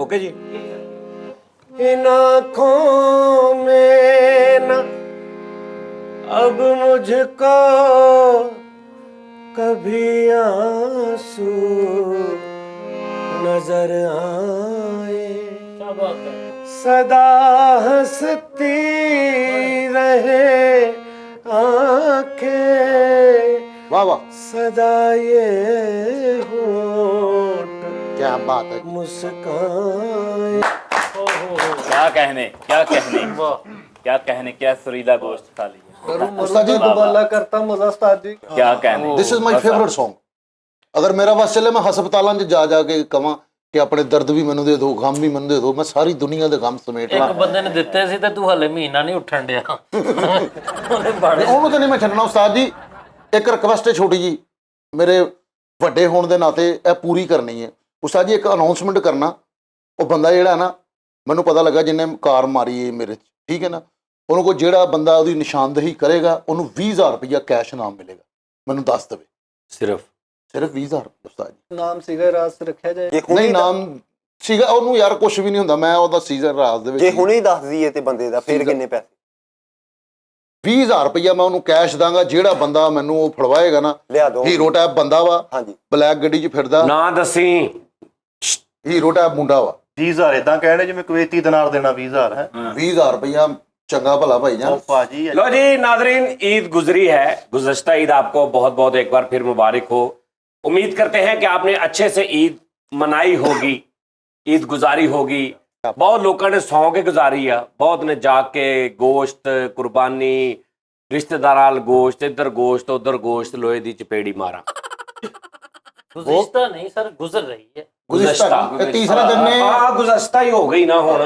Okay जी। इन आँखों में न अब मुझको कभी आंसू नजर आए, क्या बात है। सदा हंसती रहे आंखें, वाह वाह, सदा ये होठ क्या बात है। मुस्कान। क्या कहने, क्या कहने, क्या कहने, क्या सुरीला गोश्त खा लिया। उस्ताद जी दुबाला करता मजा उस्ताद जी। क्या कहने। This is my favourite song. अगर मेरा बस चले मैं हस्पतालों 'ਚ ਜਾ ਜਾ ਕੇ ਕਵਾਂ ਕਿ ਆਪਣੇ ਦਰਦ ਵੀ ਮੈਨੂੰ ਦੇ ਦਿਓ, ਗਮ ਵੀ ਮੈਨੂੰ ਦੇ ਦਿਓ, ਮੈਂ ਸਾਰੀ ਦੁਨੀਆ ਦੇ ਗਮ ਸਮੇਟ ਲਾਂ। ਇੱਕ ਬੰਦੇ ਨੇ ਦਿੱਤੇ ਸੀ ਤੇ ਤੂੰ ਹਲੇ ਮਹੀਨਾ ਨਹੀਂ ਉੱਠਣ ਡਿਆ। ਉਹਨੇ ਬਾੜੇ ਉਹਨੂੰ ਤਾਂ ਨਹੀਂ ਮੈਂ ਛੱਡਣਾ ਉਸਤਾਦ ਜੀ। ਇੱਕ ਰਿਕਵੈਸਟ ਹੈ ਛੋਟੀ ਜੀ, ਮੇਰੇ ਵੱਡੇ ਹੋਣ ਦੇ ਨਾਤੇ ਇਹ ਪੂਰੀ ਕਰਨੀ ਹੈ ਉਸਤਾਦ ਜੀ। ਇੱਕ ਅਨਾਉਂਸਮੈਂਟ ਕਰਨਾ, ਉਹ ਬੰਦਾ ਜਿਹੜਾ ਨਾ ਮੈਨੂੰ ਪਤਾ ਲੱਗਾ ਜਿਹਨੇ ਕਾਰ ਮਾਰੀ ਹੈ ਮੇਰੇ 'ਚ, ਠੀਕ ਹੈ ਨਾ, ਉਹਨੂੰ ਕੋਈ ਜਿਹੜਾ ਬੰਦਾ ਉਹਦੀ ਨਿਸ਼ਾਨਦੇਹੀ ਕਰੇਗਾ ਉਹਨੂੰ 20,000 ਰੁਪਇਆ ਕੈਸ਼ ਇਨਾਮ ਮਿਲੇਗਾ, ਮੈਨੂੰ ਦੱਸ ਦੇਵੇ। सिर्फ 20,000 ਉਸਤਾਦ ਜੀ। ਨਾਮ ਸੀਗਾ ਰਾਸ ਰੱਖਿਆ ਜਾਏ। ਨਹੀਂ ਨਾਮ ਸੀਗਾ ਉਹਨੂੰ ਯਾਰ, ਕੁਝ ਵੀ ਨਹੀਂ ਹੁੰਦਾ, ਮੈਂ ਉਹਦਾ ਸੀਜ਼ਨ ਰਾਜ ਦੇ ਵਿੱਚ ਜੇ ਹੁਣੇ ਹੀ ਦੱਸ ਦਈਏ ਤੇ ਬੰਦੇ ਦਾ ਫੇਰ ਕਿੰਨੇ ਪੈਸੇ? 20,000 ਰੁਪਇਆ ਮੈਂ ਉਹਨੂੰ ਕੈਸ਼ ਦਾਂਗਾ ਜਿਹੜਾ ਬੰਦਾ ਮੈਨੂੰ ਉਹ ਫੜਵਾਏਗਾ ਨਾ। ਲਿਆ ਦੋ। ਹੀਰੋ ਟੈਪ ਬੰਦਾ ਵਾ, ਹਾਂਜੀ। ਬਲੈਕ ਗੱਡੀ 'ਚ ਫਿਰਦਾ, ना दसी। ਹੀਰੋ ਟੈਪ ਮੁੰਡਾ ਵਾ। 20,000 ਇਦਾਂ ਕਹਿਣੇ ਜਿਵੇਂ ਕੁਵੈਤੀ ਦਿਨਾਰ ਦੇਣਾ 20,000 ਹੈ। 20,000 ਰੁਪਇਆ ਚੰਗਾ ਭਲਾ ਭਾਈ ਜਾਨ। ਉਹ ਭਾਜੀ लो जी नादरीन, ईद गुजरी है, गुज़श्ता ईद आपको बहुत बहुत एक बार फिर मुबारक हो। उम्मीद करते हैं कि आपने अच्छे से ईद मनाई होगी, ईद गुजारी होगी। बहुत लोगों ने सौ के गुजारी है, बहुत ने जाके गोश्त कुर्बानी, रिश्तेदार गोश्त, इधर गोश्त उधर गोश्त, लोहे दी चपेड़ी मारा। ਗੁਜ਼ਿਸ਼ਤਾ ਨਹੀਂ ਸਰ, ਗੁਜ਼ਰ ਰਹੀ ਹੈ। ਗੁਜ਼ਸ਼ਤਾ ਤੀਸਰੇ ਦਿਨ ਨੇ गुज़श्ता ही हो गई ना हुण,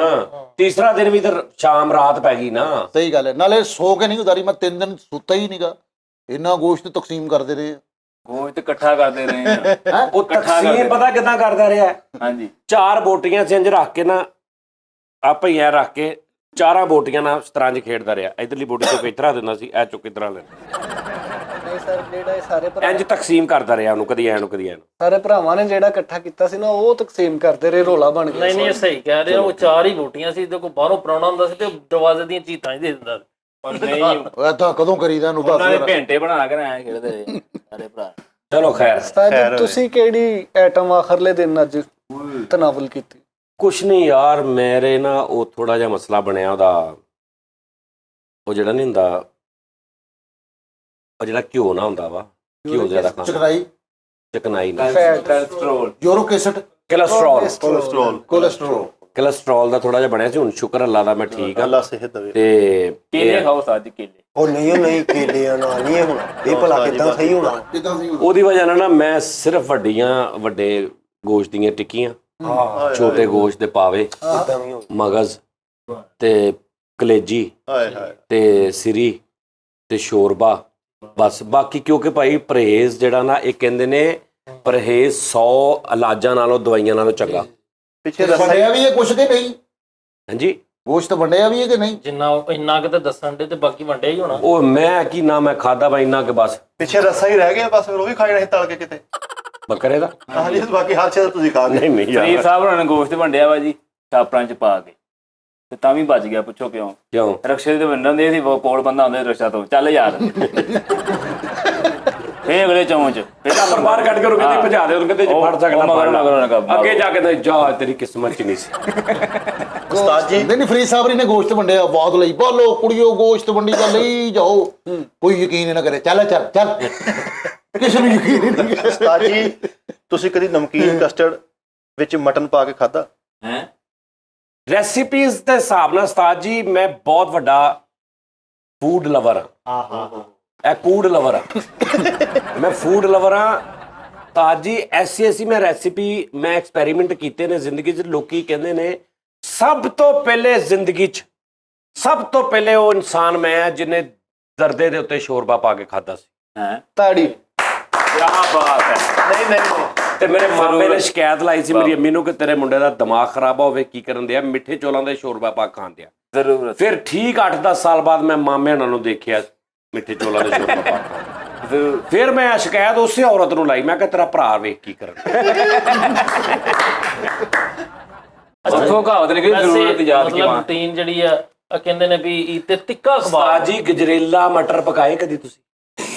तीसरा दिन भी इधर शाम रात पै गई ना। ਸਹੀ ਗੱਲ ਹੈ। ਨਾਲੇ ਸੋ ਕੇ ਨਹੀਂ ਉਤਾਰੀ, ਮੈਂ 3 ਦਿਨ ਸੁੱਤਾ ਹੀ ਨਹੀਂਗਾ, ਇੰਨਾ ਗੋਸ਼ਤ ਤਕਸੀਮ ਕਰਦੇ ਰਹੇ। गोश्त इकट्ठा करते रहे हैं। ਉਹ ਤਕਸੀਮ ਪਤਾ ਕਿਦਾਂ ਕਰਦਾ ਰਿਹਾ? हाँ जी। 4 ਬੋਟੀਆਂ ਸਿੰਜ ਰੱਖ ਕੇ ਨਾ, ਆਪੇ ਹੀ ਐ ਰੱਖ ਕੇ 4 ਬੋਟੀਆਂ ਨਾਲ ਸ਼ਤਰੰਜ ਖੇਡਦਾ ਰਿਹਾ। ਇਧਰਲੀ ਬੋਟੀ ਚੁੱਕ ਇਤਰਾ ਦਿੰਦਾ ਸੀ, ਐ ਚੁੱਕ ਇਤਰਾ ਲੈਣਾ, ਨਹੀਂ ਸਰ, ਜਿਹੜਾ ਇਹ ਸਾਰੇ ਇੰਜ ਤਕਸੀਮ ਕਰਦਾ ਰਿਹਾ ਉਹਨੂੰ, ਕਦੀ ਐ ਨੂੰ ਕਦੀ ਐ ਨੂੰ। ਸਾਰੇ ਭਰਾਵਾਂ ਨੇ ਜਿਹੜਾ ਇਕੱਠਾ ਕੀਤਾ ਸੀ ਨਾ, ਉਹ ਤਕਸੀਮ ਕਰਦੇ ਰਹੇ, ਰੋਲਾ ਬਣ ਗਿਆ। ਨਹੀਂ ਨਹੀਂ, ਇਹ ਸਹੀ ਕਹਿ ਰਹੇ ਹੋ। ਉਹ 4 ਹੀ ਬੂਟੀਆਂ ਸੀ ਤੇ ਕੋਈ ਬਾਹਰੋਂ ਪ੍ਰਾਹੁਣਾ ਹੁੰਦਾ ਸੀ ਤੇ ਦਰਵਾਜ਼ੇ ਦੀਆਂ ਚੀਤਾਂ ਹੀ ਦੇ ਦਿੰਦਾ ਸੀ। और नहीं, ਐਦਾਂ ਕਦੋਂ ਕਰੀਦਾ ਇਹਨੂੰ ਦੱਸ उन्होंने ਯਾਰ। घंटे बना कर आए खेलते रहे सारे भरा। ਚਲੋ ਖੈਰ, ਉਸਤਾਦ ਜੀ, ਤੁਸੀਂ ਕਿਹੜੀ ਆਈਟਮ ਆਖਰਲੇ ਦਿਨ ਅੱਜ ਤਨਾਵਲ ਕੀਤੀ? ਕੁਛ ਨਹੀਂ ਯਾਰ, ਮੇਰੇ ਨਾ ਉਹ ਥੋੜਾ ਜਿਹਾ ਮਸਲਾ ਬਣਿਆ ਉਹਦਾ, ਉਹ ਜਿਹੜਾ ਨਹੀਂ ਹੁੰਦਾ, ਉਹ ਜਿਹੜਾ ਘਿਓ ਨਾ ਹੁੰਦਾ ਵਾ, ਘਿਓ ਜ਼ਿਆਦਾ ਖਾਣਾ, ਚਕਰਾਈ, ਚਕਨਾਈ ਨਾ, cholesterol. Uric acid, cholesterol, cholesterol cholesterol ਦਾ ਥੋੜਾ ਜਿਹਾ ਬਣਿਆ ਸੀ। ਹੁਣ ਸ਼ੁਕਰ ਅੱਲਾ ਦਾ ਮੈਂ ਠੀਕ ਆ। ਅੱਲਾ ਸਿਹਤ ਦੇਵੇ। ਤੇ केले खाओ साथ केले। ਉਹ ਨਹੀਂ ਕੇਲਿਆਂ ਨਾਲ ਨਹੀਂ ਹੋਣਾ ਇਹ, ਭਲਾ ਕਿੱਦਾਂ ਸਹੀ ਹੋਣਾ? ਕਿਦਾਂ ਸੀ ਉਹਦੀ ਵਜ੍ਹਾ ਨਾਲ ਨਾ ਮੈਂ ਸਿਰਫ ਵੱਡੇ ਗੋਸ਼ਤ ਦੀਆਂ ਟਿੱਕੀਆਂ, ਛੋਟੇ ਗੋਸ਼ਤ ਦੇ ਪਾਵੇ, ਇਦਾਂ ਨਹੀਂ ਹੋਣਾ। ਮਗਜ਼ ਤੇ ਕਲੇਜੀ ਹਾਏ ਹਾਏ। ਤੇ ਸਿਰੀ ਤੇ ਸ਼ੋਰਬਾ, ਬਸ। ਬਾਕੀ ਕਿਉਂਕਿ ਭਾਈ ਪਰਹੇਜ਼ ਜਿਹੜਾ ਨਾ, ਇਹ ਕਹਿੰਦੇ ਨੇ ਪਰਹੇਜ਼ 100 ਇਲਾਜਾਂ ਨਾਲੋਂ, ਦਵਾਈਆਂ ਨਾਲੋਂ ਚੰਗਾ। ਪਿੱਛੇ ਦੱਸਿਆ ਵੰਡਿਆ ਵੀ ਹੈ ਕੁਛ ਕਿ ਨਹੀਂ? ਹਾਂਜੀ, ਗੋਸ਼ਤ ਵੰਡਿਆ ਵੀ ਹੈ ਕਿ ਨਹੀਂ? ਜਿੰਨਾ ਇੰਨਾ ਕਿਤੇ ਦੱਸਣ ਦੇ ਤੇ ਬਾਕੀ ਵੰਡਿਆ ਹੀ ਹੋਣਾ। ਉਹ ਮੈਂ ਕੀ ਨਾ, ਮੈਂ ਖਾਦਾ ਵਾ ਇੰਨਾ ਕਿ ਬਸ। ਪਿੱਛੇ ਰੱਸਾ ਹੀ ਰਹਿ ਗਿਆ ਬਸ, ਫਿਰ ਉਹ ਵੀ ਖਾਣਾ ਸੀ ਤਲ ਕੇ ਕਿਤੇ। ਬੱਕਰੇ ਦਾ ਹਾਂਜੀ, ਬਾਕੀ ਹਰ ਚੀਜ਼ ਤੁਸੀਂ ਖਾ ਗਏ। ਨਹੀਂ फरीद ਯਾਰ, साहब उन्होंने गोश्त वंडिया वा जी छापरां च पा के, ते तां भी बच गया। पुछो क्यों? ਕਿਉਂ? रक्शे ते वंडन दे सी, वो कोल बंदा आंदा रक्षा तो चल यार। ਫੇ ਅਗਲੇ ਚੌਂਚ ਪਰ ਬਾਹਰ ਕੱਢ ਕੇ ਉਹ ਕਹਿੰਦੇ ਭਜਾ ਦੇ, ਉਹ ਕਹਿੰਦੇ ਫੜ ਸਕਦਾ, ਮਗਰ ਨਾ ਕਰ। ਅੱਗੇ ਜਾ ਕੇ ਤਾਂ ਜਾ, ਤੇਰੀ ਕਿਸਮਤ ਚ ਨਹੀਂ ਸੀ। ਉਸਤਾਦ ਜੀ ਨਹੀਂ ਫਰੀਦ ਸਾਹਿਬ ਨੇ ਗੋਸ਼ਤ ਵੰਡਿਆ, ਬਹੁਤ ਲਈ, ਬੋਲੋ ਕੁੜੀਓ ਗੋਸ਼ਤ ਵੰਡੀ ਜਾਂ ਲਈ ਜਾਓ, ਕੋਈ ਯਕੀਨ ਨਾ ਕਰੇ। ਚੱਲ ਚੱਲ ਚੱਲ, ਕਿਸੇ ਨੂੰ ਯਕੀਨ ਹੀ ਨਹੀਂ। ਉਸਤਾਦ ਜੀ, ਤੁਸੀਂ ਕਦੀ ਨਮਕੀਨ ਕਸਟਰਡ ਵਿੱਚ ਮਟਨ ਪਾ ਕੇ ਖਾਦਾ? ਹੈ। ਰੈਸਿਪੀਜ਼ ਦੇ ਹਿਸਾਬ ਨਾਲ ਉਸਤਾਦ ਜੀ, ਮੈਂ ਬਹੁਤ ਵੱਡਾ ਫੂਡ ਲਵਰ ਹਾਂ। ਇਹ ਫੂਡ ਲਵਰ ਆ, ਮੈਂ ਫੂਡ ਲਵਰ ਆ ਉਸਤਾਦ ਜੀ। ਐਸੀ ਮੈਂ ਰੈਸਿਪੀ ਮੈਂ ਐਕਸਪੈਰੀਮੈਂਟ ਕੀਤੇ ਨੇ ਜ਼ਿੰਦਗੀ 'ਚ। ਲੋਕੀ ਕਹਿੰਦੇ ਨੇ ਸਭ ਤੋਂ ਪਹਿਲੇ ਜ਼ਿੰਦਗੀ 'ਚ, ਸਭ ਤੋਂ ਪਹਿਲੇ ਉਹ ਇਨਸਾਨ ਮੈਂ ਆ ਜਿਹਨੇ ਦਰਦੇ ਦੇ ਉੱਤੇ ਸ਼ੋਰਬਾ ਪਾ ਕੇ ਖਾਦਾ ਸੀ। ਹੈ। ਤਾੜੀ। ਕੀ ਬਾਤ ਹੈ। ਨਹੀਂ। ਤੇ ਮੇਰੇ ਮਾਮੇ ਨੇ ਸ਼ਿਕਾਇਤ ਲਾਈ ਸੀ ਮੇਰੀ ਅੰਮੀ ਨੂੰ ਕਿ ਤੇਰੇ ਮੁੰਡੇ ਦਾ ਦਿਮਾਗ ਖਰਾਬ ਹੋਵੇ, ਕੀ ਕਰਨ ਦਿਆ, ਮਿੱਠੇ ਚੌਲਾਂ ਦੇ ਸ਼ੋਰਬਾ ਪਾ ਕੇ ਖਾਂਦੇ ਆ। ਜ਼ਰੂਰਤ। ਫਿਰ ਠੀਕ 8-10 ਸਾਲ ਬਾਅਦ ਮੈਂ ਮਾਮੇ ਉਹਨਾਂ ਨੂੰ ਦੇਖਿਆ ਮਿੱਠੇ ਚੌਲਾਂ ਦੇ ਸ਼ੋਰਬਾ ਪਾ ਕੇ ਖਾਂਦੇ। ਫਿਰ ਮੈਂ ਸ਼ਿਕਾਇਤ ਉਸੇ ਔਰਤ ਨੂੰ ਲਾਈ, ਮੈਂ ਕਿਹਾ ਤੇਰਾ ਭਰਾ ਵੇਖ ਕੀ ਕਰਨ। ਉੱਥੋਂ ਕਹਾਵਤ ਨਿਕਲੀ ਜ਼ਰੂਰਤ ਯਾਦ ਮਤਲਬ ਕਿਵਾਂ ਰੂਟੀਨ ਜਿਹੜੀ ਆ ਕਹਿੰਦੇ ਨੇ ਵੀ ਤੇ ਤਿੱਕਾ ਕਬਾਬ ਉਸਤਾਦ ਜੀ ਗਜਰੇਲਾ ਮਟਰ ਪਕਾਏ ਕਦੀ ਤੁਸੀਂ?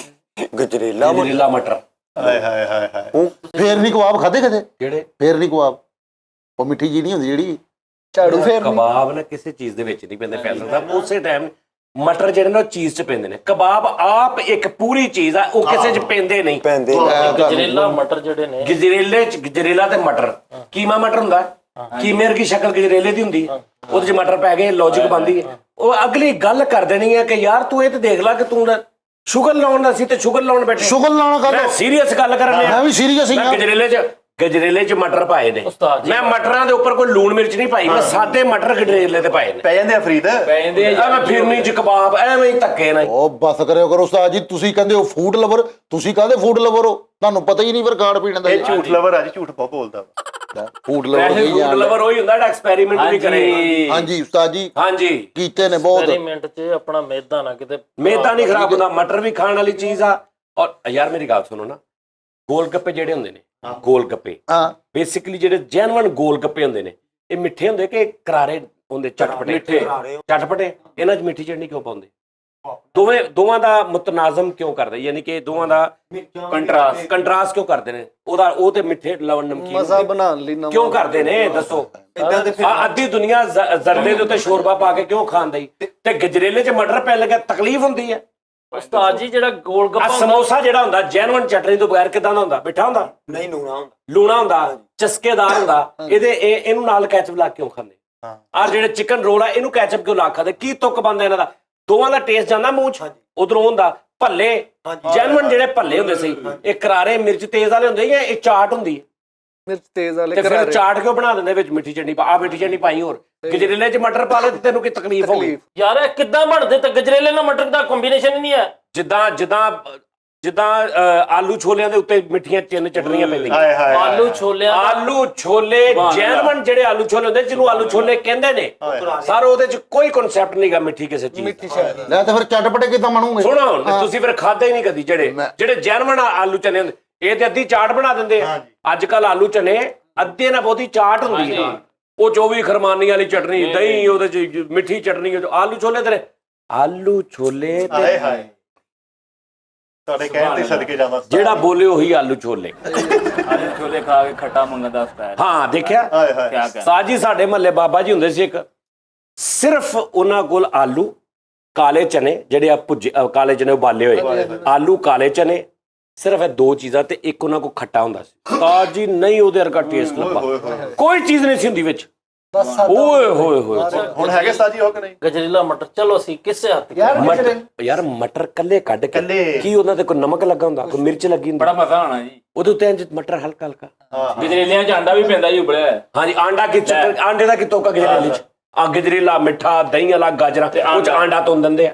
ਗਜਰੇਲਾ ਗਜਰੇਲਾ ਮਟਰ ਹਾਏ ਹਾਏ ਹਾਏ ਹਾਏ ਫੇਰ ਨਹੀਂ ਕਬਾਬ ਖਾਦੇ ਕਦੇ? ਜਿਹੜੇ ਫੇਰ ਨਹੀਂ ਕਬਾਬ, ਉਹ ਮਿੱਠੀ ਜੀ ਨਹੀਂ ਹੁੰਦੀ ਜਿਹੜੀ ਝਾੜੂ ਫੇਰ ਕਬਾਬ ਨਾ ਕਿਸੇ ਚੀਜ਼ ਦੇ ਵਿੱਚ ਨਹੀਂ ਪੈਂਦੇ ਫੈਸਲ ਦਾ, ਉਸੇ ਟਾਈਮ ਮਟਰ ਜਿਹੜੇ ਨੇ ਉਹ ਚੀਜ਼ 'ਚ ਪੈਂਦੇ ਨੇ। ਕਬਾਬ ਆਪ ਇੱਕ ਪੂਰੀ ਚੀਜ਼ ਆ, ਉਹ ਕਿਸੇ 'ਚ ਪੈਂਦੇ ਨਹੀਂ। ਪੈਂਦੇ ਗਜਰੇਲਾ ਮਟਰ ਜਿਹੜੇ ਨੇ ਗਜਰੇਲੇ 'ਚ ਗਜਰੇਲਾ ਤੇ ਮਟਰ, ਕੀਮਾ ਮਟਰ ਹੁੰਦਾ, ਕੀਮੇ ਵਰਗੀ ਸ਼ਕਲ ਗਜਰੇਲੇ ਦੀ ਹੁੰਦੀ, ਉਹਦੇ 'ਚ ਮਟਰ ਪੈ ਗਏ, ਲੌਜਿਕ ਬਣਦੀ ਹੈ। ਉਹ ਅਗਲੀ ਗੱਲ ਕਰ ਦੇਣੀ ਹੈ ਕਿ ਯਾਰ ਤੂੰ ਇਹ ਤੇ ਦੇਖ ਲੈ ਕਿ ਤੂੰ ਸ਼ੂਗਰ ਲਾਉਣ ਦਾ ਸੀ ਤੇ ਸ਼ੂਗਰ ਲਾਉਣ ਬੈਠੇ। ਸ਼ੁਗਰ ਲਾਣਾ ਕਰ ਮੈਂ ਸੀਰੀਅਸ ਗੱਲ ਕਰਨ ਮੈਂ ਵੀ ਸੀਰੀਅਸ ਹੀ ਮੈਂ ਹਾਂ। ਗਜਰੇਲੇ 'ਚ ਮਟਰ ਪਾਏ ਨੇ। ਉਸਤਾਦ ਜੀ ਮੈਂ ਮਟਰਾਂ ਦੇ ਉੱਪਰ ਕੋਈ ਲੂਣ ਮਿਰਚ ਨਹੀਂ ਪਾਈ, ਮੈਂ ਸਾਦੇ ਮਟਰ ਗਜਰੇਲੇ ਤੇ ਪਾਏ ਨੇ। ਪੈ ਜਾਂਦੇ ਆ ਫਰੀਦ ਪੈ ਜਾਂਦੇ ਆ ਐਵੇਂ ਫਿਰਨੀ 'ਚ ਕਬਾਬ ਐਵੇਂ ਹੀ ਧੱਕੇ ਨਾਲ। ਉਹ ਬਸ ਕਰਿਓ ਕਰੋ ਉਸਤਾਦ ਜੀ, ਤੁਸੀਂ ਕਹਿੰਦੇ ਹੋ ਫੂਡ ਲਵਰ, ਤੁਸੀਂ ਕਾਹਦੇ ਫੂਡ ਲਵਰ ਹੋ? ਤੁਹਾਨੂੰ ਪਤਾ ਹੀ ਨਹੀਂ ਫਿਰ ਖਾਣ ਪੀਣ ਦਾ। ਇਹ ਝੂਠ ਲਵਰ ਆ ਜੀ, ਝੂਠ ਬਹੁਤ ਬੋਲਦਾ ਵਾ। ਫੂਡ ਲਵਰ ਫੂਡ ਲਵਰ ਉਹੀ ਹੁੰਦਾ ਜਿਹੜਾ ਐਕਸਪੈਰੀਮੈਂਟ ਵੀ ਕਰੇ। ਹਾਂਜੀ ਉਸਤਾਦ ਜੀ ਹਾਂਜੀ, ਕੀਤੇ ਨੇ ਬਹੁਤ। ਐਕਸਪੈਰੀਮੈਂਟ 'ਚ ਆਪਣਾ ਮੈਦਾ ਨਾ ਕਿਤੇ ਮੇਦਾ ਨਹੀਂ ਖਰਾਬ ਹੁੰਦਾ, ਮਟਰ ਵੀ ਖਾਣ ਵਾਲੀ ਚੀਜ਼ ਆ। ਔਰ ਯਾਰ ਮੇਰੀ ਗੱਲ ਸੁਣੋ ਨਾ, ਗੋਲ ਗੱਪੇ ਜਿਹੜੇ ਹੁੰਦੇ ਨੇ, ਗੋਲ ਗੱਪੇ ਹਾਂ ਬੇਸਿਕਲੀ ਜਿਹੜੇ ਜੈਨੂਇਨ ਗੋਲ ਗੱਪੇ ਹੁੰਦੇ ਨੇ, ਇਹ ਮਿੱਠੇ ਹੁੰਦੇ ਕਿ ਕਰਾਰੇ ਹੁੰਦੇ, ਚਟਪਟੇ? ਚਟਪਟੇ। ਇਹਨਾਂ 'ਚ ਮਿੱਠੀ ਚਟਨੀ ਕਿਉਂ ਪਾਉਂਦੇ? ਦੋਵਾਂ ਦਾ ਮੁਤਨਾਜ਼ਮ ਕਿਉਂ ਕਰਦੇ? ਯਾਨੀ ਕਿ ਦੋਵਾਂ ਦਾ ਕੰਟਰਾਸਟ ਕਿਉਂ ਕਰਦੇ ਨੇ? ਉਹ ਤੇ ਮਿੱਠੇ ਲਵਣ ਨਮਕੀਨ ਮਜ਼ਾ ਬਣਾਉਣ ਲਈ ਨਵਾਂ ਕਿਉਂ ਕਰਦੇ ਨੇ ਦੱਸੋ? ਅੱਧੀ ਦੁਨੀਆ ਜ਼ਰਦੇ ਦੇ ਉੱਤੇ ਸ਼ੋਰਬਾ ਪਾ ਕੇ ਕਿਉਂ ਖਾਂਦੀ, ਤੇ ਗਜਰੇਲੇ 'ਚ ਮਟਰ ਪੈ ਲੱਗਾ ਤਕਲੀਫ ਹੁੰਦੀ ਹੈ। ਉਸਤਾਦ ਜੀ ਜਿਹੜਾ ਗੋਲ ਆ ਗੱਪਾ ਸਮੋਸਾ ਜਿਹੜਾ ਹੁੰਦਾ ਜੈਨੂਇਨ ਚਟਨੀ ਤੋਂ ਬਗੈਰ ਕਿਦਾਂ ਦਾ ਹੁੰਦਾ? ਮਿੱਠਾ ਹੁੰਦਾ, ਨਹੀਂ ਲੂਣਾ ਲੂਣਾ ਹੁੰਦਾ, ਚਸਕੇਦਾਰ ਹੁੰਦਾ। ਇਹਨੂੰ ਨਾਲ ਕੈਚਅਪ ਲਾ ਕੇ ਕਿਉਂ ਖਾਂਦੇ? ਆ ਜਿਹੜੇ ਚਿਕਨ ਰੋਲ ਆ ਇਹਨੂੰ ਕੈਚਅਪ ਕਿਉਂ ਲਾ ਖਾਂਦੇ? ਕੀ ਤੁੱਕ ਬੰਦਾ ਇਹਨਾਂ ਦਾ? ਦੋਵਾਂ ਦਾ ਟੇਸਟ ਜਾਂਦਾ ਮੂੰਹ 'ਚ, ਉਧਰੋਂ ਹੁੰਦਾ ਭੱਲੇ। ਜੈਨੂਇਨ ਜਿਹੜੇ ਭੱਲੇ ਹੁੰਦੇ ਸੀ, ਇਹ ਕਰਾਰੇ ਮਿਰਚ ਤੇਜ਼ ਵਾਲੇ ਹੁੰਦੇ ਜਾਂ ਇਹ ਚਾਟ ਹੁੰਦੀ? ਮਿਰਚ ਤੇਜ਼ ਵਾਲੇ ਤੇ ਫਿਰ ਕਰਾਰੇ। ਚਾਟ ਕਿਉਂ ਬਣਾ ਦਿੰਦੇ ਵਿੱਚ ਮਿੱਠੀ ਚਟਨੀ ਆ ਮਿੱਠੀ ਚਟਨੀ ਪਾਈ, ਹੋਰ ਗਜਰੇਲੇ 'ਚ ਮਟਰ ਪਾ ਲੈ ਤੇ ਤੈਨੂੰ ਕੀ ਤਕਲੀਫ ਹੋਊਗੀ? ਯਾਰ ਇਹ ਕਿੱਦਾਂ ਬਣਦੇ? ਤੇ ਗਜਰੇਲੇ ਨਾਲ ਮਟਰ ਦਾ ਕੰਬੀਨੇਸ਼ਨ ਹੀ ਨਹੀਂ ਹੈ। ਜਿੱਦਾਂ ਆਲੂ ਛੋਲਿਆਂ ਦੇ ਉੱਤੇ ਮਿੱਠੀਆਂ ਤਿੰਨ ਚਟਨੀਆਂ ਪੈਂਦੀਆਂ। ਹਾਏ ਹਾਏ ਆਲੂ ਛੋਲਿਆਂ ਦਾ ਆਲੂ ਛੋਲੇ ਜੈਨੂਇਨ ਜਿਹੜੇ ਆਲੂ ਛੋਲੇ ਹੁੰਦੇ, ਜਿਹਨੂੰ ਆਲੂ ਛੋਲੇ ਕਹਿੰਦੇ ਨੇ, ਸਰ ਉਹਦੇ 'ਚ ਕੋਈ ਕਨਸੈਪਟ ਨਹੀਂਗਾ ਮਿੱਠੀ ਕਿਸੇ ਚੀਜ਼ ਦਾ। ਲੈ ਤੇ ਫਿਰ ਚਟਪਟੇ ਕਿੱਦਾਂ ਬਣੂਗੇ? ਸੁਣੋ ਤੁਸੀਂ ਫਿਰ ਖਾਦੇ ਹੀ ਨਹੀਂ ਕਦੀ। ਜਿਹੜੇ ਜੈਨੂਇਨ ਆਲੂ ਚਨੇ ਹੁੰਦੇ, ਇਹ ਤੇ ਅੱਧੀ ਚਾਟ ਬਣਾ ਦਿੰਦੇ ਆ। ਅੱਜ ਕੱਲ ਆਲੂ ਚਨੇ ਅੱਧੇ ਨਾਲ ਬਹੁਤੀ ਚਾਟ ਹੁੰਦੀ ਹੈ, ਉਹ 24 ਖਰਮਾਨੀ ਵਾਲੀ ਚਟਨੀ, ਦਹੀਂ ਉਹਦੇ 'ਚ ਮਿੱਠੀ ਚਟਨੀ। ਆਲੂ ਛੋਲੇ ਤੇ ਆਲੂ ਛੋਲੇ ਹਾਏ ਹਾਏ ਤੁਹਾਡੇ ਕਹਿਣ ਤੇ ਸਦਕੇ ਜਾਵਾਂ। ਜਿਹੜਾ ਬੋਲੇ ਉਹੀ ਆਲੂ ਛੋਲੇ। ਆਲੂ ਛੋਲੇ ਖਾ ਕੇ ਖੱਟਾ ਮੰਗਦਾ ਸਟਾਈਲ ਹਾਂ ਦੇਖਿਆ ਹਾਏ ਹਾਏ ਕਿਆ ਕਹਿਣਾ। ਸਾਜੀ ਸਾਡੇ ਮਹੱਲੇ ਬਾਬਾ ਜੀ ਹੁੰਦੇ ਸੀ ਇੱਕ, ਸਿਰਫ ਉਹਨਾਂ ਕੋਲ ਆਲੂ, ਕਾਲੇ ਚਨੇ ਜਿਹੜੇ ਆ ਭੁੱਜੇ, ਕਾਲੇ ਚਨੇ ਉਬਾਲੇ ਹੋਏ, ਆਲੂ ਕਾਲੇ ਚਨੇ, ਸਿਰਫ ਇਹ ਦੋ ਚੀਜ਼ਾਂ, ਤੇ ਇੱਕ ਉਹਨਾਂ ਕੋਲ ਖੱਟਾ ਹੁੰਦਾ ਸੀ। ਸਾਜੀ ਨਹੀਂ ਉਹਦੇ ਵਰਗਾ ਟੇਸਟ ਲੱਭਾ, ਕੋਈ ਚੀਜ਼ ਨਹੀਂ ਸੀ ਹੁੰਦੀ ਵਿੱਚ। ਬਸ ਓਏ ਹੋਏ ਹੋਏ ਹੁਣ ਹੈਗੇ ਸਾਜੀ ਹੋ ਕਿ ਨਹੀਂ? ਗਜਰੇਲਾ ਮਟਰ ਚਲੋ ਅਸੀਂ ਕਿਸੇ ਹੱਥ ਯਾਰ ਮਟਰ ਕੱਲੇ ਕੱਢ ਕੇ ਕੱਲੇ। ਕੀ ਉਹਨਾਂ ਤੇ ਕੋਈ ਨਮਕ ਲੱਗਾ ਹੁੰਦਾ, ਕੋਈ ਮਿਰਚ ਲੱਗੀ ਹੁੰਦੀ, ਬੜਾ ਮਜ਼ਾ ਆਣਾ ਜੀ। ਉਹਦੇ ਉੱਤੇ ਇੰਜ ਮਟਰ ਹਲਕਾ ਹਲਕਾ। ਗਜਰੇਲਿਆਂ 'ਚ ਆਂਡਾ ਵੀ ਪੈਂਦਾ ਜੀ ਉਬਲਿਆ ਹੋਇਆ। ਹਾਂਜੀ ਆਂਡੇ ਦਾ ਕੀ ਤੋਕਾ ਗਜਰੇਲੇ 'ਚ? ਆ ਗਜਰੇਲਾ ਮਿੱਠਾ, ਦਹੀਂ ਵਾਲਾ, ਗਾਜਰਾਂ, ਉਹ 'ਚ ਆਂਡਾ ਤੋਂ ਦਿੰਦੇ ਆ।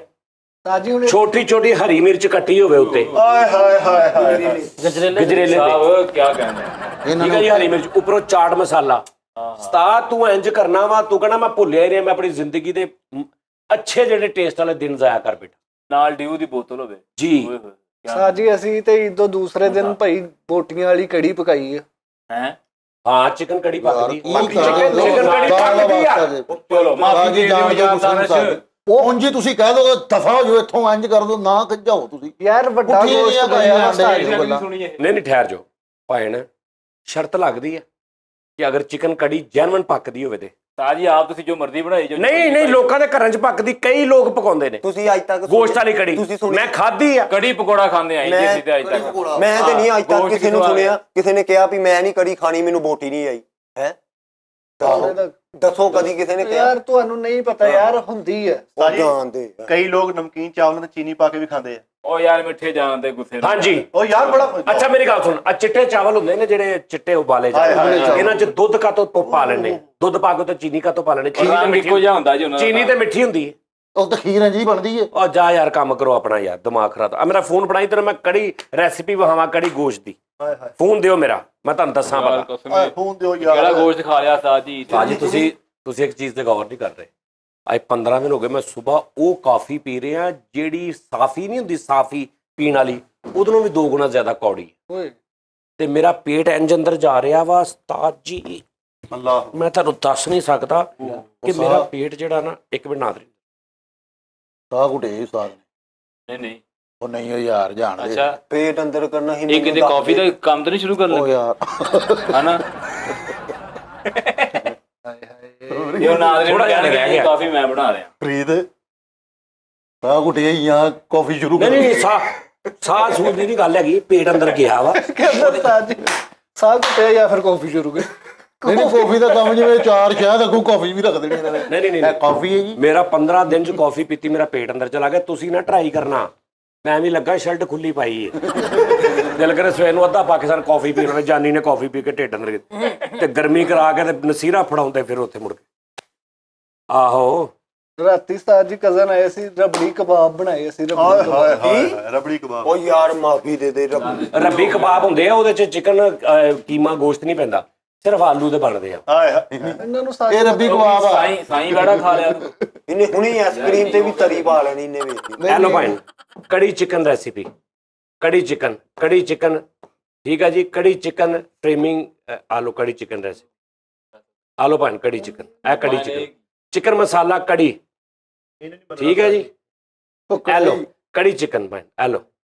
ਸਾਜੀ ਹੁਣ ਛੋਟੀ ਛੋਟੀ ਹਰੀ ਮਿਰਚ ਕੱਟੀ ਹੋਵੇ ਉੱਤੇ ਹਾਏ ਹਾਏ ਹਾਏ ਹਾਏ ਗਜਰੇਲੇ ਤੇ, ਸਾਹਿਬ ਕੀ ਕਹਿੰਦੇ ਇਹਨਾਂ ਠੀਕ ਹੈ ਜੀ, ਹਰੀ ਮਿਰਚ ਉੱਪਰੋਂ ਚਾਟ ਮਸਾਲਾ। ਉਸਤਾਦ ਤੂੰ ਇੰਜ ਕਰਨਾ ਵਾ, ਤੂੰ ਕਹਿਣਾ ਮੈਂ ਭੁੱਲਿਆ ਹੀ ਰਿਹਾ, ਮੈਂ ਆਪਣੀ ਜ਼ਿੰਦਗੀ ਦੇ ਅੱਛੇ ਜਿਹੜੇ ਟੇਸਟ ਵਾਲੇ ਦਿਨ ਜ਼ਾਇਆ ਕਰ ਬੇਟਾ। ਨਾਲ ਡਿਊ ਦੀ ਬੋਤਲ ਹੋਵੇ ਜੀ ਓਏ ਹੋਏ ਕਿਆ ਸਾਜੀ ਅਸੀਂ ਤੇ ਇਦੋਂ ਦੂਸਰੇ ਦਿਨ ਭਾਈ ਬੋਟੀਆਂ ਵਾਲੀ ਕੜੀ ਪਕਾਈ ਆ। ਹੈ। ਹਾਂ ਚਿਕਨ ਕੜੀ ਪੱਕਦੀ। ਚਿਕਨ ਕੜੀ ਪੱਕਦੀ ਆ। ਚਲੋ ਮਾਫੀ ਦੇ ਦਿਓ ਜਾਂ ਦਾਨਿਸ਼। ਉਂਝ ਹੀ ਤੁਸੀਂ ਕਹਿ ਦੋ ਦਫਾ ਹੋ ਜਾਓ ਇੱਥੋਂ, ਇੰਜ ਕਰ ਦੋ, ਨਾ ਜਾਓ ਤੁਸੀਂ। ਯਾਰ ਵੱਡਾ ਪੁੱਠੀਆਂ ਗੋਸ਼ਤ ਜਿਹੀਆਂ ਬਣਿਆ ਗੱਲਾਂ ਉਸਤਾਦ ਜੀ। ਗੱਲਾਂ। ਨਹੀਂ ਨਹੀਂ ਠਹਿਰ ਜਾਓ ਭਾਣ, ਸ਼ਰਤ ਲੱਗਦੀ ਹੈ ਕਿ ਅਗਰ ਚਿਕਨ ਕੜੀ ਜੈਨੂਇਨ ਪੱਕਦੀ ਹੋਵੇ ਤੇ। ਸਾਜੀ ਆਪ ਤੁਸੀਂ ਜੋ ਮਰਜ਼ੀ ਬਣਾਈ ਜੋ ਨਹੀਂ ਲੋਕਾਂ ਦੇ ਘਰਾਂ 'ਚ ਪੱਕਦੀ, ਕਈ ਲੋਕ ਪਕਾਉਂਦੇ ਨੇ ਤੁਸੀਂ ਅੱਜ ਤੱਕ ਗੋਸ਼ਤ ਵਾਲੀ ਕੜੀ। ਤੁਸੀਂ ਸੁਣੀ? ਮੈਂ ਖਾਧੀ ਆ। ਕੜੀ ਪਕੌੜਾ ਖਾਂਦੇ ਆਏ ਜੀ ਅਸੀਂ ਤੇ ਅੱਜ ਤੱਕ। ਮੈਂ ਤੇ ਨਹੀਂ ਅੱਜ ਤੱਕ ਗੋਸ਼ਤ ਕਿਸੇ ਨੂੰ ਖਵਾ ਸੁਣਿਆ ਕਿਸੇ ਨੇ ਕਿਹਾ ਵੀ ਮੈਂ ਨਹੀਂ ਕੜੀ ਖਾਣੀ, ਮੈਨੂੰ ਬੋਟੀ ਨਹੀਂ ਆਈ ਹੈ। ਦੱਸੋ ਕਦੀ ਕਿਸੇ ਨੇ ਕਿਹਾ? ਯਾਰ ਤੁਹਾਨੂੰ ਨਹੀਂ ਪਤਾ ਯਾਰ, ਹੁੰਦੀ ਹੈ। ਉਹ ਜਾਣਦੇ ਕਈ ਲੋਕ ਨਮਕੀਨ ਚਾਵਲਾਂ ਤੇ ਚੀਨੀ ਪਾ ਕੇ ਵੀ ਖਾਂਦੇ ਆ। ਉਹ ਯਾਰ ਮਿੱਠੇ ਜਾਣ ਦੇ ਗੁੱਸੇ ਨਾਲ। ਹਾਂਜੀ ਉਹ ਯਾਰ ਬੜਾ ਅੱਛਾ ਮੇਰੀ ਗੱਲ ਸੁਣ, ਆ ਚਿੱਟੇ ਚਾਵਲ ਹੁੰਦੇ ਨੇ ਜਿਹੜੇ ਚਿੱਟੇ ਉਬਾਲੇ ਜਾਂਦੇ, ਇਹਨਾਂ 'ਚ ਦੁੱਧ ਕਾ ਤੋਂ ਪਾ ਲੈਣੇ, ਦੁੱਧ ਪਾ ਕੇ ਤੇ ਚੀਨੀ ਕਾ ਤੋਂ ਪਾ ਲੈਣੇ। ਚੀਨੀ ਤੇ ਰੰਗ ਇੱਕੋ ਜਿਹਾ ਹੁੰਦਾ ਜੀ ਉਹਨਾਂ ਦਾ। ਚੀਨੀ ਤੇ ਮਿੱਠੀ ਹੁੰਦੀ ਹੈ। ਉਹ ਤਾਂ ਖੀਰ ਜੀ ਬਣਦੀ ਏ। ਉਹ ਜਾ ਯਾਰ ਕੰਮ ਕਰੋ ਆਪਣਾ ਯਾਰ, ਦਿਮਾਗ ਖਰਾਬ। ਆ ਮੇਰਾ ਫੋਨ ਬਣਾਈ ਤੈਨੂੰ ਮੈਂ ਕੜੀ ਰੈਸਿਪੀ ਵਹਾਵਾਂ, ਕੜੀ ਗੋਸ਼ਤ ਦੀ। ਹਾਏ ਹਾਏ ਫੋਨ ਦਿਓ ਮੇਰਾ, ਮੈਂ ਤੁਹਾਨੂੰ ਦੱਸਾਂ ਯਾਰ ਪਤਾ। ਕਸਮ ਹਾਏ ਦੀ। ਫੋਨ ਦਿਓ ਕਿਹੜਾ ਯਾਰ। ਗੋਸ਼ਤ ਖਾ ਲਿਆ ਸਾਜੀ? ਭਾਜੀ ਤੁਸੀਂ ਇੱਕ ਚੀਜ਼ ਤੇ ਗੌਰ ਨਹੀਂ ਕਰ ਰਹੇ। ਅੱਜ 15 ਦਿਨ ਹੋ ਗਏ ਮੈਂ ਸਵੇਰ ਉਹ ਕਾਫੀ ਪੀ ਰਿਹਾ ਜਿਹੜੀ ਸਾਫੀ ਨਹੀਂ ਹੁੰਦੀ, ਸਾਫੀ ਪੀਣ ਵਾਲੀ, ਉਹਦੋਂ ਵੀ 2 ਗੁਣਾ ਜ਼ਿਆਦਾ ਕੌੜੀ। ਓਏ ਤੇ ਮੇਰਾ ਪੇਟ ਇੰਜ ਅੰਦਰ ਜਾ ਰਿਹਾ ਵਾ ਉਸਤਾਦ ਜੀ, ਅੱਲਾਹ ਮੈਂ ਤੁਹਾਨੂੰ ਦੱਸ ਨਹੀਂ ਸਕਦਾ ਕਿ ਮੇਰਾ ਪੇਟ ਜਿਹੜਾ ਨਾ, ਇੱਕ ਮਿੰਟ ਨਾਦਰੀ, ਸਾਹ ਘੁੱਟੇ ਉਸਤਾਦ ਨੇ। ਨਹੀਂ ਉਹ ਨਹੀਂ ਉਹ ਯਾਰ ਜਾਣਦੇ ਅੱਛਾ ਪੇਟ ਅੰਦਰ ਕਰਨਾ ਹੀ ਇਹ ਕਿਤੇ ਕਾਫੀ ਦਾ ਕੰਮ ਤਾਂ ਨਹੀਂ ਸ਼ੁਰੂ ਕਰਨ ਉਹ ਲੱਗੇ ਯਾਰ ਹਨਾ ਹਾਏ ਹਾਏ ਇਹ ਨਾਦਰੇ ਥੋੜ੍ਹਾ ਜਿਹਾ ਰਹਿ ਗਿਆ। ਕਾਫੀ ਮੈਂ ਬਣਾ ਰਿਹਾ ਫਰੀਦ ਸਾਹ ਘੁੱਟੇ ਜਾਂ ਕਾਫੀ ਸ਼ੁਰੂ ਨਹੀਂ ਨਹੀਂ ਸਾਹ ਸੂਹ ਦੀ ਨਹੀਂ ਗੱਲ ਹੈਗੀ, ਪੇਟ ਅੰਦਰ ਗਿਆ ਵਾ। ਕਹਿੰਦਾ ਉਸਤਾਦ ਜੀ ਸਾਹ ਘੁੱਟਿਆ ਜਾਂ ਫਿਰ ਕਾਫੀ ਸ਼ੁਰੂ ਕਰ। ਨਹੀਂ ਕਾਫੀ ਦਾ ਕੰਮ ਜਿਵੇਂ 4 ਸ਼ਾਇਦ ਅੱਗੋਂ ਕਾਫੀ ਵੀ ਰੱਖ ਦੇਣੀ ਇਹਨਾਂ ਨੇ। ਨਹੀਂ ਨਹੀਂ ਇਹ ਨਹੀਂ, ਕਾਫੀ ਹੈ ਜੀ। ਮੇਰਾ 15 ਦਿਨ ਚ ਕਾਫੀ ਪੀਤੀ ਮੇਰਾ ਪੇਟ ਅੰਦਰ ਚਲਾ ਗਿਆ। ਤੁਸੀਂ ਨਾ ਟਰਾਈ ਕਰਨਾ, ਮੈਂ ਵੀ ਲੱਗਾ ਸ਼ਰਟ ਖੁੱਲੀ ਪਾਈ ਹੈ, ਦਿਲ ਕਰੇ ਸਵੇਰ ਨੂੰ ਅੱਧਾ ਪਾਕਿਸਤਾਨ ਕਾਫੀ ਪੀਣ ਵਾਲੇ ਜਾਨੀ ਨੇ ਕਾਫੀ ਪੀ ਕੇ ਢਿੱਡ ਅੰਦਰ ਤੇ ਗਰਮੀ ਕਰਾ ਕੇ ਤੇ ਨਸੀਰਾ ਫੜਾਉਂਦੇ ਫਿਰ ਉੱਥੇ ਮੁੜ ਕੇ। ਆਹੋ ਰਾਤੀ ਉਸਤਾਦ ਜੀ ਕਜ਼ਨ ਆਏ ਸੀ, ਰਬੜੀ ਕਬਾਬ ਬਣਾਏ ਸੀ। ਹਾਏ ਰਬੜੀ ਹਾਏ ਕਬਾਬ ਹਾਏ ਰਬੜੀ ਕਬਾਬ। ਉਹ ਯਾਰ ਮਾਫੀ ਦੇ ਦੇ ਰੱਬ। ਰੱਬੀ ਕਬਾਬ ਹੁੰਦੇ ਆ, ਉਹਦੇ ਚ ਚਿਕਨ ਕੀਮਾ ਗੋਸ਼ਤ ਨਹੀਂ ਪੈਂਦਾ, ਸਿਰਫ ਆਲੂ ਦੇ ਬਣਦੇ ਆ। ਹਾਏ ਹਾਏ ਇਹਨਾਂ ਨੂੰ ਉਸਤਾਦ ਇਹ ਰੱਬੀ ਕਬਾਬ ਆ। ਸਾਈਂ ਬੜਾ ਖਾ ਲਿਆ ਇਹਨੇ ਹੁਣੀ ਆਈਸਕ੍ਰੀਮ ਤੇ ਵੀ ਤਰੀ ਪਾ ਲੈਣੀ ਇਹਨੇ ਵੇਖੀ। ਹੈਲੋ ਭਾਈ, ਕੜੀ ਚਿਕਨ ਰੈਸਿਪੀ, ਕੜੀ ਚਿਕਨ ਠੀਕ ਹੈ ਜੀ। ਕੜੀ ਚਿਕਨ ਫਰੇਮਿੰਗ ਆਲੂ ਕੜੀ ਚਿਕਨ ਰੈਸਿਪੀ। ਆਲੂ ਭਾਈ ਕੜੀ ਚਿਕਨ, ਇਹ ਕੜੀ ਚਿਕਨ ਮਸਾਲਾ ਕੜੀ, ਠੀਕ ਹੈ ਜੀ। ਹੈਲੋ ਕੜੀ ਚਿਕਨ ਭਾਈ, ਹੈਲੋ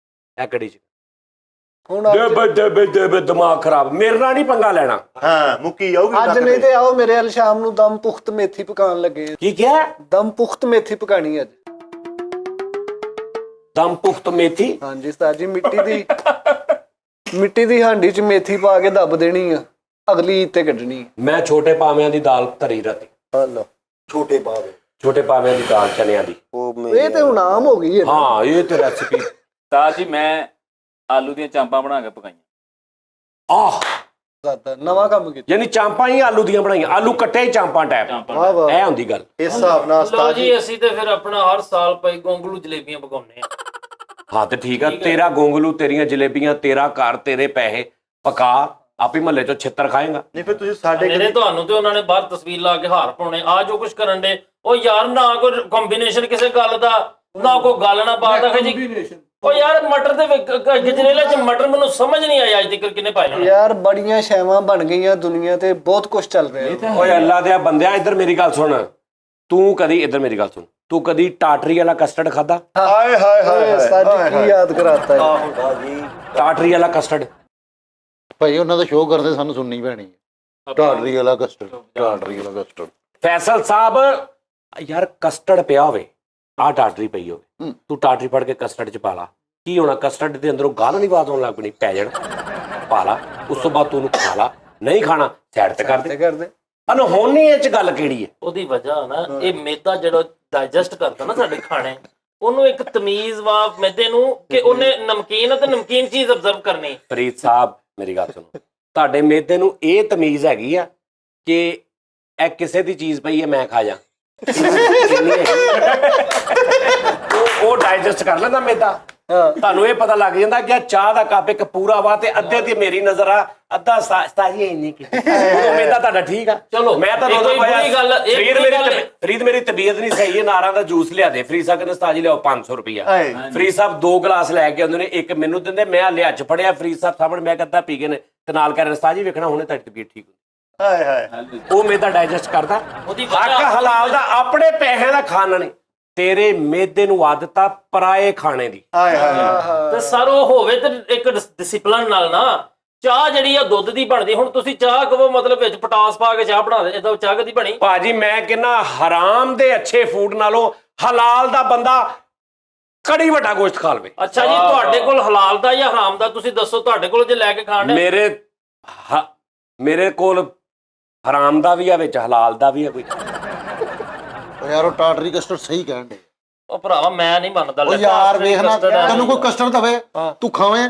ਇਹ ਕੜੀ ਚਿਕਨ। ਹੁਣ ਦੇ ਦਿਮਾਗ ਖਰਾਬ, ਮੇਰੇ ਨਾਲ ਨਹੀਂ ਪੰਗਾ ਲੈਣਾ। ਹਾਂ ਮੁੱਕੀ ਜਾਊਗੀ ਅੱਜ ਨਹੀਂ ਤੇ ਆਓ ਮੇਰੇ ਵੱਲ ਸ਼ਾਮ ਨੂੰ ਦਮ ਪੁਖਤ ਮੇਥੀ ਪਕਾਉਣ ਲੱਗੇ। ਕੀ ਕਿਹਾ? ਦਮ ਪੁਖਤ ਮੇਥੀ ਪਕਾਣੀ ਅੱਜ। ਦਮ ਪੁਖਤ ਮੇਥੀ? ਹਾਂਜੀ ਉਸਤਾਦ ਜੀ, ਮਿੱਟੀ ਦੀ ਹਾਂਡੀ 'ਚ ਮੇਥੀ ਪਾ ਕੇ ਦੱਬ ਦੇਣੀ ਆ, ਅਗਲੀ ਈਦ ਤੇ ਕੱਢਣੀ। ਮੈਂ ਛੋਟੇ ਪਾਵਿਆਂ ਦੀ ਦਾਲ ਧਰੀ ਰਾਤੀ, ਹਲੋ ਛੋਟੇ ਪਾਵੇ ਛੋਟੇ ਪਾਵਿਆਂ ਦੀ ਦਾਲ ਚਨਿਆਂ ਦੀ। ਇਹ ਤੇ ਹੁਣ ਆਮ ਹੋ ਗਈ ਹੈ ਨਾ। ਹਾਂ ਇਹ ਤੇ ਰੈਸਿਪੀ। ਤਾਂ ਜੀ ਮੈਂ ਆਲੂ ਦੀਆਂ ਚਾਂਪਾਂ ਬਣਾ ਕੇ ਪਕਾਈਆਂ। ਆਹ ਜ਼ਿਆਦਾ ਨਵਾਂ ਕੰਮ ਕੀਤਾ। ਯਾਨੀ ਚਾਂਪਾਂ ਹੀ ਆਲੂ ਦੀਆਂ ਬਣਾਈਆਂ, ਆਲੂ ਕੱਟੇ ਹੀ ਚਾਂਪਾਂ ਟਾਈਪ। ਵਾਹ ਵਾਹ। ਇਹ ਹੁੰਦੀ ਗੱਲ। ਇਸ ਹਿਸਾਬ ਨਾਲ ਲਓ ਉਸਤਾਦ ਜੀ ਜੀ, ਅਸੀਂ ਤੇ ਫਿਰ ਆਪਣਾ ਹਰ ਸਾਲ ਪਈ ਗੋਂਗਲੂ ਜਲੇਬੀਆਂ ਪਕਾਉਂਦੇ ਆ। ਹਾਂ ਤੇ ਠੀਕ ਆ, ਤੇਰਾ ਗੋਂਗਲੂ, ਤੇਰੀਆਂ ਜਲੇਬੀਆਂ, ਤੇਰਾ ਘਰ, ਤੇਰੇ ਪੈਸੇ, ਪਕਾ, ਆਪੇ ਮਹੱਲੇ ਚੋਂ ਛਿੱਤਰ ਖਾਏਗਾ। ਨਹੀਂ ਫਿਰ ਤੁਸੀਂ ਸਾਡੇ ਜਿਹੜੇ ਤੁਹਾਨੂੰ ਤੇ ਉਹਨਾਂ ਨੇ ਬਾਹਰ ਤਸਵੀਰ ਲਾ ਕੇ ਹਾਰ ਪਾਉਣੇ, ਆ ਜੋ ਕੁਝ ਕਰਨ ਦੇ, ਉਹ ਯਾਰ ਨਾ ਕੋਈ ਕੰਬੀਨੇਸ਼ਨ ਕਿਸੇ ਗੱਲ ਦਾ, ਨਾ ਕੋਈ ਗੱਲ ਨਾ ਬਾਤ ਆ ਜੀ। ਉਹ ਯਾਰ ਮਟਰ ਦੇ ਗਜਰੇਲੇ ਚ ਮਟਰ ਮੈਨੂੰ ਸਮਝ ਨਹੀਂ ਆਇਆ ਅੱਜ ਤੱਕ ਕਿੰਨੇ ਪਾਏ ਨੇ। ਯਾਰ ਬੜੀਆਂ ਸ਼ੈਵਾਂ ਬਣ ਗਈਆਂ ਦੁਨੀਆ ਤੇ, ਬਹੁਤ ਕੁਝ ਚੱਲ ਰਿਹਾ। ਓਏ ਅੱਲਾ ਦੇ ਬੰਦਿਆ, ਇੱਧਰ ਮੇਰੀ ਗੱਲ ਸੁਣ। ਤੂੰ ਕਦੀ ਇੱਧਰ ਮੇਰੀ ਗੱਲ ਸੁਣ, ਤੂੰ ਕਦੀ ਟਾਟਰੀ ਵਾਲਾ ਕਸਟਰਡ ਖਾਦਾ? ਹਾਏ ਹਾਏ ਹਾਏ ਉਸਤਾਦ ਜੀ ਕੀ ਯਾਦ ਕਰਾਤਾ ਹੈ। ਹੁੰਦਾ ਜੀ ਟਾਟਰੀ ਵਾਲਾ ਕਸਟਰਡ ਭਾਈ ਉਹਨਾਂ ਦਾ ਸ਼ੋਅ ਕਰਦੇ ਸਾਨੂੰ ਸੁਣਨੀ ਪੈਣੀ ਹੈ। ਢਾਡਰੀ ਵਾਲਾ ਕਸਟਰਡ। ਫੈਸਲ ਸਾਹਿਬ, ਯਾਰ ਕਸਟਰਡ ਪਿਆ ਹੋਵੇ, ਆਹ ਟਾਟਰੀ ਪਈ ਹੋਵੇ, ਤੂੰ ਟਾਟਰੀ ਫੜ ਕੇ ਕਸਟਰਡ ਚ ਪਾ ਲਾ, ਕੀ ਹੋਣਾ? ਕਸਟਰਡ ਦੇ ਅੰਦਰੋਂ ਗਾਲ ਨਹੀਂ ਬਾਤ ਹੋਣ ਲੱਗ ਪਣੀ, ਪੈ ਜਾਣਾ, ਪਾ ਲਾ। ਉਸ ਤੋਂ ਬਾਅਦ ਤੂੰ ਉਹਨੂੰ ਖਾ ਲਾ, ਨਹੀਂ ਖਾਣਾ ਸਾਈਡ ਤੇ ਕਰ ਦੇ। ਕਰਦੇ ਅਨਹੋਣੀ ਇਹ ਚ ਗੱਲ ਕਿਹੜੀ ਹੈ? ਉਹਦੀ ਵਜ੍ਹਾ ਨਾ, ਇਹ ਮੈਦਾ ਜਿਹੜਾ ਡਾਈਜੈਸਟ ਕਰਦਾ ਨਾ ਸਾਡੇ ਖਾਣੇ, ਉਹਨੂੰ ਇੱਕ ਤਮੀਜ਼ ਵਾ ਮੈਦੇ ਨੂੰ ਕਿ ਉਹਨੇ ਨਮਕੀਨ ਅਤੇ ਨਮਕੀਨ ਚੀਜ਼ ਅਬਜ਼ਰਵ ਕਰਨੀ। ਫਰੀਦ ਸਾਹਿਬ ਮੇਰੀ ਗੱਲ ਸੁਣੋ, ਤੁਹਾਡੇ ਮੇਦੇ ਨੂੰ ਇਹ ਤਮੀਜ਼ ਹੈਗੀ ਆ ਕਿ ਇਹ ਕਿਸੇ ਦੀ ਚੀਜ਼ ਪਈ ਹੈ ਮੈਂ ਖਾ ਜਾ। ਉਹ ਡਾਈਜੈਸਟ ਕਰ ਲੈਂਦਾ ਮੇਦਾ। ਤੁਹਾਨੂੰ ਇਹ ਪਤਾ ਲੱਗ ਜਾਂਦਾ ਕਿ ਚਾਹ ਦਾ ਕੱਪ ਇੱਕ ਪੂਰਾ ਵਾ ਤੇ ਅੱਧੇ ਦੀ ਮੇਰੀ ਨਜ਼ਰ ਆ, ਅੱਧਾ ਸਤਾਜੀ ਇੰਨੀ ਕੀ ਮੇਦਾ ਤੁਹਾਡਾ ਠੀਕ ਆ। ਚਲੋ, ਮੈਂ ਤਾਂ ਇਹ ਕੋਈ ਬੁਰੀ ਗੱਲ- ਇਹ ਬੁਰੀ ਗੱਲ ਹੈ। ਫਰੀਦ ਮੇਰੀ ਤਬੀਅਤ ਨਹੀਂ ਸਹੀ ਹੈ, ਨਾਰਾਂ ਦਾ ਜੂਸ ਲਿਆ ਦੇ। ਫਰੀਦ ਸਾਹਿਬ ਕਹਿੰਦੇ ਸਤਾਜੀ ਲਿਆਓ 500 ਰੁਪਇਆ। ਫਰੀਦ ਸਾਹਿਬ 2 ਗਲਾਸ ਲੈ ਕੇ ਆਉਂਦੇ ਨੇ, ਇੱਕ ਮੈਨੂੰ ਦਿੰਦੇ, ਮੈਂ ਲਿਆ ਚ ਫੜਿਆ ਫਰੀਦ ਸਾਹਿਬ ਸਾਹਮਣੇ, ਮੈਂ ਕਹਿੰਦਾ ਪੀ ਗਏ ਨੇ, ਤੇ ਨਾਲ ਕਹਿ ਰਹੇ ਸਤਾਜੀ ਵੇਖਣਾ ਹੁਣੇ ਤੁਹਾਡੀ ਤਬੀਅਤ ਠੀਕ ਹੁੰਦੀ। ਹਾਏ ਹਾਏ ਉਹ ਮੇਦਾ ਡਾਈਜੈਸਟ ਕਰਦਾ। ਉਹਦੀ ਹੱਕ ਵਜ੍ਹਾ ਹਲਾਲ ਦਾ, ਆਪਣੇ ਪੈਸਿਆਂ ਦਾ ਖਾਣਾ ਨਹੀਂ। ਤੇਰੇ ਮੇਦੇ ਨੂੰ ਆਦਤ ਆ ਪਰਾਏ ਖਾਣੇ ਦੀ। ਹਾਏ ਹਾਏ ਤੇ ਸਰ ਉਹ ਹੋਵੇ ਤੇ ਇੱਕ ਡਿਸਪਲਿਨ ਨਾਲ ਨਾ। ਚਾਹ ਜਿਹੜੀ ਆ ਦੁੱਧ ਦੀ ਬਣਦੀ, ਹੁਣ ਤੁਸੀਂ ਚਾਹ ਕਹੋ ਮਤਲਬ ਵਿੱਚ ਪਟਾਸ ਪਾ ਕੇ ਚਾਹ ਬਣਾ ਦੇ, ਇਹਦਾ ਚਾਹ ਕਦੀ ਬਣੀ? ਭਾਜੀ ਮੈਂ ਕਹਿੰਦਾ ਹਰਾਮ ਦੇ ਅੱਛੇ ਫੂਡ ਨਾਲੋਂ ਹਲਾਲ ਦਾ ਬੰਦਾ ਕੜੀ ਵੱਡਾ ਗੋਸ਼ਤ ਖਾ ਲਵੇ। ਅੱਛਾ ਜੀ, ਤੁਹਾਡੇ ਕੋਲ ਹਲਾਲ ਦਾ ਜਾਂ ਹਰਾਮ ਦਾ ਤੁਸੀਂ ਦੱਸੋ, ਤੁਹਾਡੇ ਕੋਲ ਜੇ ਲੈ ਕੇ ਖਾਣ ਦੇ। ਮੇਰੇ ਕੋਲ ਹਰਾਮ ਦਾ ਵੀ ਆ, ਵਿੱਚ ਹਲਾਲ ਦਾ ਵੀ ਆ। ਕੋਈ ਉਹ ਯਾਰ ਉਹ ਟਾਟਰੀ ਕਸਟਰਡ ਸਹੀ ਕਹਿਣ ਦੇ। ਉਹ ਭਰਾਵਾ ਮੈਂ ਨਹੀਂ ਮੰਨਦਾ। ਉਹ ਯਾਰ ਵੇਖਣਾ, ਤੈਨੂੰ ਕੋਈ ਕਸਟਰਡ ਦਵੇ ਤੂੰ ਖਾਵੇਂ,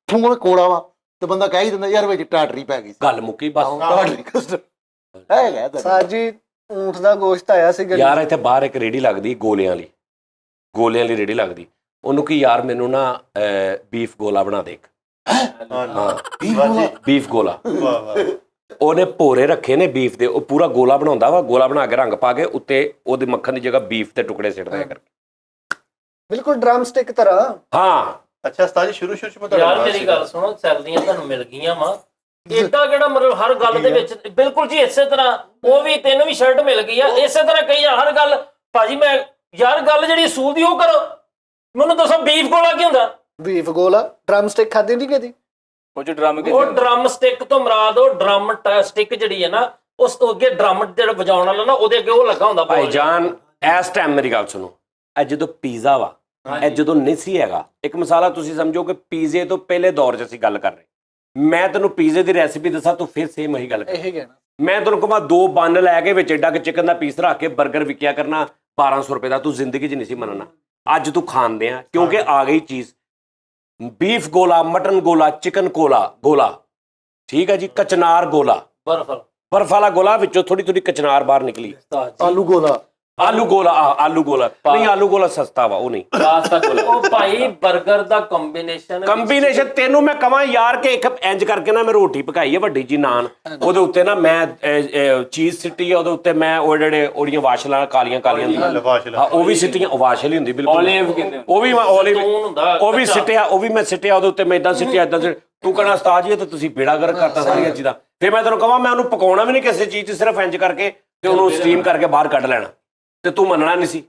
ਤੂੰ ਕੋੜਾ ਵਾ ਤੇ ਬੰਦਾ ਕਹਿ ਹੀ ਦਿੰਦਾ ਯਾਰ ਵਿੱਚ ਟਾਟਰੀ ਪੈ ਗਈ ਸੀ। ਗੱਲ ਮੁੱਕੀ ਬਸ। ਟਾਟਰੀ ਕਸਟਰਡ ਹੈਗਾ ਤਾਂ। ਉਸਤਾਦ ਜੀ ਊਂਠ ਦਾ ਗੋਸ਼ਤ ਆਇਆ ਸੀ ਗਲੀ। ਯਾਰ ਇੱਥੇ ਬਾਹਰ ਇੱਕ ਰੇੜੀ ਲੱਗਦੀ ਗੋਲਿਆਂ ਵਾਲੀ ਰੇੜੀ ਲੱਗਦੀ। ਉਹਨੂੰ ਕੀ ਯਾਰ ਮੈਨੂੰ ਨਾ ਬੀਫ ਗੋਲਾ ਬਣਾ ਦੇ ਇੱਕ। ਹਾਂ ਬੀਫ ਗੋਲਾ। ਵਾਹ ਵਾਹ ਉਹਨੇ ਭੋਰੇ ਰੱਖੇ ਨੇ ਬੀਫ ਦੇ, ਉਹ ਪੂਰਾ ਗੋਲਾ ਬਣਾਉਂਦਾ ਵਾ, ਗੋਲਾ ਬਣਾ ਕੇ ਰੰਗ ਪਾ ਕੇ ਉੱਤੇ ਉਹਦੇ ਮੱਖਣ ਦੀ ਜਗ੍ਹਾ ਬੀਫ ਦੇ ਟੁਕੜੇ ਸਿੱਟਦਾ ਕਰਕੇ। ਬਿਲਕੁਲ ਡਰਮ ਸਟਿਕ ਤਰ੍ਹਾਂ। ਹਾਂ ਅੱਛਾ ਉਸਤਾਦ ਜੀ, ਸ਼ੁਰੂ ਚ ਮੈਂ ਯਾਰ ਮੇਰੀ ਗੱਲ ਸੁਣੋ, ਸੈਲਰੀਆਂ ਤੁਹਾਨੂੰ ਮਿਲ ਗਈਆਂ ਵਾ, ਏਦਾਂ ਕਿਹੜਾ ਮਤਲਬ ਹਰ ਗੱਲ ਦੇ ਵਿੱਚ ਬਿਲਕੁਲ ਜੀ ਇਸੇ ਤਰ੍ਹਾਂ ਉਹ ਵੀ ਤੈਨੂੰ ਵੀ ਸ਼ਰਟ ਮਿਲ ਗਈ ਆ ਇਸੇ ਤਰ੍ਹਾਂ ਕਹੀ ਆ ਹਰ ਗੱਲ ਭਾਜੀ ਮੈਂ ਯਾਰ ਗੱਲ ਜਿਹੜੀ ਅਸੂਲ ਦੀ ਉਹ ਕਰੋ ਮੈਨੂੰ ਦੱਸੋ ਬੀਫ ਗੋਲਾ ਕੀ ਹੁੰਦਾ ਬੀਫ ਗੋਲਾ ਡਰਮ ਸਟਿਕ ਖਾਦੀ ਨਹੀਂ ਕਦੀ ਕੁਝ ਡਰਮ ਕੇ ਉਹ ਡਰਮ ਸਟਿਕ ਤੋਂ ਮੁਰਾਦ ਉਹ ਡਰਮ ਸਟਿਕ ਜਿਹੜੀ ਹੈ ਨਾ ਉਸ ਤੋਂ ਅੱਗੇ ਡਰਮ ਜਿਹੜਾ ਵਜਾਉਣ ਵਾਲਾ ਨਾ ਉਹਦੇ ਅੱਗੇ ਉਹ ਲੱਗਾ ਹੁੰਦਾ ਭਾਈ ਜਾਨ ਇਸ ਟਾਈਮ ਮੇਰੀ ਗੱਲ ਸੁਣੋ ਇਹ ਜਦੋਂ ਪੀਜ਼ਾ ਵਾ ਇਹ ਜਦੋਂ ਨਹੀਂ ਸੀ ਹੈਗਾ ਇੱਕ ਮਸਾਲਾ ਤੁਸੀਂ ਸਮਝੋ ਕਿ ਪੀਜ਼ੇ ਤੋਂ ਪਹਿਲੇ ਦੌਰ 'ਚ ਅਸੀਂ ਗੱਲ ਕਰ ਰਹੇ ਮੈਂ ਤੈਨੂੰ ਪੀਜ਼ੇ ਦੀ ਰੈਸਿਪੀ ਦੱਸਾਂ ਤੂੰ ਫਿਰ ਸੇਮ ਇਹੀ ਗੱਲ ਕਰ ਇਹ ਕਹਿਣਾ ਮੈਂ ਤੈਨੂੰ ਕਹਾਂ 2 ਬੰਨ ਲੈ ਕੇ ਵਿੱਚ ਏਡਾ ਕਿ ਚਿਕਨ ਦਾ ਪੀਸ ਰੱਖ ਕੇ 버ਗਰ ਵਿਕਿਆ ਕਰਨਾ 1200 ਰੁਪਏ ਦਾ ਤੂੰ ਜ਼ਿੰਦਗੀ 'ਚ ਨਹੀਂ ਸੀ ਮੰਨਣਾ ਅੱਜ ਤੂੰ ਖਾਂਦੇ ਆ ਕਿਉਂਕਿ ਆ ਗਈ ਚੀਜ਼ ਬੀਫ ਗੋਲਾ ਮਟਨ ਗੋਲਾ ਚਿਕਨ ਗੋਲਾ ਠੀਕ ਹੈ ਜੀ ਕਚਨਾਰ ਗੋਲਾ ਬਰਫ ਵਾਲਾ ਗੋਲਾ ਵਿੱਚੋਂ ਥੋੜੀ ਥੋੜੀ ਕਚਨਾਰ ਬਾਹਰ ਨਿਕਲੀ ਆਲੂ ਗੋਲਾ ਆਲੂ ਗੋਲਾ ਨਹੀਂ ਆਲੂ ਗੋਲਾ ਸਸਤਾ ਵਾ ਉਹ ਨਹੀਂ ਪਾਸਤਾ ਕੋਲ ਉਹ ਭਾਈ 버ਗਰ ਦਾ ਕੰਬੀਨੇਸ਼ਨ ਤੈਨੂੰ ਮੈਂ ਕਹਾਂ ਯਾਰ ਕਿ ਇੱਕ ਇੰਜ ਕਰਕੇ ਨਾ ਮੈਂ ਰੋਟੀ ਪਕਾਈ ਹੈ ਵੱਡੀ ਜੀ ਨਾਨ ਉਹਦੇ ਉੱਤੇ ਨਾ ਮੈਂ ਚੀਜ਼ ਸਿੱਟੀ ਹੈ ਉਹਦੇ ਉੱਤੇ ਮੈਂ ਉਹ ਜਿਹੜੇ ਉਹਦੀਆਂ ਵਾਸ਼ਲਾਂ ਕਾਲੀਆਂ ਹਾਂ ਉਹ ਵੀ ਸਿੱਟੀਆਂ ਵਾਸ਼ਲ ਹੀ ਹੁੰਦੀ ਬਿਲਕੁਲ ਓਲੀਵ ਕਹਿੰਦੇ ਉਹ ਵੀ ਮੈਂ ਓਲੀਵ ਹੁੰਦਾ ਉਹ ਵੀ ਸਿੱਟਿਆ ਉਹਦੇ ਉੱਤੇ ਮੈਂ ਇਦਾਂ ਸਿੱਟਿਆ ਇਦਾਂ ਤੂੰ ਕਹਿਣਾ ਉਸਤਾਦ ਜੀ ਤੇ ਤੁਸੀਂ ਬੇੜਾ ਗਰਕ ਕਰਤਾ ਸਾਰੀਆਂ ਚੀਜ਼ਾਂ ਫਿਰ ਮੈਂ ਤੈਨੂੰ ਕਹਾਂ ਮੈਂ ਉਹਨੂੰ ਪਕਾਉਣਾ ਵੀ ਨਹੀਂ ਕਿਸੇ ਚੀਜ਼ 'ਚ ਸਿਰਫ ਇੰਜ ਕਰਕੇ ਤੇ ਉਹਨੂੰ ਸਟੀਮ ਕਰਕੇ ਬਾਹਰ ਕੱਢ ਲੈਣਾ ਤੇ ਤੂੰ ਮੰਨਣਾ ਨਹੀਂ ਸੀ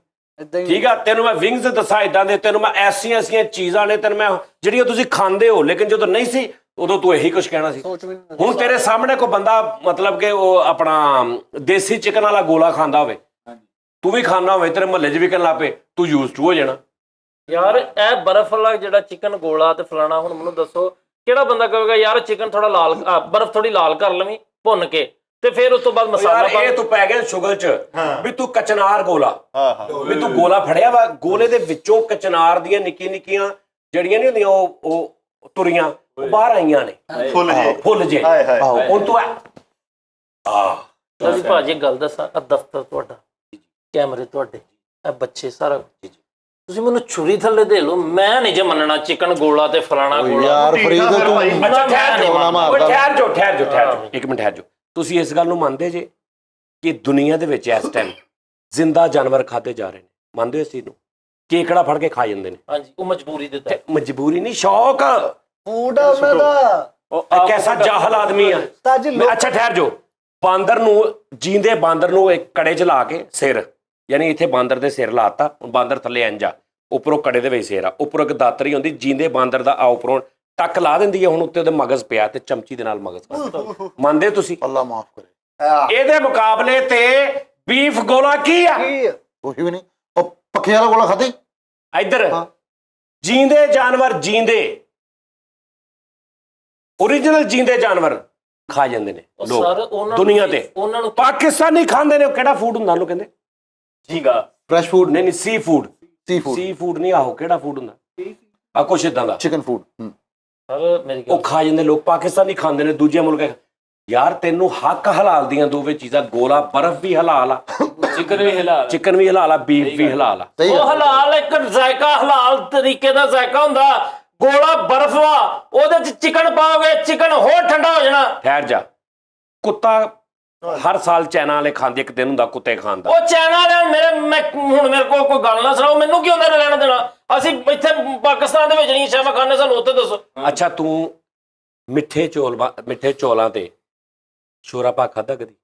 ਠੀਕ ਆ ਤੈਨੂੰ ਮੈਂ ਵਿੰਗਸ ਦੱਸਾਂ ਇਦਾਂ ਦੇ ਤੈਨੂੰ ਮੈਂ ਐਸੀਆਂ ਚੀਜ਼ਾਂ ਨੇ ਤੈਨੂੰ ਮੈਂ ਜਿਹੜੀਆਂ ਤੁਸੀਂ ਖਾਂਦੇ ਹੋ ਲੇਕਿਨ ਜਦੋਂ ਨਹੀਂ ਸੀ ਉਦੋਂ ਤੂੰ ਇਹੀ ਕੁਝ ਕਹਿਣਾ ਸੀ ਹੁਣ ਤੇਰੇ ਸਾਹਮਣੇ ਕੋਈ ਬੰਦਾ ਮਤਲਬ ਕਿ ਉਹ ਆਪਣਾ ਦੇਸੀ ਚਿਕਨ ਵਾਲਾ ਗੋਲਾ ਖਾਂਦਾ ਹੋਵੇ ਤੂੰ ਵੀ ਖਾਣਾ ਹੋਵੇ ਤੇਰੇ ਮੁਹੱਲੇ 'ਚ ਵਿਕਣ ਲੱਗ ਪਏ ਤੂੰ ਯੂਜ਼ ਟੂ ਹੋ ਜਾਣਾ ਯਾਰ ਇਹ ਬਰਫ ਵਾਲਾ ਜਿਹੜਾ ਚਿਕਨ ਗੋਲਾ ਤੇ ਫਲਾਣਾ ਹੁਣ ਮੈਨੂੰ ਦੱਸੋ ਕਿਹੜਾ ਬੰਦਾ ਕਹੇਗਾ ਯਾਰ ਚਿਕਨ ਥੋੜਾ ਲਾਲ ਬਰਫ ਥੋੜੀ ਲਾਲ ਕਰ ਲਵੀਂ ਭੁੰਨ ਕੇ ਤੇ ਫਿਰ ਉਸ ਤੋਂ ਬਾਅਦ ਮਸਾਲਾ ਇਹ ਤੂੰ ਪੈ ਗਿਆ ਸ਼ੁਗਲ 'ਚ ਵੀ ਤੂੰ ਕਚਨਾਰ ਗੋਲਾ ਵੀ ਤੂੰ ਗੋਲਾ ਫੜਿਆ ਵਾ ਗੋਲੇ ਦੇ ਵਿੱਚੋਂ ਕਚਨਾਰ ਦੀਆਂ ਨਿੱਕੀਆਂ ਜਿਹੜੀਆਂ ਨਹੀਂ ਹੁੰਦੀਆਂ ਉਹ ਤੁਰੀਆਂ ਉਹ ਬਾਹਰ ਆਈਆਂ ਨੇ ਫੁੱਲ ਜੇ ਹੁਣ ਤੂੰ ਜੀ ਭਾਜੀ ਗੱਲ ਦੱਸਾਂ ਦਫ਼ਤਰ ਤੁਹਾਡਾ ਕੈਮਰੇ ਤੁਹਾਡੇ ਇਹ ਬੱਚੇ ਸਾਰਾ ਤੁਸੀਂ ਮੈਨੂੰ ਛੁਰੀ ਥੱਲੇ ਦੇ ਲਓ ਮੈਂ ਨਹੀਂ ਜੇ ਮੰਨਣਾ ਚਿਕਨ ਗੋਲਾ ਤੇ ਫਲਾਣਾ ਗੋਲਾ ਯਾਰ ਫਰੀਦ ਤੂੰ ਅੱਛਾ ਠਹਿਰ ਮਾਰਦਾ ਜਾਓ ਇੱਕ ਮਿੰਟ ਠਹਿਰ ਜਾਓ ਤੁਸੀਂ ਇਸ ਗੱਲ ਨੂੰ ਮੰਨਦੇ ਜੇ ਕਿ ਦੁਨੀਆ ਦੇ ਵਿੱਚ ਇਸ ਟਾਈਮ ਜ਼ਿੰਦਾ ਜਾਨਵਰ ਖਾਦੇ ਜਾ ਰਹੇ ਨੇ ਮੰਨਦੇ ਹੋ ਇਸ ਚੀਜ਼ ਨੂੰ ਕੇਕੜਾ ਫੜ ਕੇ ਖਾ ਜਾਂਦੇ ਨੇ ਹਾਂਜੀ ਉਹ ਮਜਬੂਰੀ ਦੇ ਤਹਿਤ ਮਜਬੂਰੀ ਨਹੀਂ ਸ਼ੌਕ ਫੂਡ ਆ ਉਹਨਾਂ ਦਾ ਉਹ ਕੈਸਾ ਜਾਹਲ ਆਦਮੀ ਆ ਅੱਛਾ ਠਹਿਰ ਜਾਓ ਬਾਂਦਰ ਨੂੰ ਜੀਂਦੇ ਬਾਂਦਰ ਨੂੰ ਇੱਕ ਕੜੇ 'ਚ ਲਾ ਕੇ ਸਿਰ ਯਾਨੀ ਇੱਥੇ ਬਾਂਦਰ ਦੇ ਸਿਰ ਲਾਤਾ ਹੁਣ ਬਾਂਦਰ ਥੱਲੇ ਇੰਜਾ ਉੱਪਰੋਂ ਕੜੇ ਦੇ ਵਿੱਚ ਸਿਰ ਆ ਉੱਪਰੋਂ ਇੱਕ ਦਾਤਰੀ ਹੁੰਦੀ ਜੀਂਦੇ ਬਾਂਦਰ ਦਾ ਆ ਉੱਪਰੋਂ ਟੱਕ ਲਾ ਦਿੰਦੀ ਹੈ ਹੁਣ ਉੱਤੇ ਉਹਦੇ ਮਗਜ਼ ਪਿਆ ਤੇ ਚਮਚੀ ਦੇ ਨਾਲ ਮਗਜ਼ ਮੰਨਦੇ ਤੁਸੀਂ ਅੱਲਾ ਮਾਫ ਕਰੇ ਇਹਦੇ ਮੁਕਾਬਲੇ ਤੇ ਬੀਫ ਗੋਲਾ ਕੀ ਆ ਕੁਝ ਵੀ ਨਹੀਂ ਉਹ ਪੱਖੇ ਵਾਲਾ ਗੋਲਾ ਖਾਧੀ ਇੱਧਰ ਜੀਂਦੇ ਜਾਨਵਰ ਓਰੀਜਨਲ ਜੀਂਦੇ ਜਾਨਵਰ ਖਾ ਜਾਂਦੇ ਨੇ ਲੋਕ ਦੁਨੀਆ ਤੇ ਉਹਨਾਂ ਨੂੰ ਪਾਕਿਸਤਾਨੀ ਖਾਂਦੇ ਨੇ ਉਹ ਕਿਹੜਾ ਫੂਡ ਹੁੰਦਾ ਉਹਨੂੰ ਕਹਿੰਦੇ ਝੀਂਗਾ ਫਰੈਸ਼ ਫੂਡ ਨਹੀਂ ਸੀ ਫੂਡ ਨਹੀਂ ਆਹੋ ਕਿਹੜਾ ਫੂਡ ਹੁੰਦਾ ਆ ਕੁਛ ਇਦਾਂ ਦਾ ਚਿਕਨ ਫੂਡ ਸਰ ਮੇਰੀ ਉਹ ਖਾ ਜਾਂਦੇ ਲੋਕ ਪਾਕਿਸਤਾਨੀ ਖਾਂਦੇ ਨੇ ਦੂਜੇ ਮੁਲਕ ਯਾਰ ਤੈਨੂੰ ਹੱਕ ਹਲਾਲ ਦੀਆਂ ਦੋਵੇਂ ਚੀਜ਼ਾਂ ਗੋਲਾ ਬਰਫ ਵੀ ਹਲਾਲ ਆ ਚਿਕਨ ਵੀ ਹਲਾਲ ਆ ਬੀਫ ਵੀ ਹਲਾਲ ਆ ਉਹ ਹਲਾਲ ਇੱਕ ਜ਼ਾਇਕਾ ਹਲਾਲ ਤਰੀਕੇ ਦਾ ਜ਼ਾਇਕਾ ਹੁੰਦਾ ਗੋਲਾ ਬਰਫ ਵਾ ਉਹਦੇ ਚ ਚਿਕਨ ਪਾਓਗੇ ਚਿਕਨ ਹੋਰ ਠੰਡਾ ਹੋ ਜਾਣਾ ਠਹਿਰ ਜਾ ਕੁੱਤਾ ਹਰ ਸਾਲ ਚਾਈਨਾ ਵਾਲੇ ਖਾਂਦੇ ਇੱਕ ਦਿਨ ਹੁੰਦਾ ਕੁੱਤੇ ਖਾਣ ਦਾ ਉਹ ਚਾਈਨਾ ਵਾਲੇ ਮੇਰੇ ਕੋਲ ਕੋਈ ਗੱਲ ਨਾ ਸੁਣਾਓ ਮੈਨੂੰ ਕੀ ਹੁੰਦਾ ਲੈਣਾ ਦੇਣਾ ਅਸੀਂ ਇੱਥੇ ਪਾਕਿਸਤਾਨ ਦੇ ਵਿੱਚ ਨਹੀਂ ਸ਼ਾਮਾ ਖਾਣੇ ਸਾਨੂੰ ਉੱਥੇ ਦੱਸੋ ਅੱਛਾ ਤੂੰ ਮਿੱਠੇ ਚੌਲਾਂ ਤੇ ਸ਼ੋਰਾ ਪਾ ਖਾਦਾ ਕਦੀ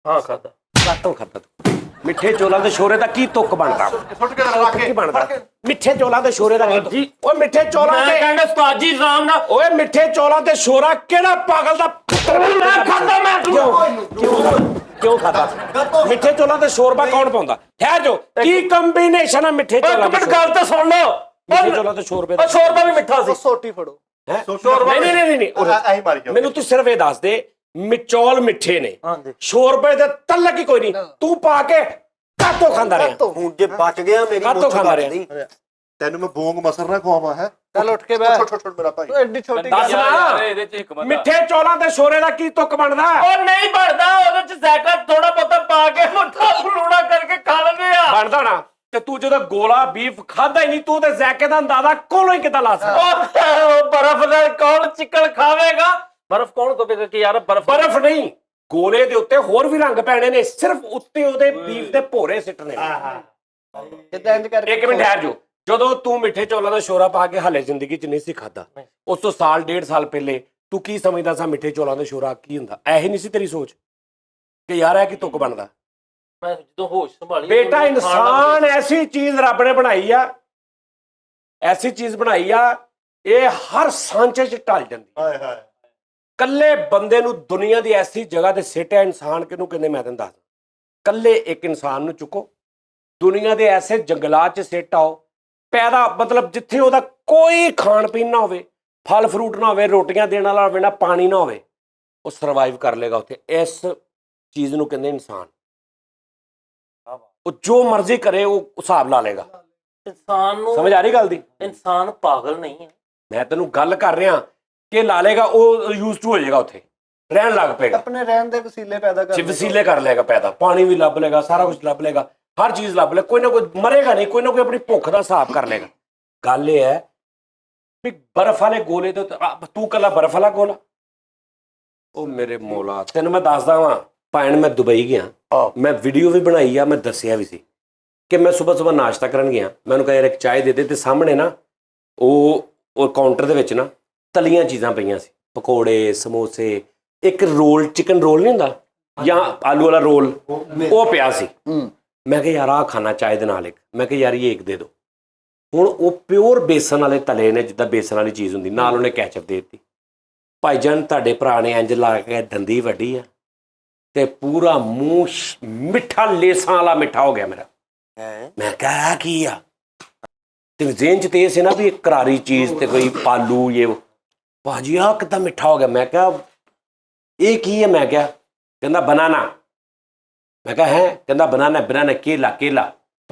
ਹਾਂ ਖਾਦਾ ਕਾਤੋਂ ਖਾਦਾ ਤੂੰ ਮਿੱਠੇ ਚੌਲਾਂ ਦੇ ਸ਼ੋਰੇ ਦਾ ਕੀ ਤੁੱਕ ਬਣਦਾ ਕੀ ਬਣਦਾ ਮਿੱਠੇ ਚੌਲਾਂ ਦੇ ਸ਼ੋਰੇ ਦਾ ਕੀ ਓਏ ਮਿੱਠੇ ਚੌਲਾਂ ਮੈਂ ਤੇ ਕਹਿੰਦਾ ਉਸਤਾਦ ਜੀ ਰਾਮ ਨਾਲ ਓਏ ਮਿੱਠੇ ਚੌਲਾਂ ਤੇ ਸ਼ੋਰਾ ਕਿਹੜਾ ਪਾਗਲ ਦਾ ਮੈਂ ਖਾਂਦਾ ਮੈਂ ਕਿਉਂ ਖਾਦਾ ਮਿੱਠੇ ਚੌਲਾਂ ਤੇ ਸ਼ੋਰਬਾ ਕੌਣ ਪਾਉਂਦਾ ਠਹਿਰ ਜੋ ਕੀ ਕੰਬੀਨੇਸ਼ਨ ਹੈ ਮਿੱਠੇ ਚੌਲਾਂ ਇੱਕ ਮਿੰਟ ਗੱਲ ਤਾਂ ਸੁਣ ਲਓ ਮਿੱਠੇ ਚੌਲਾਂ ਤੇ ਸ਼ੋਰਬੇ ਦਾ ਸ਼ੋਰਬਾ ਵੀ ਮਿੱਠਾ ਸੀ ਸੋਟੀ ਫੜੋ ਨਹੀਂ ਮੈਨੂੰ ਤੂੰ ਸਿਰਫ ਇਹ ਦੱਸ ਦੇ ਚੌਲ ਮਿੱਠੇ ਨੇ ਸ਼ੋਰਬੇ ਦੇ ਤਲਕ ਹੀ ਕੋਈ ਨਹੀਂ ਤੂੰ ਪਾ ਕੇ ਕਾਤੋਂ ਖਾਂਦਾ ਰਿਹਾ ਹੁਣ ਜੇ ਬਚ ਗਿਆ ਮੇਰੀ ਕਾਤੋਂ ਖਾਂਦਾ ਰਿਹਾ ਤੈਨੂੰ ਮੈਂ ਬੋਂਗ ਮਸਰ ਨਾ ਖਵਾਵਾਂ ਹੈ ਚੱਲ ਉੱਠ ਕੇ ਬੈ ਛੋਟ ਮੇਰਾ ਭਾਈ ਐਡੀ ਛੋਟੀ ਦੱਸ ਨਾ ਇਹਦੇ ਚ ਹਕਮਤ ਮਿੱਠੇ ਚੌਲਾਂ ਤੇ ਸ਼ੋਰੇ ਦਾ ਕੀ ਤੁੱਕ ਬਣਦਾ ਉਹ ਨਹੀਂ ਬਣਦਾ ਉਹਦੇ ਚ ਜ਼ਾਇਕਾ ਥੋੜਾ ਬਹੁਤਾ ਪਾ ਕੇ ਮੁੱਠਾ ਫਲੂਣਾ ਕਰਕੇ ਖਾ ਲੈਂਦੇ ਆ ਬਣਦਾ ਨਾ ਤੇ ਤੂੰ ਜਦੋਂ ਗੋਲਾ ਬੀਫ ਖਾਦਾ ਹੀ ਨਹੀਂ ਤੂੰ ਤੇ ਜ਼ਾਇਕੇ ਦਾ ਅੰਦਾਜ਼ਾ ਕੋਲੋਂ ਹੀ ਕਿੱਦਾਂ ਲਾ ਸਕਦਾ ਉਹ ਬਰਫ ਦਾ ਕੌਣ ਚਿਕਨ ਖਾਵੇਗਾ ਬਰਫ ਕੌਣ ਕਹੇਗਾ ਕਿ ਯਾਰ ਬਰਫ ਨਹੀਂ ਗੋਲੇ ਦੇ ਉੱਤੇ ਹੋਰ ਵੀ ਰੰਗ ਪੈਣੇ ਨੇ ਸਿਰਫ ਉੱਤੇ ਉਹਦੇ ਬੀਫ ਦੇ ਭੋਰੇ ਸਿੱਟਣੇ ਜਿੱਦਾਂ ਇੰਜ ਕਰਕੇ ਇੱਕ ਮਿੰਟ ਠਹਿਰ ਜੋ ਜਦੋਂ ਤੂੰ ਮਿੱਠੇ ਚੌਲਾਂ ਦਾ ਸ਼ੋਰਾ ਪਾ ਕੇ ਹਾਲੇ ਜ਼ਿੰਦਗੀ 'ਚ ਨਹੀਂ ਸੀ ਖਾਦਾ ਉਸ ਤੋਂ ਸਾਲ ਡੇਢ ਸਾਲ ਪਹਿਲੇ ਤੂੰ ਕੀ ਸਮਝਦਾ ਸਾਂ ਮਿੱਠੇ ਚੌਲਾਂ ਦੇ ਸ਼ੋਰਾਕ ਕੀ ਹੁੰਦਾ? ਇਹੀ ਨਹੀਂ ਸੀ ਤੇਰੀ ਸੋਚ ਕਿ ਯਾਰ ਇਹ ਕੀ ਤੁੱਕ ਬਣਦਾ? ਮੈਂ ਜਦੋਂ ਹੋਸ਼ ਸੰਭਾਲੀ ਬੇਟਾ ਉਦੋਂ ਖਾਣ ਇਨਸਾਨ ਲੱਗ ਐਸੀ ਚੀਜ਼ ਰੱਬ ਨੇ ਬਣਾਈ ਆ, ਐਸੀ ਚੀਜ਼ ਬਣਾਈ ਆ, ਇਹ ਹਰ ਸਾਂਚੇ 'ਚ ਢਲ ਜਾਂਦੀ। ਹਾਏ ਹਾਏ ਕੱਲੇ ਬੰਦੇ ਨੂੰ ਦੁਨੀਆ ਦੀ ਐਸੀ ਜਗ੍ਹਾ ਤੇ ਸਿੱਟਿਆ ਇਨਸਾਨ ਕਿਹਨੂੰ ਕਹਿੰਦੇ ਮੈਂ ਤੈਨੂੰ ਦੱਸ। ਕੱਲੇ ਇੱਕ ਇਨਸਾਨ ਨੂੰ ਚੁੱਕੋ, ਦੁਨੀਆ ਦੇ ਐਸੇ ਜੰਗਲਾਤ 'ਚ ਸਿੱਟ ਆਓ, ਪੈਦਾ ਮਤਲਬ ਜਿੱਥੇ ਉਹਦਾ ਕੋਈ ਖਾਣ ਪੀਣ ਨਾ ਹੋਵੇ, ਫਲ ਫਰੂਟ ਨਾ ਹੋਵੇ, ਰੋਟੀਆਂ ਦੇਣ ਵਾਲਾ ਹੋਵੇ ਨਾ, ਪਾਣੀ ਨਾ ਹੋਵੇ, ਉਹ ਸਰਵਾਈਵ ਕਰ ਲੇਗਾ ਉੱਥੇ। ਇਸ ਚੀਜ਼ ਨੂੰ ਕਹਿੰਦੇ ਇਨਸਾਨ। ਉਹ ਜੋ ਮਰਜ਼ੀ ਕਰੇ ਉਹ ਹਿਸਾਬ ਲਾ ਲੇਗਾ। ਇਨਸਾਨ ਨੂੰ ਸਮਝ ਆ ਰਹੀ ਗੱਲ ਦੀ? ਇਨਸਾਨ ਪਾਗਲ ਨਹੀਂ ਹੈ। ਮੈਂ ਤੈਨੂੰ ਗੱਲ ਕਰ ਰਿਹਾ ਕਿ ਲਾ ਲੇਗਾ, ਉਹ ਯੂਜ਼ ਟੂ ਹੋ ਜਾਏਗਾ, ਉੱਥੇ ਰਹਿਣ ਲੱਗ ਪਏਗਾ, ਆਪਣੇ ਰਹਿਣ ਦੇ ਵਸੀਲੇ ਪੈਦਾ ਕਰ ਵਸੀਲੇ ਕਰ ਲੇਗਾ ਪੈਦਾ, ਪਾਣੀ ਵੀ ਲੱਭ ਲੇਗਾ, ਸਾਰਾ ਕੁਝ ਲੱਭ ਲੇਗਾ, ਹਰ ਚੀਜ਼ ਲੱਭ ਲੈ, ਕੋਈ ਨਾ ਕੋਈ ਮਰੇਗਾ ਨਹੀਂ, ਕੋਈ ਨਾ ਕੋਈ ਆਪਣੀ ਭੁੱਖ ਦਾ ਹਿਸਾਬ ਕਰ ਲੇਗਾ। ਗੱਲ ਇਹ ਹੈ ਵੀ ਬਰਫ਼ ਵਾਲੇ ਗੋਲੇ ਤੇ ਤੂੰ ਕੱਲਾ ਬਰਫ਼ ਵਾਲਾ ਗੋਲਾ। ਉਹ ਮੇਰੇ ਮੌਲਾ, ਤੈਨੂੰ ਮੈਂ ਦੱਸਦਾ ਵਾਂ ਭੈਣ, ਮੈਂ ਦੁਬਈ ਗਿਆ, ਮੈਂ ਵੀਡੀਓ ਵੀ ਬਣਾਈ ਆ, ਮੈਂ ਦੱਸਿਆ ਵੀ ਸੀ ਕਿ ਮੈਂ ਸਵੇਰ ਨਾਸ਼ਤਾ ਕਰਨ ਗਿਆ, ਮੈਨੂੰ ਕਹੇ ਯਾਰ ਇੱਕ ਚਾਹ ਦੇ ਦੇ, ਤੇ ਸਾਹਮਣੇ ਨਾ ਉਹ ਕਾਊਂਟਰ ਦੇ ਵਿੱਚ ਨਾ ਤਲੀਆਂ ਚੀਜ਼ਾਂ ਪਈਆਂ ਸੀ, ਪਕੌੜੇ, ਸਮੋਸੇ, ਇੱਕ ਰੋਲ, ਚਿਕਨ ਰੋਲ ਨਹੀਂ ਹੁੰਦਾ ਜਾਂ ਆਲੂ ਵਾਲਾ ਰੋਲ, ਉਹ ਪਿਆ ਸੀ। ਮੈਂ ਕਿਹਾ ਯਾਰ ਆਹ ਖਾਣਾ ਚਾਹ ਦੇ ਨਾਲ ਇੱਕ, ਮੈਂ ਕਿਹਾ ਯਾਰ ਇਹ ਇੱਕ ਦੇ ਦਿਓ। ਹੁਣ ਉਹ ਪਿਓਰ ਬੇਸਨ ਵਾਲੇ ਤਲੇ ਨੇ, ਜਿੱਦਾਂ ਬੇਸਨ ਵਾਲੀ ਚੀਜ਼ ਹੁੰਦੀ, ਨਾਲ ਉਹਨੇ ਕੈਚਅਪ ਦੇ ਦਿੱਤੀ। ਭਾਈਜਾਨ ਤੁਹਾਡੇ ਭਰਾ ਨੇ ਇੰਜ ਲਾ ਕੇ ਦੰਦੀ ਵੱਡੀ ਆ ਤੇ ਪੂਰਾ ਮੂੰਹ ਮਿੱਠਾ, ਲੇਸਾਂ ਵਾਲਾ ਮਿੱਠਾ ਹੋ ਗਿਆ ਮੇਰਾ। ਮੈਂ ਕਿਹਾ ਕੀ ਆ? ਤੇ ਜ਼ੇਨ 'ਚ ਤੇ ਇਹ ਸੀ ਨਾ ਵੀ ਇੱਕ ਕਰਾਰੀ ਚੀਜ਼ ਤੇ ਕੋਈ ਆਲੂ ਇਹ ਭਾਜੀ ਆਹ ਕਿੱਦਾਂ ਮਿੱਠਾ ਹੋ ਗਿਆ? ਮੈਂ ਕਿਹਾ ਇਹ ਕੀ ਹੈ? ਮੈਂ ਕਿਹਾ, ਕਹਿੰਦਾ ਬਨਾਨਾ। ਮੈਂ ਕਿਹਾ ਹੈ? ਕਹਿੰਦਾ ਬਨਾਨਾ, ਬਨਾਨਾ, ਕੇਲਾ, ਕੇਲਾ।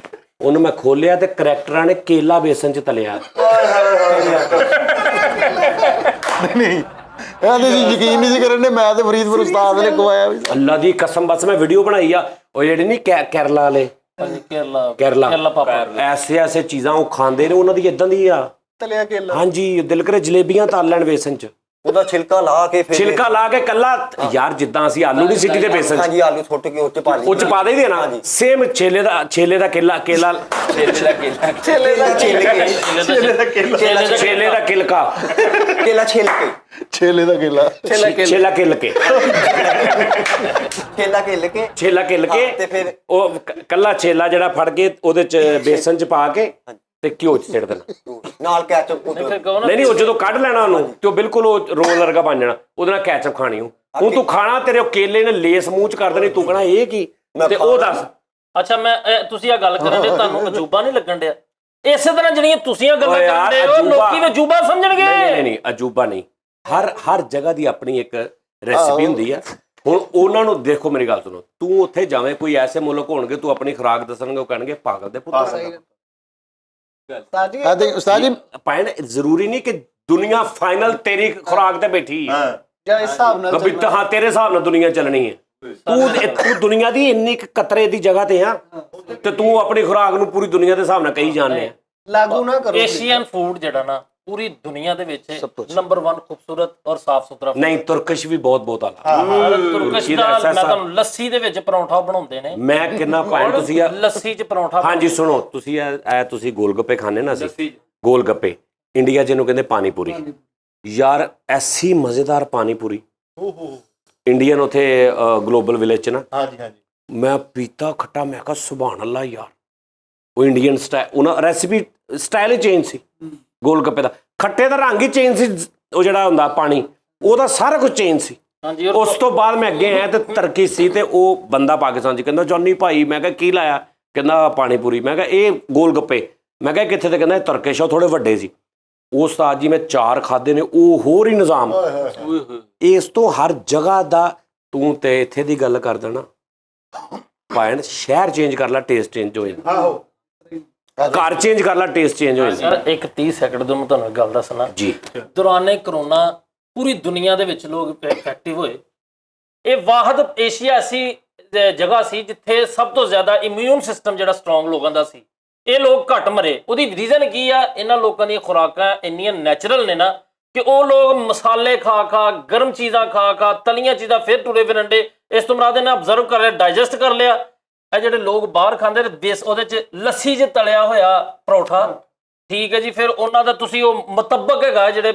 ਉਹਨੂੰ ਮੈਂ ਖੋਲਿਆ ਤੇ ਕਰੈਕਟਰਾਂ ਨੇ ਕੇਲਾ ਬੇਸਨ 'ਚ ਤਲਿਆ। ਨਹੀਂ ਇਹਦੇ ਜੀ ਯਕੀਨ ਨਹੀਂ ਸੀ ਕਰਨ ਦੇ, ਮੈਂ ਤੇ ਫਰੀਦਪੁਰ ਉਸਤਾਦ ਨੇ ਖਵਾਇਆ ਵੀ। ਅੱਲਾ ਦੀ ਕਸਮ, ਬਸ ਮੈਂ ਵੀਡੀਓ ਬਣਾਈ ਆ, ਉਹ ਜਿਹੜੇ ਨਹੀਂ ਕੇਰਲਾ ਵਾਲੇ, ਕੇਰਲਾ ਪਾਪਾ, ਐਸੇ ਚੀਜ਼ਾਂ ਉਹ ਖਾਂਦੇ ਨੇ, ਉਹਨਾਂ ਦੀ ਇਦਾਂ ਦੀ ਆ ਤਲਿਆ ਕੇਲਾ। ਹਾਂਜੀ, ਦਿਲ ਕਰੇ ਜਲੇਬੀਆਂ ਤਲ ਲੈਣ ਬੇਸਨ 'ਚ, ਉਹਦਾ ਛਿਲਕਾ ਲਾ ਕੇ ਫਿਰ ਛਿਲਕਾ ਲਾ ਕੇ ਕੱਲਾ। ਯਾਰ ਜਿੱਦਾਂ ਅਸੀਂ ਆਲੂ ਨਹੀਂ ਸਿੱਟੀ ਦੇ ਬੇਸਨ 'ਚ, ਹਾਂਜੀ ਆਲੂ ਸੁੱਟ ਕੇ ਉੱਤੇ ਪਾ ਲਈ, ਉਹ 'ਚ ਪਾ ਦੇ ਨਾ, ਸੇਮ ਛੇਲੇ ਦਾ ਕੇਲਾ, ਕੇਲਾ ਛਿੱਲ ਕੇ ਛੇਲੇ ਦਾ ਕਿਲਕਾ, ਕੇਲਾ ਛਿੱਲ ਕੇ, ਛੇਲੇ ਦਾ ਕੇਲਾ, ਛੇਲਾ ਕਿਲ ਕੇ, ਛੇਲਾ ਕਿੱਲ ਕੇ ਤੇ ਫਿਰ ਉਹ ਕੱਲਾ ਛੇਲਾ ਜਿਹੜਾ ਫੜ ਕੇ ਉਹਦੇ 'ਚ ਬੇਸਨ 'ਚ ਪਾ ਕੇ ਤੇ ਘਿਓ 'ਚ ਸਿੱਟ ਦੇਣਾ, ਨਾਲ ਕੈਚਅਪ ਕੁੱਟ। ਨਹੀਂ ਉਹ ਜਦੋਂ ਕੱਢ ਲੈਣਾ ਉਹਨੂੰ ਤੇ ਉਹ ਬਿਲਕੁਲ ਉਹ ਰੋਲ ਵਰਗਾ ਬਣ ਜਾਣਾ, ਉਹਦੇ ਨਾਲ ਕੈਚਅਪ ਖਾਣੀ। ਹੁਣ ਤੂੰ ਖਾਣਾ, ਤੇਰੇ ਉਹ ਕੇਲੇ ਨੇ ਲੇਸ ਮੂੰਹ 'ਚ ਕਰ ਦੇਣੀ, ਤੂੰ ਕਹਣਾ ਇਹ ਕੀ? ਤੇ ਉਹ ਦੱਸ। ਅੱਛਾ, ਤੁਸੀਂ ਆ ਗੱਲ ਕਰਨ ਦੇ, ਤੁਹਾਨੂੰ ਅਜੂਬਾ ਨਹੀਂ ਲੱਗਣ ਡਿਆ? ਇਸੇ ਤਰ੍ਹਾਂ ਜਿਹੜੀਆਂ ਤੁਸੀਂ ਆ ਗੱਲਾਂ ਕਰਦੇ ਹੋ, ਲੋਕੀ ਅਜੂਬਾ ਸਮਝਣਗੇ। ਨਹੀਂ, ਅਜੂਬਾ ਨਹੀਂ, ਹਰ ਜਗ੍ਹਾ ਦੀ ਆਪਣੀ ਇੱਕ ਰੈਸਿਪੀ ਹੁੰਦੀ ਆ। ਹੁਣ ਉਹਨਾਂ ਨੂੰ ਦੇਖੋ, ਮੇਰੀ ਗੱਲ ਸੁਣੋ, ਤੂੰ ਉੱਥੇ ਜਾਵੇਂ, ਕੋਈ ਐਸੇ ਮੁਲਕ ਹੋਣਗੇ, ਤੂੰ ਆਪਣੀ ਖੁਰਾਕ ਦੱਸਣਗੇ, ਉਹ ਕਹਿਣਗੇ ਪਾਗਲ ਦੇ ਪੁੱਤਰ। ਉਸਤਾਦ ਜੀ ਭੈਣ, ਜ਼ਰੂਰੀ ਨਹੀਂ ਕਿ ਦੁਨੀਆ ਫਾਈਨਲ ਤੇਰੀ ਖੁਰਾਕ ਤੇ ਬੈਠੀ ਹੈ, ਜਾਂ ਇਸ ਹਿਸਾਬ ਨਾਲ ਹਾਂ ਤੇਰੇ ਹਿਸਾਬ ਨਾਲ ਦੁਨੀਆ ਚੱਲਣੀ ਹੈ। ਤੂੰ ਦੁਨੀਆ ਦੀ ਇੰਨੀ ਕਤਰੇ ਦੀ ਜਗ੍ਹਾ ਤੇ ਆ, ਤੇ ਤੂੰ ਆਪਣੀ ਖੁਰਾਕ ਨੂੰ ਪੂਰੀ ਦੁਨੀਆ ਦੇ ਹਿਸਾਬ ਨਾਲ ਕਹੀ ਜਾਂਦੇ ਆ। ਲਾਗੂ ਨਾ ਕਰੋ। ਏਸ਼ੀਅਨ ਫੂਡ ਜਿਹੜਾ ਨਾ ਪੂਰੀ ਦੁਨੀਆ ਦੇ ਵਿੱਚ ਨੰਬਰ 1 ਖੂਬਸੂਰਤ ਔਰ ਸਾਫ ਸੁਥਰਾ। ਨਹੀਂ, ਤੁਰਕਸ਼ ਵੀ ਬਹੁਤ ਆਲਾ। ਤੁਰਕਸ਼ ਦਾ ਮੈਂ ਤੁਹਾਨੂੰ ਲੱਸੀ ਦੇ ਵਿੱਚ ਪਰੌਂਠਾ ਬਣਾਉਂਦੇ ਨੇ। ਮੈਂ ਕਿੰਨਾ ਭੈਣ, ਤੁਸੀਂ ਲੱਸੀ 'ਚ ਪਰੌਂਠਾ। ਹਾਂਜੀ ਸੁਣੋ, ਤੁਸੀਂ ਤੁਸੀਂ ਗੋਲ ਗੱਪੇ ਖਾਣੇ ਨਾ, ਅਸੀਂ ਗੋਲ ਗੱਪੇ ਇੰਡੀਆ ਜਿਹਨੂੰ ਕਹਿੰਦੇ ਪਾਣੀ ਪੂਰੀ। ਯਾਰ ਐਸੀ ਮਜ਼ੇਦਾਰ ਪਾਣੀ ਪੂਰੀ ਇੰਡੀਅਨ ਉੱਥੇ ਗਲੋਬਲ ਵਿਲੇਜ 'ਚ ਨਾ, ਮੈਂ ਪੀਤਾ ਖੱਟਾ, ਮੈਂ ਕਿਹਾ ਸੁਭਾਨ ਅੱਲਾ ਯਾਰ। ਉਹ ਇੰਡੀਅਨ ਸਟਾਈਲ, ਉਹਨਾਂ ਰੈਸਿਪੀ ਸਟਾਈਲ ਹੀ ਚੇਂਜ ਸੀ ਗੋਲ ਗੱਪੇ ਦਾ, ਖੱਟੇ ਦਾ ਰੰਗ ਹੀ ਚੇਂਜ ਸੀ, ਉਹ ਜਿਹੜਾ ਹੁੰਦਾ ਪਾਣੀ ਉਹਦਾ ਸਾਰਾ ਕੁਝ ਚੇਂਜ ਸੀ। ਉਸ ਤੋਂ ਬਾਅਦ ਮੈਂ ਅੱਗੇ ਆਇਆ ਤੇ ਤਰਕੀ ਸੀ, ਤੇ ਉਹ ਬੰਦਾ ਪਾਕਿਸਤਾਨ 'ਚ ਕਹਿੰਦਾ ਜੌਨੀ ਭਾਈ, ਮੈਂ ਕਿਹਾ ਕੀ ਲਾਇਆ? ਕਹਿੰਦਾ ਪਾਣੀ ਪੂਰੀ। ਮੈਂ ਕਿਹਾ ਇਹ ਗੋਲ ਗੱਪੇ। ਮੈਂ ਕਿਹਾ ਕਿੱਥੇ? ਤੇ ਕਹਿੰਦਾ ਇਹ ਤੁਰਕਿਸ਼ ਆ, ਥੋੜੇ ਵੱਡੇ ਸੀ। ਉਹ ਉਸਤਾਦ ਜੀ ਮੈਂ 4 ਖਾਦੇ ਨੇ, ਉਹ ਹੋਰ ਹੀ ਨਿਜ਼ਾਮ। ਇਸ ਤੋਂ ਹਰ ਜਗ੍ਹਾ ਦਾ ਤੂੰ ਤੇ ਇੱਥੇ ਦੀ ਗੱਲ ਕਰ ਦੇਣਾ ਭੈਣ, ਸ਼ਹਿਰ ਚੇਂਜ ਕਰ ਲੈ, ਟੇਸਟ ਚੇਂਜ ਹੋ ਜਾਂਦਾ। ਘਰ ਚੇਂਜ ਕਰ ਲੈ, ਟੇਸਟ ਚੇਂਜ ਹੋ ਜਾਂਦਾ। ਇੱਕ 30 ਸੈਕਿੰਡ ਤੋਂ ਮੈਂ ਤੁਹਾਨੂੰ ਗੱਲ ਦੱਸਣਾ ਜੀ। ਦੌਰਾਨੇ ਕਰੋਨਾ ਪੂਰੀ ਦੁਨੀਆ ਦੇ ਵਿੱਚ ਲੋਕ ਇਫੈਕਟਿਵ ਹੋਏ। ਇਹ ਵਾਹਦ ਏਸ਼ੀਆ ਐਸੀ ਜਗ੍ਹਾ ਸੀ ਜਿੱਥੇ ਸਭ ਤੋਂ ਜ਼ਿਆਦਾ ਇਮਿਊਨ ਸਿਸਟਮ ਜਿਹੜਾ ਸਟਰੋਂਗ ਲੋਕਾਂ ਦਾ ਸੀ। ਇਹ ਲੋਕ ਘੱਟ ਮਰੇ। ਉਹਦੀ ਰੀਜ਼ਨ ਕੀ ਆ? ਇਹਨਾਂ ਲੋਕਾਂ ਦੀਆਂ ਖੁਰਾਕਾਂ ਇੰਨੀਆਂ ਨੈਚੁਰਲ ਨੇ ਨਾ ਕਿ ਉਹ ਲੋਕ ਮਸਾਲੇ ਖਾ ਗਰਮ ਚੀਜ਼ਾਂ ਖਾ ਤਲੀਆਂ ਚੀਜ਼ਾਂ ਫਿਰ ਟੁਰੇ ਫਿਰੰਡੇ। ਇਸ ਤੋਂ ਮੁਰਾਦ ਇਹਨਾਂ ਅਬਜ਼ਰਵ ਕਰ ਲਿਆ, ਡਾਈਜੈਸਟ ਕਰ ਲਿਆ। ਇਹ ਜਿਹੜੇ ਲੋਕ ਬਾਹਰ ਖਾਂਦੇ ਨੇ ਬੇਸ ਉਹਦੇ 'ਚ ਲੱਸੀ 'ਚ ਤਲਿਆ ਹੋਇਆ ਪਰੌਠਾ, ਠੀਕ ਹੈ ਜੀ। ਫਿਰ ਉਹਨਾਂ ਦਾ ਤੁਸੀਂ ਉਹ ਮੁਤੱਬਕ ਹੈਗਾ ਜਿਹੜੇ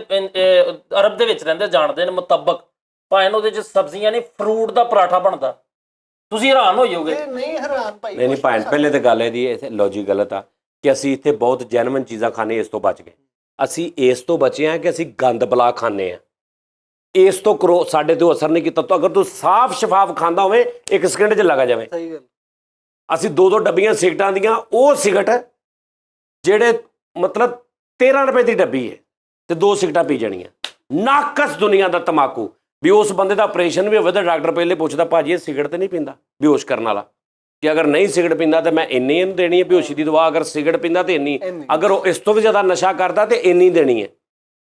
ਅਰਬ ਦੇ ਵਿੱਚ ਰਹਿੰਦੇ ਜਾਣਦੇ ਨੇ ਮੁਤੱਬਕ, ਭਾਵੇਂ ਉਹਦੇ ਚ ਸਬਜ਼ੀਆਂ ਨਹੀਂ ਫਰੂਟ ਦਾ ਪਰਾਠਾ ਬਣਦਾ, ਤੁਸੀਂ ਹੈਰਾਨ ਹੋ ਜਾਓਗੇ। ਨਹੀਂ ਹੈਰਾਨ ਭਾਈ ਨਹੀਂ ਭਾਈ, ਪਹਿਲੇ ਤਾਂ ਗੱਲ ਇਹਦੀ ਇਹ ਲੌਜੀਕ ਗਲਤ ਆ ਕਿ ਅਸੀਂ ਇੱਥੇ ਬਹੁਤ ਜੈਨੂਇਨ ਚੀਜ਼ਾਂ ਖਾਣੇ, ਇਸ ਤੋਂ ਬਚ ਗਏ। ਅਸੀਂ ਇਸ ਤੋਂ ਬਚੇ ਹਾਂ ਕਿ ਅਸੀਂ ਗੰਦ ਬਲਾ ਖਾਂਦੇ ਹਾਂ, ਇਸ ਤੋਂ ਕਰੋ ਸਾਡੇ ਤੇ ਅਸਰ ਨਹੀਂ ਕੀਤਾ। ਤਾਂ ਅਗਰ ਤੂੰ ਸਾਫ਼ ਸ਼ਫਾਫ ਖਾਂਦਾ ਹੋਵੇ 1 ਸਕਿੰਟ 'ਚ ਲੱਗਾ ਜਾਵੇ। ਸਹੀ ਗੱਲ। ਅਸੀਂ 2 ਡੱਬੀਆਂ ਸਿਗਰਟਾਂ ਦੀਆਂ, ਉਹ ਸਿਗਰਟ ਜਿਹੜੇ ਮਤਲਬ 13 ਰੁਪਏ ਦੀ ਡੱਬੀ ਹੈ ਤੇ 2 ਸਿਗਰਟਾਂ ਪੀ ਜਾਣੀਆਂ। ਨਾਕਸ ਦੁਨੀਆ ਦਾ ਤਮਾਕੂ। ਵੀ ਉਸ ਬੰਦੇ ਦਾ ਆਪਰੇਸ਼ਨ ਵੀ ਹੋਵੇ ਤਾਂ ਡਾਕਟਰ ਪਹਿਲੇ ਪੁੱਛਦਾ ਭਾਜੀ ਇਹ ਸਿਗਰਟ ਤੇ ਨਹੀਂ ਪੀਂਦਾ ਬੇਹੋਸ਼ ਕਰਨ ਵਾਲਾ, ਕਿ ਅਗਰ ਨਹੀਂ ਸਿਗਰਟ ਪੀਂਦਾ ਤਾਂ ਮੈਂ ਇੰਨੀ ਇਹਨੂੰ ਦੇਣੀ ਹੈ ਬੇਹੋਸ਼ੀ ਦੀ ਦਵਾ, ਅਗਰ ਸਿਗਰਟ ਪੀਂਦਾ ਤੇ ਇੰਨੀ, ਅਗਰ ਉਹ ਇਸ ਤੋਂ ਵੀ ਜ਼ਿਆਦਾ ਨਸ਼ਾ ਕਰਦਾ ਤੇ ਇੰਨੀ ਦੇਣੀ ਹੈ।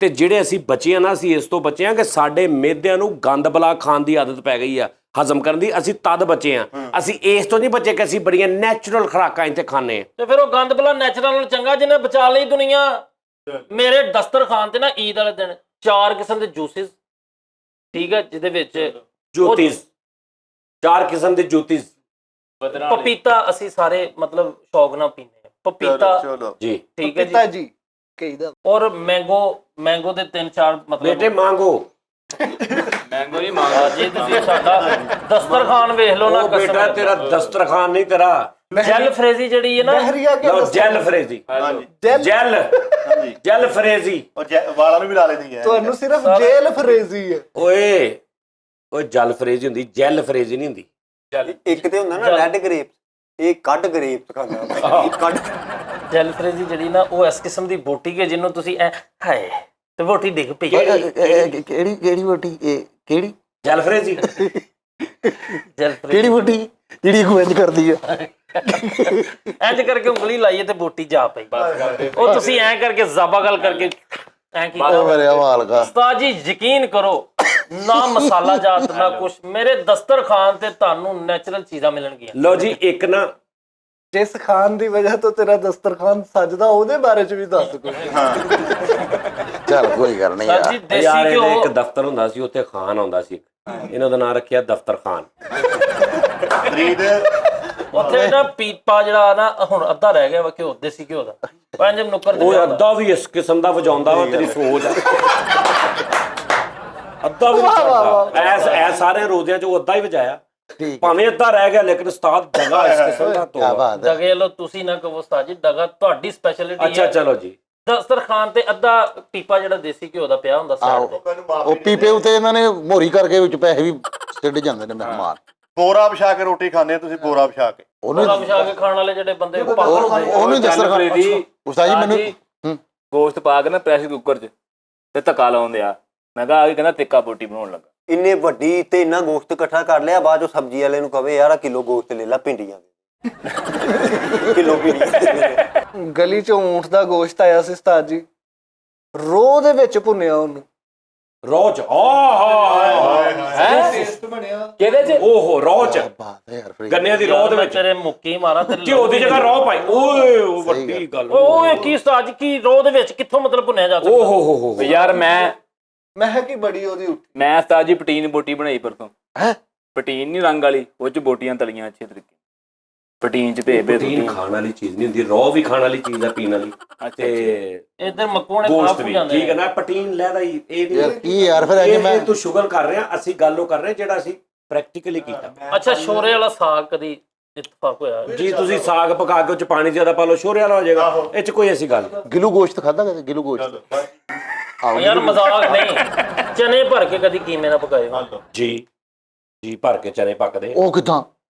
ਤੇ ਜਿਹੜੇ ਅਸੀਂ ਬਚੇ ਆ ਨਾ, ਅਸੀਂ ਇਸ ਤੋਂ ਬਚੇ ਆ ਕਿ ਸਾਡੇ ਮਿਹਦਿਆਂ ਨੂੰ ਗੰਦ ਬਲਾ ਖਾਣ ਦੀ ਆਦਤ ਪੈ ਗਈ ਆ, ਹਜ਼ਮ ਕਰਨ ਦੀ। ਅਸੀਂ ਤਦ ਬਚੇ ਆ, ਅਸੀਂ ਇਸ ਤੋਂ ਨਹੀਂ ਬਚੇ ਕਿ ਅਸੀਂ ਬੜੀਆਂ ਨੈਚੁਰਲ ਖੁਰਾਕਾਂ ਇੱਥੇ ਖਾਂਦੇ ਆ। ਤੇ ਫਿਰ ਉਹ ਗੰਦ ਬਲਾ ਨੈਚੁਰਲ ਨਾਲ ਚੰਗਾ ਜਿਹਨੇ ਬਚਾ ਲਈ ਦੁਨੀਆ। ਮੇਰੇ ਦਸਤਰਖਾਨ ਤੇ ਨਾ ਈਦ ਵਾਲੇ ਦਿਨ 4 ਕਿਸਮ ਦੇ ਜੂਸਿਸ, ਠੀਕ ਹੈ, ਜਿਹਦੇ ਵਿੱਚ ਜੋਤੀਸ, 4 ਕਿਸਮ ਦੇ ਜੋਤੀਸ। ਪਪੀਤਾ ਅਸੀਂ ਸਾਰੇ ਮਤਲਬ ਸ਼ੌਕ ਨਾਲ ਪੀਂਦੇ ਆ ਪਪੀਤਾ ਜੀ, ਠੀਕ ਹੈ ਪਪੀਤਾ ਜੀ। ਜੀ ਕਹੀਦਾ। ਔਰ ਮੈਂਗੋ ਦੇ 3-4 ਮਤਲਬ ਬੇਟੇ ਮੰਗੋ ਮੈਂਗੋ ਨਹੀਂ ਮੰਗਦਾ ਜੀ। ਤੁਸੀਂ ਸਾਡਾ ਦਸਤਰਖਾਨ ਵੇਖ ਲਓ ਨਾ, ਉਹ ਬੇਟਾ ਤੇਰਾ ਦਸਤਰਖਾਨ ਨਹੀਂ, ਤੇਰਾ ਜੈਲ ਫਰੇਜ਼ੀ ਜਿਹੜੀ ਹੈ ਨਾ, ਬਹਿਰੀਆ ਕੇ ਲਓ ਜੈਲ ਫਰੇਜ਼ੀ, ਜੈਲ ਫਰੇਜ਼ੀ। ਉਹ ਵਾਲਾਂ ਨੂੰ ਵੀ ਲਾ ਲੈਂਦੀ ਹੈ। ਤੁਹਾਨੂੰ ਸਿਰਫ ਜੇਲ ਫਰੇਜ਼ੀ ਹੈ। ਓਏ ਜੈਲ ਫਰੇਜ਼ੀ ਹੁੰਦੀ, ਜੈਲ ਫਰੇਜ਼ੀ ਨਹੀਂ ਹੁੰਦੀ। ਇੱਕ ਤੇ ਹੁੰਦਾ ਨਾ ਰੈੱਡ ਗ੍ਰੇਪ, ਇਹ ਕੱਢ ਗ੍ਰੇਪ ਖਾਂਦਾ ਕੱਢ। ਜੈਲ ਫਰੇਜ਼ੀ ਜਿਹੜੀ ਨਾ ਉਹ ਇਸ ਕਿਸਮ ਦੀ ਬੋਟੀ ਹੈ ਜਿਹਨੂੰ ਤੁਸੀਂ ਐ ਹਾਏ ਤੇ ਬੋਟੀ ਡਿੱਗ ਪਈ। ਕਿਹੜੀ ਬੋਟੀ? ਕਿਹੜੀ ਜੈਲ ਫਰੇਜ਼ੀ? ਜੈਲ ਫਰੇਜ਼ੀ ਕਿਹੜੀ ਬੋਟੀ ਜਿਹੜੀ ਖੁੰਝ ਕਰਦੀ ਆ? ਇੰਜ ਕਰਕੇ ਉਂਗਲੀ ਲਾਈਏ ਤੇ ਬੋਟੀ ਜਾ ਪਈ। ਉਹ ਤੁਸੀਂ ਐ ਕਰਕੇ ਜ਼ਾਬਾ ਗੱਲ ਕਰਕੇ ਐ ਕੀ ਉਹ ਮੇਰੇ ਹਵਾਲ ਕਾ ਉਸਤਾਦ ਜੀ ਯਕੀਨ ਕਰੋ, ਨਾ ਮਸਾਲਾ ਜਾਤ ਨਾ ਕੁਛ, ਮੇਰੇ ਦਸਤਰਖਾਨ ਤੇ ਤੁਹਾਨੂੰ ਨੈਚੁਰਲ ਚੀਜ਼ਾਂ ਮਿਲਣਗੀਆਂ। ਲਓ ਜੀ, ਇੱਕ ਨਾ ਜਿਸ ਖਾਨ ਦੀ ਵਜ੍ਹਾ ਤੋਂ ਤੇਰਾ ਦਸਤਰਖਾਨ ਸਜਦਾ, ਉਹਦੇ ਬਾਰੇ ਚ ਵੀ ਦੱਸ ਕੁਝ। ਚੱਲ ਕੋਈ ਗੱਲ ਨਹੀਂ ਸਰ ਯਾਰ। ਜੀ ਦੇਸੀ ਯਾਰ ਇਹਦੇ ਘਿਓ ਇੱਕ ਦਫ਼ਤਰ ਹੁੰਦਾ ਸੀ, ਉੱਥੇ ਖਾਨ ਆਉਂਦਾ ਸੀ, ਇਹਨਾਂ ਦਾ ਨਾਂ ਰੱਖਿਆ ਦਫ਼ਤਰ ਖਾਨ। ਫਰੀਦ ਉੱਥੇ ਨਾ ਪੀਪਾ ਜਿਹੜਾ ਨਾ ਹੁਣ ਅੱਧਾ ਰਹਿ ਗਿਆ ਵਾ ਘਿਓ, ਦੇਸੀ ਘਿਓ ਦਾ, ਪੰਜ ਨੁੱਕਰ ਤੇ ਉਹ ਜਾਂਦਾ। ਅੱਧਾ ਵੀ ਇਸ ਕਿਸਮ ਦਾ ਵਜਾਉਂਦਾ ਵਾ, ਤੇਰੀ ਸੋਚ ਆ। ਅੱਧਾ ਵੀ ਨਹੀਂ ਛੱਡਦਾ। ਐ ਸਾਰੇ ਰੋਜ਼ਿਆਂ ਚ ਉਹ ਅੱਧਾ ਹੀ ਵਜਾਇਆ, ਭਾਵੇਂ ਅੱਧਾ ਰਹਿ ਗਿਆ, ਲੇਕਿਨ ਉਸਤਾਦ ਜਗਾ ਇਸ ਕਿਸਮ ਦਾ ਕਿਆ ਤੋਂ। ਬਾਤ ਹੈ। ਦਗੇ ਲੋ ਤੁਸੀਂ ਨਾ ਕਹੋ ਉਸਤਾਦ ਜੀ, ਦਗਾ ਤੁਹਾਡੀ ਸਪੈਸ਼ਲਿਟੀ ਅੱਛਾ ਹੈ। ਚਲੋ ਜੀ, ਦਸਤਰਖਾਨ ਤੇ ਅੱਧਾ ਪੀਪਾ ਜਿਹੜਾ ਦੇਸੀ ਘਿਓ ਦਾ ਪਿਆ ਹੁੰਦਾ ਸਾਈਡ ਤੇ। ਉਹ ਪੀਪੇ ਉਤੇ ਇਹਨਾਂ ਨੇ ਮੋਰੀ ਕਰਕੇ ਵਿੱਚ ਪੈਸੇ ਵੀ ਸਿੱਟ ਜਾਂਦੇ ਨੇ ਮਹਿਮਾਨ। ਬੋਰਾ ਵਿਛਾ ਕੇ ਰੋਟੀ ਖਾਂਦੇ ਤੁਸੀਂ, ਬੋਰਾ ਵਿਛਾ ਕੇ। ਉਹਨੂੰ ਬੋਰਾ ਵਿਛਾ ਕੇ ਖਾਣ ਵਾਲੇ ਜਿਹੜੇ ਬੰਦੇ ਪਾਗਲ ਹੁੰਦੇ ਆ। ਉਹਨੂੰ ਦੱਸਰ ਉਸਤਾਦ ਜੀ ਮੈਨੂੰ ਗੋਸ਼ਤ ਪਾ ਕੇ ਨਾ ਪ੍ਰੈਸ਼ਰ ਕੁੱਕਰ 'ਚ ਤੇ ਧੱਕਾ ਲਾਉਂਦੇ ਆ। ਮੈਂ ਕਿਹਾ ਆ ਕੇ ਕਹਿੰਦਾ ਤਿੱਕਾ ਬੋਟੀ ਬਣਾਉਣ ਲੱਗਾ। ਇੰਨੇ ਵੱਡੀ ਤੇ ਇੰਨਾ ਗੋਸ਼ਤ ਇਕੱਠਾ ਕਰ ਲਿਆ, ਬਾਅਦ ਚੋਂ ਸਬਜ਼ੀ ਵਾਲੇ ਨੂੰ ਕਹੇ ਯਾਰ ਕਿਲੋ ਗੋਸ਼ਤ ਲੈ ਲਾ, ਭਿੰਡੀਆਂ ਕਿਲੋ ਭਿੰਡੀਆਂ। ਗਲੀ ਚੋਂ ਊਂਠ ਦਾ ਗੋਸ਼ਤ ਆਇਆ ਸੀ ਉਸਤਾਦ ਜੀ, ਰੋਹ ਦੇ ਵਿੱਚ ਭੁੰਨਿਆ ਉਹਨੂੰ। ਰੋਜ ਕਿਹਦੇ 'ਚ? ਓਹੋ ਰੋਜ ਬਾਤ ਹੈ ਯਾਰ ਫਰੀਦ। ਗੰਨਿਆਂ ਦੀ ਰੋਹ ਦੇ ਵਿੱਚ ਤੇਰੇ ਮੁੱਕੀ ਮਾਰਾ ਤੇਰੇ ਘਿਓ ਦੀ ਜਗ੍ਹਾ ਰੋਹ ਪਾਈ। ਓਏ ਉਹ ਵੱਡੀ ਗੱਲ। ਓਏ ਕੀ ਉਸਤਾਦ ਜੀ, ਕੀ ਰੋਹ ਦੇ ਵਿੱਚ ਕਿੱਥੋਂ ਮਤਲਬ ਭੁੰਨਿਆ ਜਾ ਸਕਦਾ? ਓਹੋ ਹੋ ਯਾਰ ਮੈਂ ਕੀ ਬੜੀ ਉਹਦੀ ਉੱਠੀ। ਮੈਂ ਉਸਤਾਦ ਜੀ ਪਟੀਨ ਬੋਟੀ ਬਣਾਈ ਪਰਸੋਂ। ਹੈਂ? ਪਟੀਨ ਨਹੀਂ ਰੰਗ ਵਾਲੀ, ਉਹ 'ਚ ਬੋਟੀਆਂ ਤਲੀਆਂ ਅੱਛੇ ਤਰੀਕੇ। ਪਟੀਨ 'ਚ ਭੇ ਪ੍ਰੋਟੀਨ ਖਾਣ ਵਾਲੀ ਚੀਜ਼ ਨਹੀਂ ਹੁੰਦੀ, ਰੋਹ ਵੀ ਖਾਣ ਵਾਲੀ ਚੀਜ਼ ਆ, ਪੀਣ ਵਾਲੀ। ਤੇ ਇੱਧਰ ਮੱਕੂ ਨੇ ਗੋਸ਼ਤ ਖਾ ਵੀ ਜਾਂਦੇ ਠੀਕ ਹੈ ਨਾ, ਪ੍ਰੋਟੀਨ ਲੈਦਾ ਹੀ ਇਹ ਯਾਰ ਨਹੀਂ। ਕੀ ਯਾਰ ਫਿਰ ਅੱਜ ਮੈਂ ਇਹ ਤੂੰ ਸ਼ੁਗਰ ਕਰ ਰਿਹਾ, ਅਸੀਂ ਗੱਲ ਉਹ ਕਰ ਰਹੇ ਜਿਹੜਾ ਅਸੀਂ ਪ੍ਰੈਕਟੀਕਲੀ ਕੀਤਾ। ਅੱਛਾ, ਸ਼ੋਰੇ ਵਾਲਾ ਸਾਗ ਕਦੀ ਇਤਫਾਕ ਹੋਇਆ? ਜੀ ਤੁਸੀਂ ਸਾਗ ਪਕਾ ਕੇ ਉਹ ਚ ਪਾਣੀ ਜ਼ਿਆਦਾ ਪਾ ਲਓ, ਸ਼ੋਰੇ ਵਾਲਾ ਹੋ ਜਾਏਗਾ। ਇਹ ਚ ਕੋਈ ਐਸੀ ਗੱਲ ਨਹੀਂ। ਗਿਲੂ ਗੋਸ਼ਤ ਖਾਦਾ ਕਦੇ? ਗਿਲੂ ਗੋਸ਼ਤ ਆਓ ਯਾਰ ਮਜ਼ਾਕ ਨਹੀਂ, ਚਨੇ ਭਰ ਕੇ ਕਦੀ ਕੀਮੇ ਨਾਲ ਪਕਾਏ ਹੋ? ਜੀ ਭਰ ਕੇ ਚਨੇ ਪੱਕਦੇ, ਉਹ ਕਿਦਾਂ?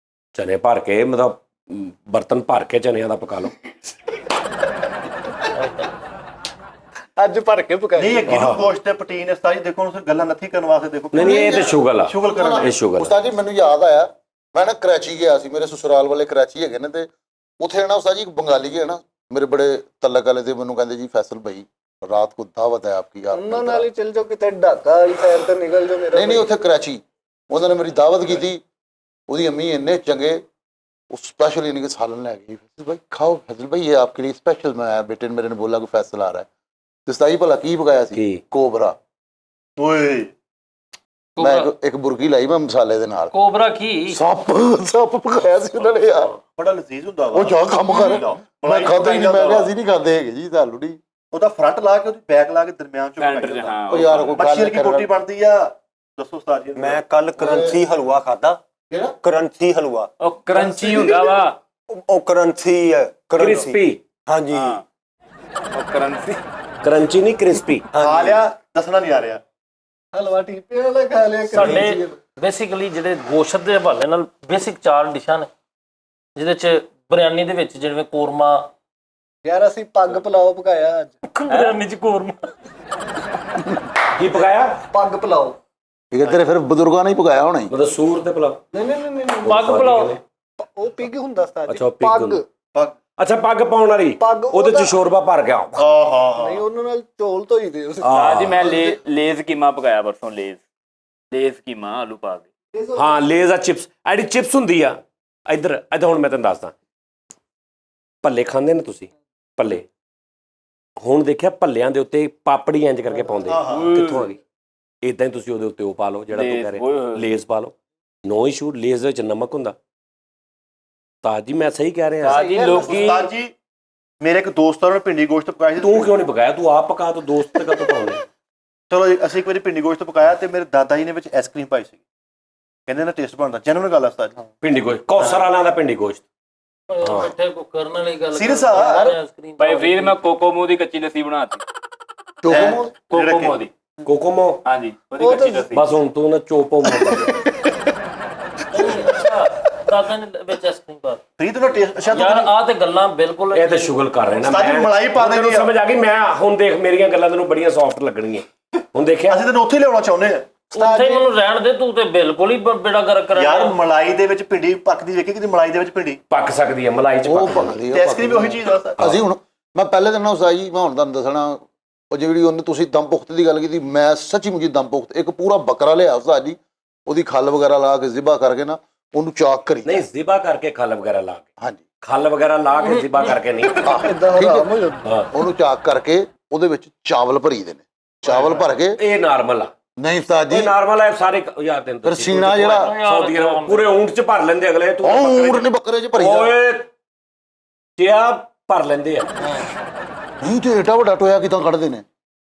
ਚਨੇ ਭਰ ਕੇ ਮਤਲਬ ਬਰਤਨ ਭਰ ਕੇ ਚਨਿਆਂ ਦਾ ਪਕਾ ਲਓ। ਅੱਜ ਭਰ ਕੇ ਪਕਾਈ। ਨਹੀਂ, ਇਹ ਕਿਲੋ ਗੋਸ਼ਤ ਤੇ ਪ੍ਰੋਟੀਨ ਉਸਤਾਦ ਜੀ ਦੇਖੋ, ਤੁਸੀਂ ਗੱਲਾਂ ਨੱਥੀ ਕਰਨ ਵਾਸਤੇ ਦੇਖੋ। ਨਹੀਂ ਇਹ ਤੇ ਸ਼ੁਗਰ ਆ, ਸ਼ੁਗਰ ਕਰਨ ਇਹ ਸ਼ੁਗਰ ਆ। ਉਸਤਾਦ ਜੀ ਮੈਨੂੰ ਯਾਦ ਆਇਆ, ਮੈਂ ਨਾ ਕਰਾਚੀ ਗਿਆ ਸੀ, ਮੇਰੇ ਸਸੁਰਾਲ ਵਾਲੇ ਕਰਾਚੀ ਹੈਗੇ ਨੇ, ਤੇ ਉੱਥੇ ਨਾ ਉਸਤਾਦ ਜੀ ਇੱਕ ਬੰਗਾਲੀ ਹੈ ਨਾ ਮੇਰੇ ਬੜੇ ਤਲਕ ਵਾਲੇ, ਤੇ ਮੈਨੂੰ ਕਹਿੰਦੇ ਜੀ ਫੈਸਲ ਭਾਈ ਰਾਤ को दावत है आपकी, आप ਉਹਨਾਂ ਨਾਲ ਹੀ ਚੱਲ ਜਾਓ ਕਿਤੇ, ਢਾਕਾ ਵਾਲੀ ਸਾਈਡ ਤੇ ਨਿਕਲ ਜਾਓ ਮੇਰਾ। ਨਹੀਂ ਉੱਥੇ ਕਰਾਚੀ ਉਹਨਾਂ ਨੇ ਮੇਰੀ ਦਾਵਤ ਕੀਤੀ। ਉਹਦੀ ਅੰਮੀ ਇੰਨੇ ਚੰਗੇ, ਉਹ स्पेशल इन्हीं के सालन ले गई। फैसल भाई खाओ, फैसल भाई ये आपके लिए स्पेशल मैं आया, बेटे ने मेरे ने बोला कि फैसल आ रहा है। तो उस्ताद जी भला की पकाया सी? कोबरा। ਓਏ ਮੈਂ ਇੱਕ ਬੁਰਕੀ ਲਾਈ ਮੈਂ ਮਸਾਲੇ ਦੇ ਨਾਲ, ਕੋਬਰਾ ਕੀ ਸੱਪ ਪਕਾਇਆ ਸੀ ਉਹਨਾਂ ਨੇ ਯਾਰ। ਬੜਾ ਲਜ਼ੀਜ਼ ਹੁੰਦਾ ਵਾ ਉਹ ਜਾ ਕੰਮ ਕਰ, ਮੈਂ ਖਾਧਾ ਹੀ ਨਹੀਂ, ਮੈਂ ਕਿਹਾ ਅਸੀਂ ਨਹੀਂ ਖਾਂਦੇ ਹੈਗੇ ਜੀ ਆਲੂ ਨਹੀਂ। ਉਹਦਾ ਫਰੰਟ ਲਾ ਕੇ ਉਹਦੀ ਬੈਕ ਲਾ ਕੇ ਦਰਮਿਆਨ ਚ ਸੈਂਟਰ 'ਚ, ਹਾਂ। ਉਹ ਯਾਰ ਕੋਈ ਮੱਛੀ ਗੱਲ ਕੀ ਰੋਟੀ ਬਣਦੀ ਆ, ਦੱਸੋ ਉਸਤਾਦ ਜੀ। ਮੈਂ ਕੱਲ ਕਰੰਸੀ ਹਲਵਾ ਖਾਦਾ। ਕਿਹੜਾ? ਕਰੰਸੀ ਹਲਵਾ। ਉਹ ਕਰੰਚੀ ਹੁੰਦਾ ਵਾ, ਉਹ ਕਰੰਸੀ ਹੈ, ਕ੍ਰਿਸਪੀ। ਹਾਂਜੀ। ਹਾਂ ਉਹ ਕਰੰਚੀ ਕਰੰਚੀ ਨਹੀਂ, ਕ੍ਰਿਸਪੀ। ਖਾ ਲਿਆ, ਦੱਸਣਾ ਨਹੀਂ ਆ ਰਿਹਾ। ਹਲਵਾ ਟੀਪੇ ਵਾਲਾ ਖਾ ਲਿਆ ਸਾਡੇ ਬੇਸਿਕਲੀ ਜਿਹੜੇ ਗੋਸ਼ਤ ਦੇ ਹਵਾਲੇ ਨਾਲ ਬੇਸਿਕ 4 ਡਿਸ਼ਾਂ ਨੇ, ਜਿਹਦੇ ਚ ਬਿਰਿਆਨੀ ਦੇ ਵਿੱਚ ਜਿਵੇਂ ਕੋਰਮਾ। ਯਾਰ ਅਸੀਂ ਪੱਗ ਪੁਲਾਓ ਪਕਾਇਆ ਅੱਜ। ਬਿਰਿਆਨੀ ਚ ਕੋਰਮਾ ਕੀ ਪਕਾਇਆ? ਪੱਗ ਪੁਲਾਓ। ਠੀਕ ਹੈ, ਤੇਰੇ ਫਿਰ ਬਜ਼ੁਰਗਾਂ ਨੇ ਹੀ ਪਕਾਇਆ ਹੋਣਾ ਹੀ। ਮਤਲਬ ਸੂਰ ਤੇ ਪੁਲਾਓ। ਨਹੀਂ ਪੱਗ ਪੁਲਾਓ। ਉਹ ਪਿੱਗ ਹੁੰਦਾ ਉਸਤਾਦ ਅੱਛਾ, ਜੀ। ਉਹ ਪਿੱਗ ਪੱਗ ਹੁੰਦਾ। ਪੱਗ ਅੱਛਾ, ਪੱਗ ਪਾਉਣ ਵਾਲੀ, ਪੱਗ ਉਹਦੇ ਚ ਉਹਦਾ- ਸ਼ੋਰਬਾ ਭਰ ਗਿਆ। ਆਹਾ ਨਹੀਂ, ਉਹਨਾਂ ਨਾਲ ਚੌਲ ਧੋਈ ਦੇ ਉਸ। ਜੀ ਮੈਂ ਲੇਜ਼ ਕੀਮਾ ਪਕਾਇਆ ਪਰਸੋਂ, ਲੇਜ਼ ਕੀਮਾ ਆਲੂ ਪਾ ਕੇ। ਹਾਂ, ਲੇਜ਼ ਆ ਚਿਪਸ, ਐਡੀ ਚਿਪਸ ਹੁੰਦੀ ਆ। ਇੱਧਰ ਹੁਣ ਮੈਂ ਤੈਨੂੰ ਦੱਸਦਾ, ਭੱਲੇ ਖਾਂਦੇ ਨੇ ਤੁਸੀਂ? ਭੱਲੇ ਹੁਣ ਦੇਖਿਆ, ਭੱਲਿਆਂ ਦੇ ਉੱਤੇ ਪਾਪੜੀ ਇੰਜ ਕਰਕੇ ਪਾਉਂਦੇ ਆ। ਕਿੱਥੋਂ ਆ ਗਈ? ਇਦਾਂ ਹੀ ਤੁਸੀਂ ਉਹਦੇ ਉੱਤੇ ਉਹ ਪਾ ਲਓ ਜਿਹੜਾ ਤੂੰ ਕਹਿ ਰਿਹਾ, ਲੇਜ਼ ਪਾ ਲਓ। ਨੋ ਇਸ਼ੂ, ਲੇਜ਼ ਦੇ ਵਿੱਚ ਨਮਕ ਹੁੰਦਾ। ਤਾਂ ਜੀ ਮੈਂ ਸਹੀ ਕਹਿ ਰਿਹਾ। ਜੀ ਲੋਕੀ ਉਸਤਾਦ ਜੀ, ਮੇਰੇ ਇੱਕ ਦੋਸਤ ਨੇ ਭਿੰਡੀ ਗੋਸ਼ਤ ਪਕਾਇਆ ਸੀ। ਤੂੰ ਕਿਉਂ ਨਹੀਂ ਪਕਾਇਆ? ਤੂੰ ਆਪ ਪਕਾ, ਤੂੰ ਦੋਸਤ ਤੇ ਕਦੋਂ ਪਾਉਂਦੇ? ਚਲੋ ਜੀ, ਅਸੀਂ ਇੱਕ ਵਾਰੀ ਭਿੰਡੀ ਗੋਸ਼ਤ ਪਕਾਇਆ ਤੇ ਮੇਰੇ ਦਾਦਾ ਜੀ ਨੇ ਵਿੱਚ ਆਈਸਕ੍ਰੀਮ ਪਾਈ ਸੀ। ਕਹਿੰਦੇ ਨਾ ਟੇਸਟ ਬਣਦਾ। ਜੈਨੂਇਨ ਗੱਲ ਆ ਉਸਤਾਦ ਜੀ। ਭਿੰਡੀ ਗੋਸ਼ਤ, ਕੌਸਰ ਵਾਲਿਆਂ ਦਾ ਭਿੰਡੀ ਗੋਸ਼ਤ। ਬੈਠੇ ਕੋ ਕਰਨ ਵਾਲੀ ਗੱਲ Serious ਆ ਯਾਰ? ਭਾਈ ਫਰੀਦ ਮੈਂ ਕੋਕੋਮੋ ਦੀ ਕੱਚੀ ਲੱਸੀ ਬਣਾਤੀ। ਕੋਕੋਮੋ ਦੀ, ਕੋਕੋਮੋ। ਹਾਂਜੀ ਉਹਦੀ ਕੱਚੀ ਲੱਸੀ। ਬਸ ਹੁਣ ਤੂੰ ਨਾ ਚੋਪੋ ਦਾਦਾ ਨੇ ਵਿੱਚ ਆਈਸਕ੍ਰੀਮ ਪਾ ਫਰੀਦ ਦਾ ਟੇਸਟ ਅੱਛਾ ਯਾਰ ਆ ਤੇ ਗੱਲਾਂ ਬਿਲਕੁਲ ਇਹ ਤੇ ਸ਼ੁਗਲ ਕਰ ਰਹੇ ਨਾ। ਉਸਤਾਦ ਜੀ, ਮਲਾਈ ਪਾ ਦੇਣੀ ਆ। ਸਮਝ ਆ ਗਈ। ਮੈਂ ਹੁਣ ਦੇਖ, ਮੇਰੀਆਂ ਗੱਲਾਂ ਤੈਨੂੰ ਬੜੀਆਂ ਸੌਫਟ ਲੱਗਣਗੀਆਂ। ਹੁਣ ਦੇਖਿਆ, ਅਸੀਂ ਤੈਨੂੰ ਉੱਥੇ ਲਿਆਉਣਾ ਚਾਹੁੰਦੇ ਆ ਉੱਥੇ ਮੈਨੂੰ ਰਹਿਣ ਦੇ, ਤੂੰ ਤੇ ਬਿਲਕੁਲ ਹੀ ਬੇੜਾ ਗਰਕ ਕਰਾ ਯਾਰ। ਮਲਾਈ ਦੇ ਵਿੱਚ ਭਿੰਡੀ ਪੱਕਦੀ ਵੇਖੀ ਕਿਤੇ ਮਲਾਈ ਦੇ ਵਿੱਚ ਭਿੰਡੀ ਪੱਕ ਸਕਦੀ ਹੈ, ਮਲਾਈ ਚ ਉਹ ਪੱਕ ਪਕਦੀ ਤੇ ਆਈਸਕ੍ਰੀਮ ਵੀ ਉਹੀ ਚੀਜ਼ ਆ। ਅਸੀਂ ਹੁਣ ਮੈਂ ਪਹਿਲੇ ਦਿਨ ਨਾ ਉਸਤਾਦ ਜੀ, ਮੈਂ ਹੁਣ ਤੁਹਾਨੂੰ ਦੱਸਣਾ, ਉਹ ਜਿਹੜੀ ਉਹਨੇ ਤੁਸੀਂ ਦਮ ਪੁਖਤ ਦੀ ਗੱਲ ਕੀਤੀ, ਮੈਂ ਸੱਚੀ ਮੁੱਚੀ ਦਮ ਪੁਖਤ ਇੱਕ ਪੂਰਾ ਬੱਕਰਾ ਲਿਆ ਉਸਤਾਦ ਜੀ, ਉਹਦੀ ਖੱਲ ਵਗੈਰਾ ਲਾ ਕੇ ਜ਼ਿਬਾ ਕਰਕੇ ਨਾ ਉਹਨੂੰ ਚਾਕ ਕਰੀ। ਨਹੀਂ, ਜ਼ਿਬਾ ਕਰਕੇ ਖੱਲ ਵਗੈਰਾ ਲਾ ਕੇ। ਹਾਂਜੀ, ਖੱਲ ਵਗੈਰਾ ਲਾ ਕੇ ਜ਼ਿਬਾ ਕਰਕੇ ਨਹੀਂ। ਇਦਾਂ ਹਰਾਮ ਹੋ ਜਾਂਦਾ। ਹਾਂ, ਉਹਨੂੰ ਚਾਕ ਕਰਕੇ ਉਹਦੇ ਵਿੱਚ ਚਾਵਲ ਭਰੀ ਦੇ ਨੇ। ਚਾਵਲ ਭਰ ਕੇ। ਇਹ ਨਾਰਮਲ ਆ। ਨਹੀਂ ਉਸਤਾਦ ਇਹ ਜੀ, ਨਾਰਮਲ ਹੈ ਸਾਰੇ ਯਾਰ। ਤੈਨੂੰ ਫਿਰ ਸੀਨਾ ਜਿਹੜਾ ਸਾਊਦੀ ਅਰਬ ਪੂਰੇ ਊਂਟ ਚ ਭਰ ਲੈਂਦੇ ਅਗਲੇ। ਤੂੰ ਉਹ ਊਂਟ ਨੇ ਬੱਕਰੇ 'ਚ ਭਰੀ ਜਾ। ਓਏ ਕਿਆ ਭਰ ਲੈਂਦੇ ਆ? ਨਹੀਂ ਤੇ ਏਡਾ ਵੱਡਾ ਟੋਇਆ ਕਿਦਾਂ ਕੱਢਦੇ ਨੇ?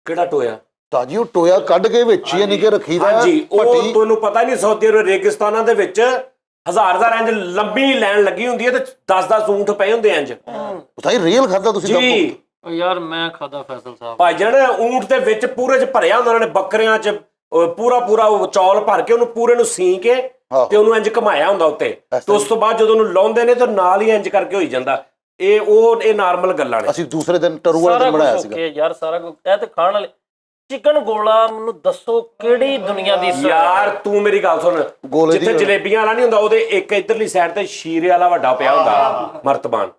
ਕਿਹੜਾ ਟੋਇਆ? ਤਾਂ ਜੀ ਉਹ ਟੋਇਆ ਕੱਢ ਕੇ ਵਿੱਚ ਹੀ ਯਾਨੀ ਕਿ ਰੱਖੀਦਾ ਹਾਂਜੀ, ਉਹ ਭੱਟੀ। ਤੁਹਾਨੂੰ ਪਤਾ ਨਹੀਂ, ਸਾਊਦੀ ਅਰਬ ਰੇਗਿਸਤਾਨਾਂ ਦੇ ਵਿੱਚ ਹਜ਼ਾਰ ਇੰਜ ਲੰਬੀ ਲਾਈਨ ਲੱਗੀ ਹੁੰਦੀ ਹੈ ਤੇ 10-10 ਊਂਠ ਪਏ ਹੁੰਦੇ ਇੰਜ। ਉਸਤਾਦ ਜੀ ਰੀਅਲ ਖਾਦਾ ਤੁਸੀਂ ਦਮ ਜੀ ਪੁਖਤ? ਯਾਰ ਮੈਂ ਖਾਦਾ ਫੈਸਲ ਸਾਹਿਬ ਭਾਈਜਾਨ, ਊਂਟ ਦੇ ਵਿੱਚ ਪੂਰੇ ਚ ਭਰਿਆ ਹੁੰਦਾ ਉਹਨਾਂ ਨੇ, ਬੱਕਰਿਆਂ ਚ ਪੂਰਾ ਉਹ ਚੌਲ ਭਰ ਕੇ ਉਹਨੂੰ ਪੂਰੇ ਨੂੰ ਸੀ ਕੇ ਤੇ ਉਹਨੂੰ ਇੰਜ ਘਮਾਇਆ ਹੁੰਦਾ ਉੱਤੇ। ਤੇ ਉਸ ਤੋਂ ਬਾਅਦ ਜਦੋਂ ਉਹਨੂੰ ਲਾਉਂਦੇ ਨੇ ਤਾਂ ਨਾਲ ਹੀ ਇੰਜ ਕਰਕੇ ਹੋਈ ਜਾਂਦਾ। ਇਹ ਨਾਰਮਲ ਗੱਲਾਂ ਨੇ। ਅਸੀਂ ਦੂਸਰੇ ਦਿਨ ਟਰੂ ਵਾਲੇ ਸਾਰਾ ਦਿਨ ਬਣਾਇਆ ਕੁਝ ਸੀਗਾ ਓਕੇ ਯਾਰ, ਸਾਰਾ ਕੁਝ। ਇਹ ਤੇ ਖਾਣ ਵਾਲੇ ਚਿਕਨ ਗੋਲਾ, ਮੈਨੂੰ ਦੱਸੋ ਕਿਹੜੀ ਦੁਨੀਆ ਦੀ ਯਾਰ ਤੂੰ ਮੇਰੀ ਗੱਲ ਸੁਣ, ਗੋਲੇ ਦੀ ਜਿੱਥੇ ਜਲੇਬੀਆਂ ਵਾਲਾ ਨਹੀਂ ਹੁੰਦਾ, ਉਹਦੇ ਇੱਕ ਇਧਰਲੀ ਸਾਈਡ ਤੇ ਸ਼ੀਰੇ ਵਾਲਾ ਵੱਡਾ ਪਿਆ ਹੁੰਦਾ ਮਰਤਬਾਨ।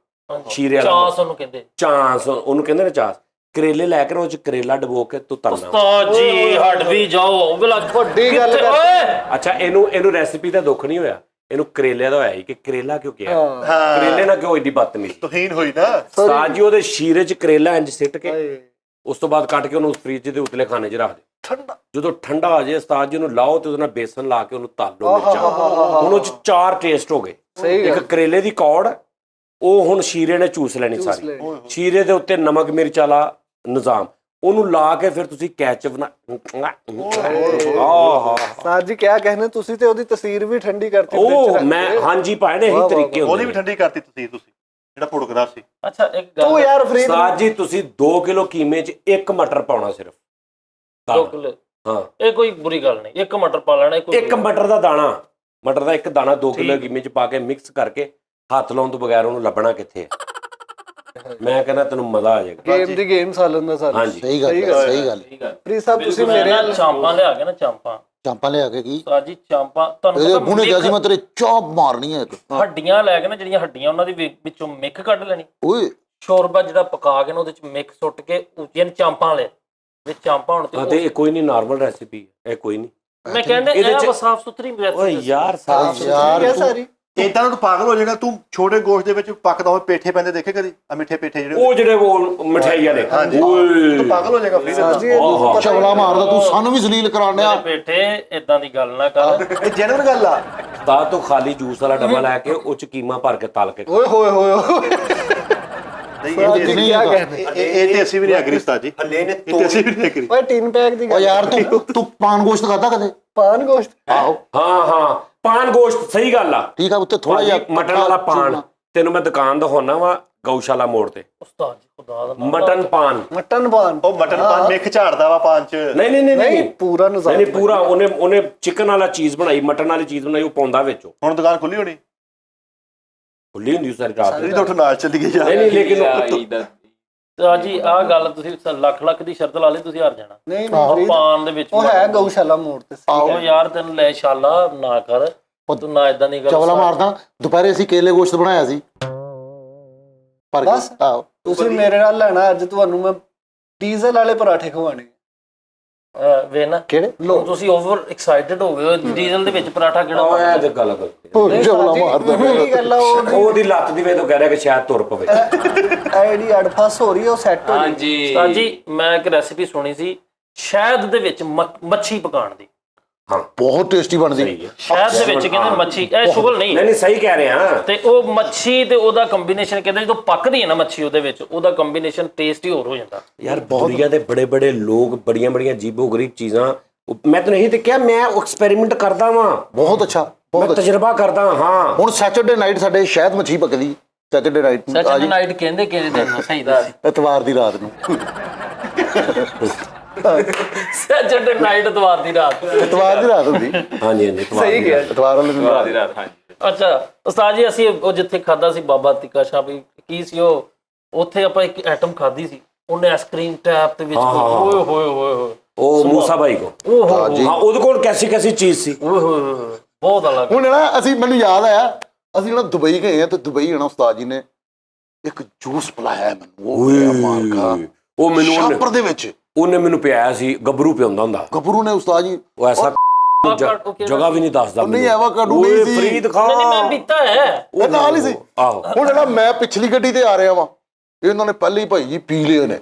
ਸ਼ੀਰੇ ਵਾਲਾ ਚਾਸ ਉਹਨੂੰ ਕਹਿੰਦੇ। ਚਾਂਸ ਉਹਨੂੰ ਕਹਿੰਦੇ ਨੇ। ਚਾਂਸ ਕਰੇਲੇ ਲੈ ਕੇ ਉਹ ਚ ਕਰੇਲਾ ਡਬੋ ਕੇ ਤੂੰ ਤਲਣਾ। ਉਸਤਾਦ ਜੀ ਹਟ ਵੀ ਜਾਓ, ਵੱਡੀ ਗੱਲ ਕਰ। ਓਏ ਅੱਛਾ, ਇਹਨੂੰ ਰੈਸਿਪੀ ਦਾ ਦੁੱਖ ਨਹੀਂ ਹੋਇਆ, ਇਹਨੂੰ ਕਰੇਲੇ ਦਾ ਹੋਇਆ ਸੀ ਕਿ ਕਰੇਲਾ ਕਿਉਂ ਕਿਹਾ? ਹਾਂ, ਕਰੇਲੇ ਨਾਲ ਕਿਉਂ ਏਡੀ ਬਦਤਮੀਜ਼ੀ? ਤੋਹੀਨ ਹੋਈ ਨਾ। ਉਸਤਾਦ ਜੀ ਉਹਦੇ ਸ਼ੀਰੇ ਚ ਕਰੇਲਾ ਇੰਜ ਸਿੱਟ ਕੇ ਉਸ ਤੋਂ ਬਾਅਦ ਕੱਟ ਕੇ ਉਹਨੂੰ ਫ੍ਰਿਜ ਦੇ ਉਤਲੇ ਖਾਣੇ 'ਚ ਰੱਖ ਦੇ। ਠੰਡਾ ਜਦੋਂ ਠੰਡਾ ਹੋ ਜਾਏ ਉਸਤਾਦ ਜੀ ਉਹਨੂੰ ਲਾਓ ਤੇ ਉਹਦੇ ਨਾਲ ਬੇਸਨ ਲਾ ਕੇ ਉਹਨੂੰ ਤਲ ਲਓ ਮਿਰਚਾਂ। ਹੁਣ ਉਹ 'ਚ 4 ਟੇਸਟ ਹੋ ਗਏ। ਸਹੀ ਇੱਕ ਕਰੇਲੇ ਦੀ ਕੌੜ, ਉਹ ਹੁਣ ਸ਼ੀਰੇ ਨੇ ਚੂਸ ਲੈਣੀ ਚੂਸ ਸਾਰੀ। ਲੈਣੀ। ਸ਼ੀਰੇ ਦੇ ਉੱਤੇ ਨਮਕ ਮਿਰਚ ਵਾਲਾ ਨਿਜ਼ਾਮ, ਉਹਨੂੰ ਲਾ ਕੇ ਫਿਰ ਤੁਸੀਂ ਕੈਚਅਪ ਨਾ ਉਸਤਾਦ ਜੀ ਕਿਆ ਕਹਿਣੇ, ਤੁਸੀਂ ਤੇ ਉਹਦੀ ਤਸਵੀਰ ਵੀ ਠੰਡੀ ਕਰਤੀ। ਉਹ ਮੈਂ ਹਾਂਜੀ ਭਾਈ ਨੇ ਇਹੀ ਤਰੀਕੇ ਉਹਦੀ ਹੁੰਦੇ ਵੀ ਨੇ। ਠੰਡੀ ਕਰਤੀ ਤੁਸੀਂ ਜਿਹੜਾ ਪੁੜਕਦਾ ਸੀ। ਅੱਛਾ ਇੱਕ ਤੂੰ ਗੱਲ, ਯਾਰ ਫਰੀਦ ਉਸਤਾਦ ਜੀ ਤੁਸੀਂ 2 ਕਿਲੋ ਕੀਮੇ 'ਚ 1 ਮਟਰ ਪਾਉਣਾ ਸਿਰਫ। 2 ਕਿਲੋ ਹਾਂ, ਇਹ ਕੋਈ ਬੁਰੀ ਗੱਲ ਨਹੀਂ। ਇੱਕ ਮਟਰ ਪਾ ਲੈਣਾ, ਇੱਕ ਮਟਰ ਦਾ ਦਾਣਾ, ਮਟਰ ਦਾ ਇੱਕ ਦਾਣਾ 2 ਕਿਲੋ ਕੀਮੇ 'ਚ ਪਾ ਕੇ ਮਿਕਸ ਕਰਕੇ ਹੱਥ ਲਾਉਣ ਤੋਂ ਬਗੈਰ ਉਹਨੂੰ ਲੱਭਣਾ ਕਿੱਥੇ ਹੈ। ਮੈਂ ਕਹਿੰਦਾ ਤੈਨੂੰ ਮਜ਼ਾ ਆ ਜਾਏਗਾ। ਗੇਮ ਦੀ ਗੇਮ ਸਾਲਨ ਦਾ ਸਾਲ। ਹਾਂਜੀ, ਸਹੀ ਗੱਲ ਹੈ, ਸਹੀ ਗੱਲ। ਫਰੀਦ ਸਾਹਿਬ ਤੁਸੀਂ ਮੇਰੇ ਨਾਲ ਚਾਂਪਾਂ ਲਿਆ ਕੇ ਨਾ, ਚਾਂਪਾਂ ਲਿਆ ਕੇ ਕੀ ਉਸਤਾਦ ਜੀ ਚਾਂਪਾਂ ਤੁਹਾਨੂੰ ਇਹਦੇ ਪਤਾ ਬੁਣੇ ਕਿਹਾ ਸੀ ਮੈਂ ਤੇਰੇ ਚਾਪ ਮਾਰਨੀ ਹੈ ਇੱਕ। ਹੱਡੀਆਂ ਲੈ ਕੇ ਨਾ, ਜਿਹੜੀਆਂ ਹੱਡੀਆਂ ਉਹਨਾਂ ਦੀ ਵਿੱਚੋਂ ਮਿੱਕ ਕੱਢ ਲੈਣੀ, ਓਏ ਸ਼ੋਰਬਾ ਜਿਹੜਾ ਪਕਾ ਕੇ ਨਾ ਉਹਦੇ ਚ ਮਿੱਕ ਸੁੱਟ ਕੇ ਉੱਚੀਆਂ ਚਾਂਪਾਂ ਲੈ ਵਿੱਚ ਚਾਂਪਾਂ ਹੋਣ ਹਾਂ, ਤੇ ਇਹ ਕੋਈ ਨਹੀਂ ਨਾਰਮਲ ਰੈਸਿਪੀ, ਇਹ ਕੋਈ ਨਹੀਂ। ਮੈਂ ਕਹਿੰਦਾ ਇਹਦੇ ਚ- ਇਹ ਸਾਫ ਸੁਥਰੀ ਓਏ ਰੈਸਿਪੀ। ਯਾਰ ਸਾਫ ਯਾਰ ਕਿਆ ਤੂੰ ਸਾਰੀ ਇਦਾਂ ਤੂੰ ਪਾਗਲ ਹੋ ਜਾਏਗਾ। ਤੂੰ ਛੋਟੇ ਗੋਸ਼ਤ ਦੇ ਵਿੱਚ ਪੱਕਦਾ ਹੋਇਆ ਪੇਠੇ ਪੈਂਦੇ ਦੇਖੇ ਕਦੀ? ਆ ਮਿੱਠੇ ਪੇਠੇ ਜਿਹੜੇ ਉਹ ਜਿਹੜੇ ਉਹ ਮਠਿਆਈ ਵਾਲੇ ਤੂੰ ਪਾਗਲ ਹੋ ਜਾਏਗਾ ਫ੍ਰੀ ਸਾਜੀ ਇਹ ਪਤਾ ਚਵਲਾ ਮਾਰਦਾ ਤੂੰ, ਸਾਨੂੰ ਵੀ ਜ਼ਲੀਲ ਕਰਾਣਿਆ। ਬੇਟੇ ਇਦਾਂ ਦੀ ਗੱਲ ਨਾ ਕਰ। ਇਹ ਜੈਨੂਇਨ ਗੱਲ ਆ। ਤਾਂ ਤੋਂ ਖਾਲੀ ਜੂਸ ਵਾਲਾ ਡੱਬਾ ਲੈ ਕੇ ਉਹ ਚ ਕੀਮਾ ਭਰ ਕੇ ਤਲ ਕੇ ਓਏ ਹੋਏ ਹੋਏ ਨਹੀਂ, ਕੀ ਕਹਿੰਦੇ ਇਹ ਤੇ ਅਸੀਂ ਵੀ ਨਹੀਂ ਐਗਰੀ ਉਸਤਾਦ ਜੀ। ਹੱਲੇ ਨੇ ਇਹ ਤੇ ਅਸੀਂ ਵੀ ਨਹੀਂ ਐਗਰੀ। ਓਏ ਟੀਨ ਪੈਕ ਦੀ ਓ ਗੱਲ ਯਾਰ ਤੂੰ ਪਾਨ ਗੋਸ਼ਤ ਖਾਦਾ ਕਦੇ? ਪਾਨ ਗੋਸ਼ਤ ਆਹੋ ਹਾਂ ਪਾਨ ਗੋਸ਼ਤ ਸਹੀ ਗੱਲ ਆ। ਠੀਕ ਆ, ਉੱਤੇ ਥੋੜਾ ਜਿਹਾ ਮਟਨ ਵਾਲਾ ਪਾਨ ਤੈਨੂੰ ਮੈਂ ਦੁਕਾਨ ਦਿਖਾਉਣਾ ਵਾ ਗਊਸ਼ਾਲਾ ਮੋੜ ਤੇ। ਉਸਤਾਦ ਜੀ ਖੁਦਾ ਦਾ ਮਟਨ ਪਾਨ ਮਟਨ ਪਾਨ ਉਹ ਮਟਨ ਪਾਨ ਮਿੱਖ ਝਾੜਦਾ ਵਾ ਪਾਨ ਚ। ਨਹੀਂ ਪੂਰਾ ਨਜ਼ਾਰਾ ਨਹੀਂ ਪੂਰਾ ਉਹਨੇ ਚਿਕਨ ਵਾਲਾ ਚੀਜ਼ ਬਣਾਈ, ਮਟਨ ਵਾਲੀ ਚੀਜ਼ ਬਣਾਈ, ਉਹ ਪਾਉਂਦਾ ਵਿੱਚ। ਹੁਣ ਦੁਕਾਨ ਖੁੱਲੀ ਹੋਣੀ? ਖੁੱਲੀ ਹੁੰਦੀ ਸਾਰੀ ਰਾਤ ਨਹੀਂ ਤਾਂ ਉੱਠ ਨਾਲ ਚੱਲੀ ਗਈ ਯਾਰ। ਨਹੀਂ ਲੇਕਿਨ ਤਾਂ ਜੀ ਆਹ ਗੱਲ ਤੁਸੀਂ ਲੱਖ ਦੀ ਸ਼ਰਤ ਲਾ ਲਈ, ਤੁਸੀਂ ਹਾਰ ਜਾਣਾ। ਨਹੀਂ ਨਹੀਂ ਪਾਨ ਦੇ ਵਿੱਚ ਉਹ ਹੈ ਗਊਸ਼ਾਲਾ ਮੋੜ ਤੇ ਉਹ ਯਾਰ ਤੈਨੂੰ ਲੈ ਸ਼ਾਲਾ ਨਾ ਕਰ, ਤੂੰ ਨਾ ਇਦਾਂ ਦੀ ਗੱਲ ਚਵਲਾ ਮਾਰਦਾ। ਦੁਪਹਿਰੇ ਅਸੀਂ ਕੇਲੇ ਗੋਸ਼ਤ ਬਣਾਇਆ ਸੀ ਪਰ ਬਸ ਤੁਸੀਂ ਮੇਰੇ ਨਾਲ ਲੈਣਾ, ਅੱਜ ਤੁਹਾਨੂੰ ਮੈਂ ਡੀਜ਼ਲ ਵਾਲੇ ਪਰਾਠੇ ਖਵਾਣੇ। ਵੇ ਨਾ ਕਿਹੜੇ ਲੋ ਤੁਸੀਂ ਓਵਰ ਐਕਸਾਈਟਡ ਹੋ ਗਏ ਹੋ। ਡੀਜ਼ਲ ਦੇ ਵਿੱਚ ਪਰਾਠਾ ਕਿਹੜਾ ਇਹ ਤੇ ਗੱਲ ਚਵਲਾ ਮਾਰਦਾ ਕੀ ਗੱਲ ਆ ਉਹਦੀ ਲੱਤ ਦੀ ਵੇ ਤੋਂ ਕਹਿ ਰਿਹਾ ਕਿ ਸ਼ਾਇਦ ਤੁਰ ਪਵੇ। ਆਈਡੀ ਅੜਫਾਸ ਹੋ ਰਹੀ ਹੈ, ਉਹ ਸੈੱਟ ਹੋ ਰਹੀ ਉਸਤਾਦ ਜੀ ਮੈਂ ਇੱਕ ਰੈਸਿਪੀ ਸੁਣੀ ਸੀ ਸ਼ਹਿਦ ਦੇ ਵਿੱਚ ਮੱਛੀ ਪਕਾਉਣ ਦੀ। ਬਹੁਤ ਟੇਸਟੀ ਬਣਦੀ। ਸ਼ਹਿਦ ਦੇ ਵਿੱਚ ਕਹਿੰਦੇ ਮੱਛੀ, ਇਹ ਸ਼ੁਗਲ ਨਹੀਂ ਨਹੀਂ ਸਹੀ ਕਹਿ ਰਹੇ ਆ। ਤੇ ਉਹ ਮੱਛੀ ਤੇ ਉਹਦਾ ਕੰਬੀਨੇਸ਼ਨ ਕਹਿੰਦੇ ਜਦੋਂ ਪੱਕਦੀ ਹੈ ਨਾ ਮੱਛੀ ਉਹਦੇ ਵਿੱਚ, ਉਹਦਾ ਕੰਬੀਨੇਸ਼ਨ ਟੇਸਟ ਹੀ ਹੋਰ ਹੋ ਜਾਂਦਾ ਯਾਰ ਦੁਨੀਆ ਦੇ ਬੜੇ ਲੋਕ ਬੜੀਆਂ ਅਜੀਬੋ-ਗਰੀਬ ਚੀਜ਼ਾਂ ਮੈਂ ਤਾਂ ਨਹੀਂ ਤੇ ਕਿਹਾ ਮੈਂ ਐਕਸਪੈਰੀਮੈਂਟ ਕਰਦਾ ਵਾਂ। ਬਹੁਤ ਅੱਛਾ, ਮੈਂ ਬਹੁਤ ਤਜਰਬਾ ਕਰਦਾ ਹਾਂ। ਹੁਣ ਸੈਟਰਡੇ ਨਾਈਟ ਸਾਡੇ ਸ਼ਾਇਦ ਮੱਛੀ ਪੱਕਦੀ। ਸੈਟਰਡੇ ਨਾਈਟ ਸੈਟਰਡੇ ਨਾਈਟ ਕਹਿੰਦੇ ਕਿਹੜੇ ਦਿਨ ਨੂੰ ਸਹੀ ਦੱਸ? ਐਤਵਾਰ ਦੀ ਰਾਤ ਨੂੰ। ਸੈਟਰਡੇ ਨਾਈਟ ਐਤਵਾਰ ਦੀ ਰਾਤ। ਐਤਵਾਰ ਦੀ ਰਾਤ ਹੁੰਦੀ। ਹਾਂਜੀ ਸਹੀ ਗਿਆ ਐਤਵਾਰ ਵਾਲੇ ਦਿਨ ਰਾਤ। ਰਾਤ ਹਾਂਜੀ। ਅੱਛਾ ਉਸਤਾਦ ਜੀ ਅਸੀਂ ਉਹ ਜਿੱਥੇ ਖਾਦਾ ਸੀ ਬਾਬਾ ਤਿੱਕਾ ਸ਼ਾਹ ਵੀ ਕੀ ਸੀ ਉਹ, ਉੱਥੇ ਆਪਾਂ ਇੱਕ ਆਈਟਮ ਖਾਦੀ ਸੀ, ਉਹਨੇ ਆਈਸਕ੍ਰੀਮ ਟੈਪ ਦੇ ਵਿੱਚ ਓਏ ਹੋਏ ਹੋਏ ਉਹ ਮੂਸਾ ਭਾਈ ਕੋ ਹਾਂ ਉਹਦੇ ਕੋਲ ਕੈਸੀ ਚੀਜ਼ ਸੀ। ਓਏ ਹੋਏ ਬਹੁਤ ਅਲੱਗ। ਹੁਣ ਨਾ ਅਸੀਂ, ਮੈਨੂੰ ਯਾਦ ਆਇਆ ਅਸੀਂ ਨਾ ਦੁਬਈ ਗਏ ਆ ਤੇ ਦੁਬਈ ਨਾ ਉਸਤਾਦ ਜੀ ਨੇ ਇੱਕ ਜੂਸ ਪਿਲਾਇਆ ਮੈਨੂੰ। ਉਹ ਮੈਨੂੰ ਸ਼ਾਪਰ ਦੇ ਵਿੱਚ ਉਹਨੇ ਮੈਨੂੰ ਪਿਆਇਆ ਸੀ। ਗੱਭਰੂ ਪਿਆਉਂਦਾ ਹੁੰਦਾ ਗੱਭਰੂ ਨੇ ਉਸਤਾਦ ਜੀ। ਉਹ ਐਸਾ ਜਗ੍ਹਾ ਵੀ ਨਹੀਂ ਦੱਸਦਾ ਨਹੀਂ ਐਵਾਕਾਡੋ ਨਹੀਂ ਸੀ। ਫਰੀਦ ਖਾਨ ਨਹੀਂ ਮੈਂ ਪੀਤਾ ਹੈ ਉਹ ਨਾਲ ਹੀ ਸੀ। ਆਹੋ ਹੁਣ ਜਿਹੜਾ ਮੈਂ ਪਿਛਲੀ ਗੱਡੀ ਤੇ ਆ ਰਿਹਾ ਵਾਂ, ਇਹਨਾਂ ਨੇ ਪਹਿਲੇ ਹੀ ਭਾਈ ਜੀ ਪੀ ਲਏ ਨੇ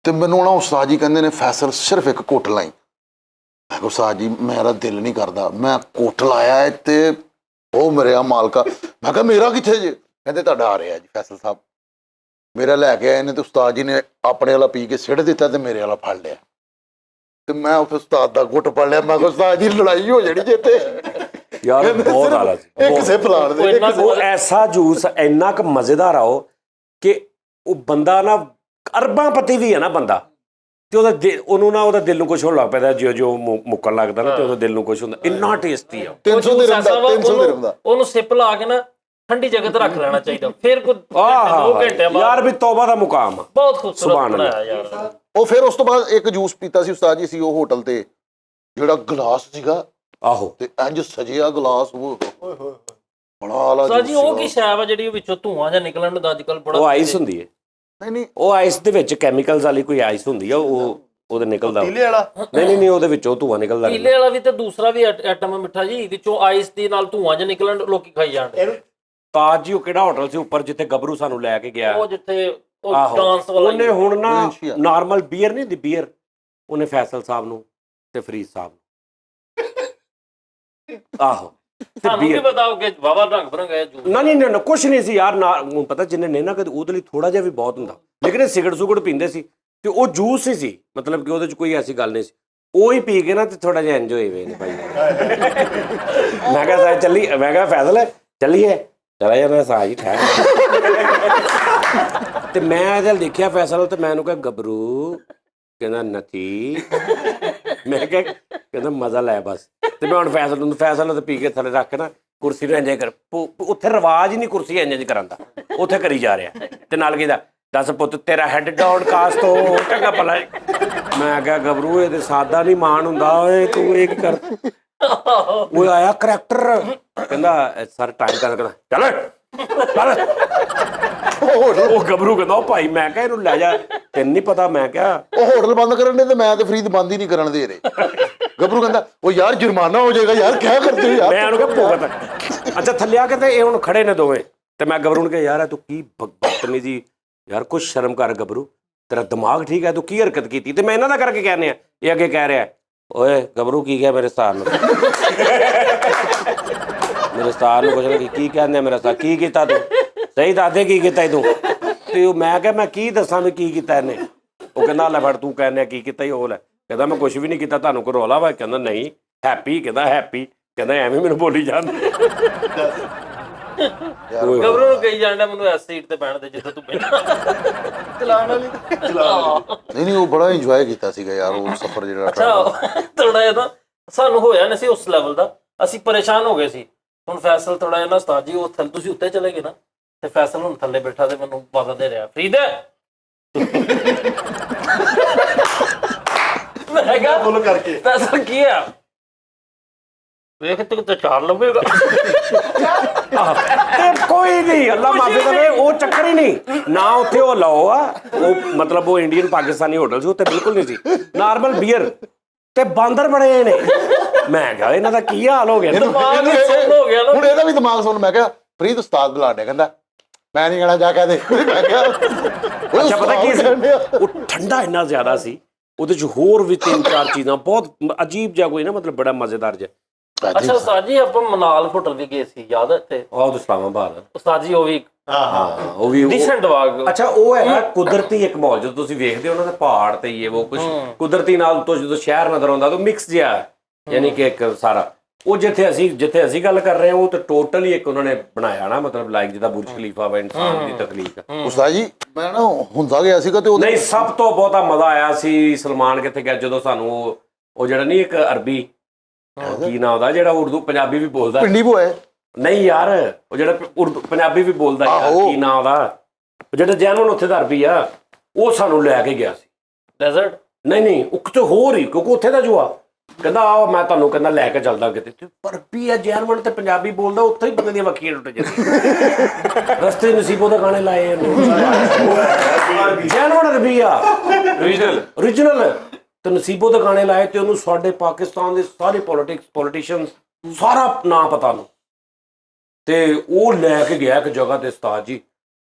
ਤੇ ਮੈਨੂੰ ਨਾ ਉਸਤਾਦ ਜੀ ਕਹਿੰਦੇ ਨੇ ਫੈਸਲ ਸਿਰਫ ਇੱਕ ਘੁੱਟ ਲਾਈ। ਮੈਂ ਕਿਹਾ ਉਸਤਾਦ ਜੀ ਮੇਰਾ ਦਿਲ ਨਹੀਂ ਕਰਦਾ। ਮੈਂ ਘੁੱਟ ਲਾਇਆ ਤੇ ਉਹ ਮਰਿਆ ਮਾਲਕਾ। ਮੈਂ ਕਿਹਾ ਮੇਰਾ ਕਿੱਥੇ ਜੇ? ਕਹਿੰਦੇ ਤੁਹਾਡਾ ਆ ਰਿਹਾ ਜੀ ਫੈਸਲ ਸਾਹਿਬ। ਮੇਰਾ ਲੈ ਕੇ ਆਏ ਨੇ ਤੇ ਉਸਤਾਦ ਜੀ ਨੇ ਆਪਣੇ ਵਾਲਾ ਪੀ ਕੇ ਸਿੱਟ ਦਿੱਤਾ ਤੇ ਮੇਰੇ ਵਾਲਾ ਫੜ ਲਿਆ ਤੇ ਮੈਂ ਉੱਥੇ ਉਸਤਾਦ ਦਾ ਗੁੱਟ ਫੜ ਲਿਆ। ਮੈਂ ਕਿਹਾ ਉਸਤਾਦ ਜੀ ਲੜਾਈ ਹੋ ਜਾਣੀ ਜੇ ਤੇ ਯਾਰ ਬਹੁਤ ਆਲਾ ਸੀ। ਇਹ ਕਿਸੇ ਫਲਾਣ ਦੇ ਉਹ ਐਸਾ ਜੂਸ ਇੰਨਾ ਕੁ ਮਜ਼ੇਦਾਰ ਆਓ ਕਿ ਉਹ ਬੰਦਾ ਨਾ ਅਰਬਾਂਪਤੀ ਵੀ ਹੈ ਨਾ ਬੰਦਾ ਤੇ ਉਹਦਾ ਦਿਲ ਨੂੰ ਕੁਝ ਹੋਣ ਲੱਗ ਪੈਂਦਾ। ਜਿਉਂ ਮੁੱਕਣ ਲੱਗਦਾ ਨਾ ਤੇ ਉਹਦਾ ਦਿਲ ਨੂੰ ਕੁਝ ਹੁੰਦਾ। ਇੰਨਾ ਟੇਸਟੀ ਆ। 300 ਦਿਰਹਮ ਦਾ 300 ਦਿਰਹਮ ਦਾ। ਉਹਨੂੰ ਸਿਪ ਲਾ ਕੇ ਨਾ ਠੰਡੀ ਜਗ੍ਹਾ ਤੇ ਰੱਖ ਲੈਣਾ ਚਾਹੀਦਾ। ਫਿਰ ਕੋਈ 2 ਘੰਟੇ ਬਾਅਦ ਯਾਰ ਵੀ ਤੌਬਾ ਦਾ ਮੁਕਾਮ ਆ। ਬਹੁਤ ਖੂਬਸੂਰਤ ਸੁਭਾਨ ਅੱਲਾਹ। ਬਣਾਇਆ ਯਾਰ। ਉਹ ਫਿਰ ਉਸ ਤੋਂ ਬਾਅਦ ਇੱਕ ਜੂਸ ਪੀਤਾ ਸੀ ਉਸਤਾਦ ਜੀ। ਸੀ ਉਹ ਹੋਟਲ ਤੇ ਜਿਹੜਾ ਗਲਾਸ ਸੀਗਾ ਆਹੋ ਤੇ ਇੰਜ ਸਜਿਆ ਗਲਾਸ ਉਹ ਬੜਾ ਆਲਾ ਉਸਤਾਦ ਜੀ ਜੂਸ ਉਹ ਕੀ ਸ਼ੈਬ ਆ ਜਿਹੜੀ ਵਿੱਚੋਂ ਧੂਆਂ ਜਾਂ ਨਿਕਲਣ ਦਾ ਅੱਜ ਕੱਲ ਬੜਾ ਉਹ ਆਈਸ ਹੁੰਦੀ ਹੈ। ਨਹੀਂ ਉਹ ਆਈਸ ਦੇ ਵਿੱਚ ਕੈਮੀਕਲਸ ਵਾਲੀ ਕੋਈ ਆਈਸ ਹੁੰਦੀ ਆ। ਉਹਦੇ ਨਿਕਲਦਾ ਪੀਲੇ ਵਾਲਾ ਨਹੀਂ ਉਹਦੇ ਵਿੱਚੋਂ ਧੂਆਂ ਨਿਕਲਦਾ। ਪੀਲੇ ਵਾਲਾ ਵੀ ਤੇ ਦੂਸਰਾ ਵੀ ਆਈਟਮ ਮਿੱਠਾ ਜੀ, ਵਿੱਚੋਂ ਆਈਸ ਦੇ ਨਾਲ ਧੂਆਂ ਜਾਂ ਨਿਕਲਣ ਲੋਕੀ ਖਾਈ ਜਾਂਦੇ। ਤਾਜ ਜੀ ਉਹ ਕਿਹੜਾ ਹੋਟਲ ਸੀ ਉੱਪਰ ਜਿੱਥੇ ਗੱਭਰੂ ਸਾਨੂੰ ਲੈ ਕੇ ਗਿਆ? ਉਹ ਜਿੱਥੇ ਉਹ ਆਹੋ ਡਾਂਸ ਵਾਲਾ ਉਹਨੇ ਹੁਣ ਨਾ ਮਲੇਸ਼ੀਆ। ਨਾਰਮਲ ਬੀਅਰ ਨਹੀਂ ਹੁੰਦੀ ਬੀਅਰ, ਉਹਨੇ ਫੈਸਲ ਸਾਹਿਬ ਨੂੰ ਤੇ ਫਰੀਦ ਸਾਹਿਬ ਨੂੰ ਆਹੋ ਤੇ ਸਾਨੂੰ ਵੀ beer- ਬਤਾਓ ਕਿ ਵਾਵਾ ਰੰਗ ਬਰੰਗ ਹੈ ਜੂਸ। ਨਾ ਕੁਛ ਨਹੀਂ ਸੀ ਯਾਰ ਨਾ। ਹੁਣ ਪਤਾ ਜਿੰਨੇ ਨੇ ਨਾ ਕਦੇ ਉਹਦੇ ਲਈ ਥੋੜਾ ਜਿਹਾ ਵੀ ਬਹੁਤ ਹੁੰਦਾ। ਲੇਕਿਨ ਇਹ ਸਿਗਰਟ ਪੀਂਦੇ ਸੀ ਤੇ ਉਹ ਜੂਸ ਹੀ ਸੀ, ਮਤਲਬ ਕਿ ਉਹਦੇ ਚ ਕੋਈ ਐਸੀ ਗੱਲ ਨਹੀਂ ਸੀ। ਉਹ ਹੀ ਪੀ ਕੇ ਨਾ ਤੇ ਥੋੜਾ ਜਿਹਾ ਇੰਜੋਏ ਹੋਏ ਨੇ ਭਾਈ। ਮੈਂ ਕਿਹਾ ਸਾਹਿਬ ਚੱਲੀ, ਮੈਂ ਕਿਹਾ ਫੈਸਲ ਚੱਲੀਏ, ਚਲਾ ਜਾਣਾ ਸਾਜ ਹੀ ਠਹਿਰ। ਤੇ ਮੈਂ ਜਦ ਦੇਖਿਆ ਫੈਸਲ ਤੇ ਮੈਂ ਉਹਨੂੰ ਕਿਹਾ ਗੱਭਰੂ, ਕਹਿੰਦਾ ਨਤੀ। ਮੈਂ ਕਿਹਾ ਕਹਿੰਦਾ ਮਜ਼ਾ ਲੈ ਬਸ। ਤੇ ਮੈਂ ਹੁਣ ਫੈਸਲ ਤੇ ਪੀ ਕੇ ਥੱਲੇ ਰੱਖ ਕੇ ਨਾ ਕੁਰਸੀ ਨੂੰ ਇੰਜੇ ਕਰ। ਉੱਥੇ ਰਿਵਾਜ ਹੀ ਨਹੀਂ ਕੁਰਸੀ ਇੰਜੇ ਕਰਨ ਦਾ, ਉੱਥੇ ਕਰੀ ਜਾ ਰਿਹਾ ਤੇ ਨਾਲ ਕਹਿੰਦਾ ਦੱਸ ਪੁੱਤ ਤੇਰਾ ਹੈਡ ਡਾਊਨ ਕਾਸਟ ਹੋ ਚੰਗਾ ਭਲਾ। ਮੈਂ ਕਿਹਾ ਗੱਭਰੂ ਇਹ ਤੇ ਸਾਦਾ ਨਹੀਂ ਮਾਣ ਹੁੰਦਾ ਓਏ, ਤੂੰ ਇਹ ਕੀ ਕਰ। ਉਹ ਆਇਆ ਕਰੈਕਟਰ ਕਹਿੰਦਾ ਸਰ ਟਾਈਮ ਕਰ ਚੱਲ ਉਹ ਗੱਭਰੂ ਕਹਿੰਦਾ ਉਹ ਭਾਈ ਮੈਂ ਕਿਹਾ ਇਹਨੂੰ ਲੈ ਜਾ, ਤੈਨੂੰ ਨਹੀਂ ਪਤਾ। ਮੈਂ ਕਿਹਾ ਉਹ ਹੋਟਲ ਬੰਦ ਕਰਨ ਦੇ ਤੇ ਮੈਂ ਤੇ ਫਰੀਦ ਬੰਦ ਹੀ ਨਹੀਂ ਕਰਨ ਦੇ ਰਹੇ। ਗੱਭਰੂ ਕਹਿੰਦਾ ਉਹ ਯਾਰ ਜੁਰਮਾਨਾ ਹੋ ਜਾਏਗਾ ਯਾਰ, ਕਿਆ ਕਰਦੇ ਹੋ ਯਾਰ। ਮੈਂ ਉਹਨੂੰ ਕਿਹਾ ਭੁਗਤ। ਅੱਛਾ ਥੱਲੇ ਆ ਕੇ ਤੇ ਇਹ ਹੁਣ ਖੜੇ ਨੇ ਦੋਵੇਂ, ਤੇ ਮੈਂ ਗੱਭਰੂ ਨੂੰ ਕਿਹਾ ਯਾਰ ਤੂੰ ਕੀ ਬਦਤਮੀਜ਼ੀ, ਯਾਰ ਕੁਛ ਸ਼ਰਮ ਕਰ ਗੱਭਰੂ, ਤੇਰਾ ਦਿਮਾਗ ਠੀਕ ਹੈ, ਤੂੰ ਕੀ ਹਰਕਤ ਕੀਤੀ? ਤੇ ਮੈਂ ਇਹਨਾਂ ਦਾ ਕਰਕੇ ਕਹਿੰਦੇ ਆ, ਇਹ ਅੱਗੇ ਕਹਿ ਰਿਹਾ ਓਏ ਗੱਭਰੂ ਕੀ ਕਿਹਾ ਮੇਰੇ ਉਸਤਾਦ ਨੂੰ? ਮੇਰੇ ਉਸਤਾਦ ਨੂੰ ਪੁੱਛਣਾ ਕੀ ਕਹਿੰਦੇ ਮੇਰਾ ਉਸਤਾਦ, ਕੀ ਕੀਤਾ ਤੂੰ? ਸਹੀ ਦੱਸ ਦੇ ਕੀ ਕੀਤਾ ਤੂੰ? ਤੇ ਉਹ ਮੈਂ ਕਿਹਾ ਮੈਂ ਕੀ ਦੱਸਾਂ ਵੀ ਕੀ ਕੀਤਾ ਇਹਨੇ? ਉਹ ਕਹਿੰਦਾ ਲੈ ਫੜ ਤੂੰ ਕਹਿੰਦੇ ਕੀ ਕੀਤਾ ਹੀ ਉਹ ਲੈ। ਕਹਿੰਦਾ ਮੈਂ ਕੁਛ ਵੀ ਨਹੀਂ ਕੀਤਾ, ਤੁਹਾਨੂੰ ਕੋਈ ਰੌਲਾ ਵਾ? ਕਹਿੰਦਾ ਨਹੀਂ ਹੈਪੀ, ਕਹਿੰਦਾ ਹੈਪੀ, ਕਹਿੰਦਾ ਐਵੇਂ ਮੈਨੂੰ ਬੋਲੀ ਜਾਂਦੇ। ਗੱਭਰੂ ਨੂੰ ਕਹੀ ਜਾਂਦਾ ਮੈਨੂੰ ਇਸ ਸੀਟ ਤੇ ਬੈਠਣ ਦੇ ਜਿੱਥੇ ਤੂੰ ਬੈਠਾ। ਚਲਾਣ ਵਾਲੀ ਨਹੀਂ ਉਹ ਬੜਾ ਇੰਜੋਏ ਕੀਤਾ ਸੀਗਾ ਯਾਰ ਉਹ ਸਫ਼ਰ ਜਿਹੜਾ। ਅੱਛਾ ਥੋੜਾ ਜਿਹਾ ਨਾ ਸਾਨੂੰ ਹੋਇਆ ਨਹੀਂ ਸੀ ਉਸ ਲੈਵਲ ਦਾ, ਅਸੀਂ ਪਰੇਸ਼ਾਨ ਹੋ ਗਏ ਸੀ। ਹੁਣ ਫੈਸਲ ਥੋੜਾ ਜਿਹਾ ਨਾ ਉਸਤਾਦ ਜੀ ਉਹ ਥੱਲੇ ਤੁਸੀਂ ਉੱਤੇ ਚਲੇ ਗਏ ਨਾ, ਤੇ ਫੈਸਲ ਹੁਣ ਥੱਲੇ ਬੈਠਾ ਤੇ ਮੈਨੂੰ ਪਤਾ ਦੇ ਰਿਹਾ ਫਰੀਦ ਮੈਂ ਕਿਹਾ ਫੁੱਲ ਕਰਕੇ ਫੈਸਲ ਕੀ ਆ? ਵੇਖ ਤੂੰ ਤਾਂ ਚਾਰ ਲਵੇਗਾ। ਤੇ ਕੋਈ ਨਹੀਂ, ਅੱਲਾ ਮਾਫੀ ਕਰੇ, ਉਹ ਚੱਕਰ ਹੀ ਨਹੀਂ ਨਾ। ਉੱਥੇ ਉਹ ਲਾਓ ਆ, ਉਹ ਮਤਲਬ ਉਹ ਇੰਡੀਅਨ ਪਾਕਿਸਤਾਨੀ ਹੋਟਲ ਸੀ, ਉੱਥੇ ਬਿਲਕੁਲ ਨਹੀਂ ਸੀ, ਨਾਰਮਲ ਬੀਅਰ ਤੇ ਬਾਂਦਰ ਬੜੇ ਨੇ। ਮੈਂ ਕਿਹਾ ਇਹਨਾਂ ਦਾ ਕੀ ਹਾਲ ਹੋ ਗਿਆ? ਦਿਮਾਗ ਹੀ ਸੁੰਨ ਹੋ ਗਿਆ ਨਾ। ਹੁਣ ਇਹਦਾ ਵੀ ਦਿਮਾਗ ਸੁਣ। ਮੈਂ ਕਿਹਾ ਫਰੀਦ ਉਸਤਾਦ ਬੁਲਾ ਡਿਆ, ਕਹਿੰਦਾ ਮੈਂ ਨਹੀਂ ਕਹਿਣਾ, ਜਾ ਕੇ ਦੇ। ਮੈਂ ਕਿਹਾ ਅੱਛਾ ਪਤਾ ਕੀ ਸੀ, ਉਹ ਠੰਡਾ ਇੰਨਾ ਜ਼ਿਆਦਾ ਸੀ, ਉਹਦੇ ਚ ਹੋਰ ਵੀ 3-4 ਚੀਜ਼ਾਂ ਬਹੁਤ ਅਜੀਬ ਜਿਹਾ ਕੋਈ ਨਾ, ਮਤਲਬ ਬੜਾ ਮਜ਼ੇਦਾਰ ਜਿਹਾ। ਅੱਛਾ ਉਸਤਾਦ ਜੀ ਆਪਾਂ ਮਨਾਲ ਹੋਟਲ ਵੀ ਗਏ ਸੀ, ਯਾਦ ਹੈ ਤੇ? ਉਹ ਇਸਲਾਮਾਬਾਦ। ਉਸਤਾਦ ਜੀ ਉਹ ਵੀ ਹਾਂ ਉਹ ਵੀ ਡੀਸੈਂਟ ਵਾਗ। ਅੱਛਾ ਉਹ ਹੈਗਾ ਕੁਦਰਤੀ ਇੱਕ ਮਾਹੌਲ, ਜਦੋਂ ਤੁਸੀਂ ਵੇਖਦੇ ਹੋ ਉਹਨਾਂ ਦੇ ਪਹਾੜ ਤੇ ਇਹ ਉਹ ਕੁਝ ਕੁਦਰਤੀ ਨਾਲ ਤੋਂ ਜਦੋਂ ਸ਼ਹਿਰ ਨਜ਼ਰ ਆਉਂਦਾ ਤਾਂ ਮਿਕਸ ਜਿਹਾ, ਯਾਨੀ ਕਿ ਇੱਕ ਸਾਰਾ ਉਹ ਜਿੱਥੇ ਅਸੀਂ ਗੱਲ ਕਰ ਰਹੇ ਹਾਂ ਉਹ ਤਾਂ ਟੋਟਲੀ ਇੱਕ ਉਹਨਾਂ ਨੇ ਬਣਾਇਆ ਨਾ, ਮਤਲਬ ਲਾਈਕ ਜਿੱਦਾਂ ਬੁਰਜ ਖਲੀਫਾ ਵਾ ਇਨਸਾਨ ਦੀ ਤਕਲੀਫ। ਉਸਤਾਦ ਜੀ ਮੈਂ ਨਾ ਹੁੰਦਾ ਗਿਆ ਸੀਗਾ ਤੇ ਨਹੀਂ ਸਭ ਤੋਂ ਬਹੁਤਾ ਮਜ਼ਾ ਆਇਆ ਸੀ ਸਲਮਾਨ ਕਿੱਥੇ ਗਿਆ ਜਦੋਂ ਸਾਨੂੰ ਉਹ ਜਿਹੜਾ ਨਹੀਂ ਇੱਕ ਅਰਬੀ ਕੀ ਨਾਂ ਉਹਦਾ ਜਿਹੜਾ ਉਰਦੂ ਪੰਜਾਬੀ ਵੀ ਬੋਲਦਾ, ਪਿੰਡੀ ਬੋਏ ਨਹੀਂ ਯਾਰ ਉਹ ਜਿਹੜਾ ਉਰਦੂ ਪੰਜਾਬੀ ਵੀ ਬੋਲਦਾ ਯਾਰ, ਕੀ ਨਾਂ ਉਹਦਾ, ਉਹ ਜਿਹੜਾ ਜੈਨੂਨ ਉੱਥੇ ਦਾ ਅਰਬੀ ਆ, ਉਹ ਸਾਨੂੰ ਲੈ ਕੇ ਗਿਆ ਸੀ ਡੈਜ਼ਰਟ। ਨਹੀਂ ਉਹ ਕਿਤੇ ਹੋਰ ਹੀ, ਕਿਉਂਕਿ ਉੱਥੇ ਦਾ ਜੁਆ ਕਹਿੰਦਾ ਆਓ ਮੈਂ ਤੁਹਾਨੂੰ ਕਹਿੰਦਾ ਲੈ ਕੇ ਚੱਲਦਾ ਕਿਤੇ, ਤੇ ਅਰਬੀ ਆ ਜੈਨੂਨ ਤੇ ਪੰਜਾਬੀ ਬੋਲਦਾ, ਉੱਥੇ ਹੀ ਬੰਦੇ ਦੀਆਂ ਵੱਖੀਆਂ ਟੁੱਟ ਜਾਂਦੀਆਂ। ਰਸਤੇ ਨਸੀਬੋ ਦੇ ਗਾਣੇ ਲਾਏ ਜੈਨੂਨ ਅਰਬੀ ਆ ਓਰੀਜਨਲ ਤੇ ਨਸੀਬੋ ਦੇ ਗਾਣੇ ਲਾਏ, ਤੇ ਉਹਨੂੰ ਸਾਡੇ ਪਾਕਿਸਤਾਨ ਦੇ ਸਾਰੇ ਪੋਲੀਟੀਸ਼ੀਅਨ ਸਾਰਾ ਨਾਂ ਪਤਾ ਨੂੰ, ਤੇ ਉਹ ਲੈ ਕੇ ਗਿਆ ਇੱਕ ਜਗ੍ਹਾ ਤੇ ਉਸਤਾਦ ਜੀ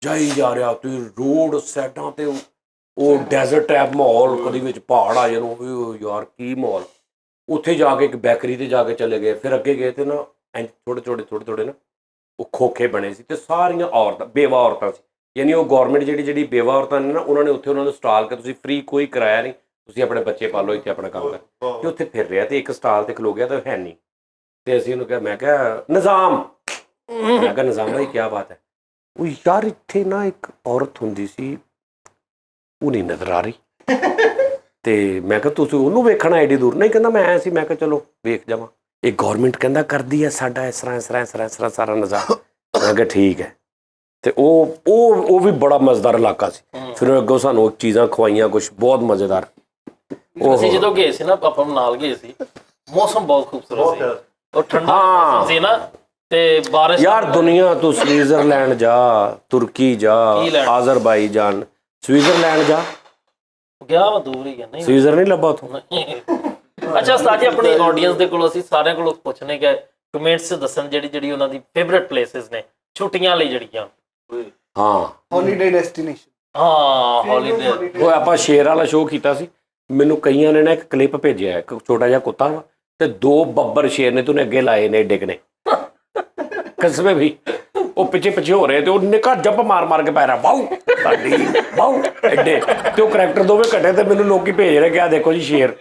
ਜਾਈ ਜਾ ਰਿਹਾ ਤੇ ਰੋਡ ਸਾਈਡਾਂ ਤੇ ਉਹ ਡੈਜ਼ਰਟ ਟਾਈਪ ਮਾਹੌਲ, ਕਦੀ ਵਿੱਚ ਪਹਾੜ ਆ ਜਾਣ, ਯਾਰ ਕੀ ਮਾਹੌਲ। ਉੱਥੇ ਜਾ ਕੇ ਇੱਕ ਬੈਕਰੀ ਤੇ ਜਾ ਕੇ ਚਲੇ ਗਏ, ਫਿਰ ਅੱਗੇ ਗਏ ਤੇ ਨਾ ਥੋੜੇ ਨਾ ਉਹ ਖੋਖੇ ਬਣੇ ਸੀ, ਤੇ ਸਾਰੀਆਂ ਔਰਤਾਂ ਬੇਵਾ ਔਰਤਾਂ ਸੀ, ਯਾਨੀ ਉਹ ਗੌਰਮੈਂਟ ਜਿਹੜੀ ਬੇਵਾ ਔਰਤਾਂ ਨੇ ਨਾ, ਉਹਨਾਂ ਨੇ ਉੱਥੇ ਉਹਨਾਂ ਨੂੰ ਸਟਾਲ ਕੇ ਤੁਸੀਂ ਫ੍ਰੀ ਕੋਈ ਕਿਰਾਇਆ ਨਹੀਂ, ਤੁਸੀਂ ਆਪਣੇ ਬੱਚੇ ਪਾਲੋ ਇੱਥੇ ਆਪਣਾ ਕੰਮ ਕਰ, ਤੇ ਉੱਥੇ ਫਿਰ ਰਿਹਾ ਤੇ ਇੱਕ ਸਟਾਲ ਤੇ ਖਲੋ ਗਿਆ ਤਾਂ ਹੈ ਨਹੀਂ, ਤੇ ਅਸੀਂ ਉਹਨੂੰ ਕਿਹਾ, ਮੈਂ ਕਿਹਾ ਨਿਜ਼ਾਮ, ਮੈਂ ਕਿਹਾ ਨਿਜ਼ਾਮ ਭਾਈ ਕੀ ਬਾਤ ਹੈ? ਉਹ ਯਾਰ ਇੱਥੇ ਨਾ ਇੱਕ ਔਰਤ ਹੁੰਦੀ ਸੀ, ਉਹ ਨਹੀਂ ਨਜ਼ਰ ਆ ਰਹੀ, ਤੇ ਮੈਂ ਕਿਹਾ ਤੁਸੀਂ ਉਹਨੂੰ ਵੇਖਣਾ ਐਡੀ ਦੂਰ? ਨਹੀਂ ਕਹਿੰਦਾ ਮੈਂ ਆਇਆ ਸੀ, ਮੈਂ ਕਿਹਾ ਚਲੋ ਵੇਖ ਜਾਵਾਂ, ਇਹ ਗੌਰਮੈਂਟ ਕਹਿੰਦਾ ਕਰਦੀ ਹੈ ਸਾਡਾ ਇਸ ਤਰ੍ਹਾਂ ਸਾਰਾ ਨਿਜ਼ਾਮ। ਮੈਂ ਕਿਹਾ ਠੀਕ ਹੈ, ਤੇ ਉਹ ਵੀ ਬੜਾ ਮਜ਼ੇਦਾਰ ਇਲਾਕਾ ਸੀ। ਫਿਰ ਅੱਗੋਂ ਸਾਨੂੰ ਚੀਜ਼ਾਂ ਖਵਾਈਆਂ ਕੁਛ ਬਹੁਤ ਮਜ਼ੇਦਾਰ। ਅਸੀਂ ਜਦੋਂ ਗਏ ਸੀ ਨਾ ਪਾਪਾ ਨਾਲ ਗਏ ਸੀ, ਮੌਸਮ ਬਹੁਤ ਖੂਬਸੂਰਤ ਸੀ, ਉਹ ਠੰਡਾ ਮੌਸਮ ਸੀ ਨਾ, ਤੇ ਬਾਰਿਸ਼ ਯਾਰ ਦੁਨੀਆ ਤੂੰ ਸਵਿਟਜ਼ਰਲੈਂਡ ਜਾ, ਤੁਰਕੀ ਜਾ, ਆਜ਼ਰਬਾਈਜਾਨ, ਸਵਿਟਜ਼ਰਲੈਂਡ ਜਾ, ਗਿਆ ਵਾ ਦੂਰ ਹੀ ਹੈ ਨਹੀਂ ਸਵਿਟਜ਼ਰ ਨਹੀਂ ਲੱਭਾ ਉੱਥੋਂ। ਅੱਛਾ ਉਸਤਾਦ ਜੀ ਆਪਣੀ ਆਡੀਅנס ਦੇ ਕੋਲੋਂ ਅਸੀਂ ਸਾਰਿਆਂ ਕੋਲੋਂ ਪੁੱਛਣੇ ਕਿ ਕਮੈਂਟਸ 'ਚ ਦੱਸਣ ਜਿਹੜੀ ਉਹਨਾਂ ਦੀ ਫੇਵਰਿਟ ਪਲੇਸਿਸ ਨੇ ਛੁੱਟੀਆਂ ਲਈ ਜਿਹੜੀਆਂ। ਹਾਂ ਹੌਲੀਡੇ ਡੈਸਟੀਨੇਸ਼ਨ। ਹਾਂ ਹੌਲੀਡੇ। ਉਹ ਆਪਾਂ ਸ਼ੇਰ ਵਾਲਾ ਸ਼ੋਅ ਕੀਤਾ ਸੀ, ਮੈਨੂੰ ਕਈਆਂ ਨੇ ਨਾ ਇੱਕ ਕਲਿੱਪ ਭੇਜਿਆ, ਇੱਕ ਛੋਟਾ ਜਿਹਾ ਕੁੱਤਾ ਵਾ ਤੇ 2 ਬੱਬਰ ਸ਼ੇਰ ਨੇ ਤੂੰ ਅੱਗੇ ਲਾਏ ਨੇ ਏਡੇ ਨੇ ਕਸਬੇ ਵੀ, ਉਹ ਪਿੱਛੇ ਹੋ ਰਹੇ ਤੇ ਉਹ ਨਿੱਕਾ ਜੰਪ ਮਾਰ ਕੇ ਪੈ ਰਿਹਾ ਬਾਊ ਸਾਡੀ ਬਾਊ ਐਡੇ, ਤੇ ਉਹ ਕਰੈਕਟਰ ਦੋਵੇਂ ਘਟੇ, ਤੇ ਮੈਨੂੰ ਲੋਕੀ ਭੇਜ ਰਹੇ ਕਿ ਆ ਦੇਖੋ ਜੀ ਸ਼ੇਰ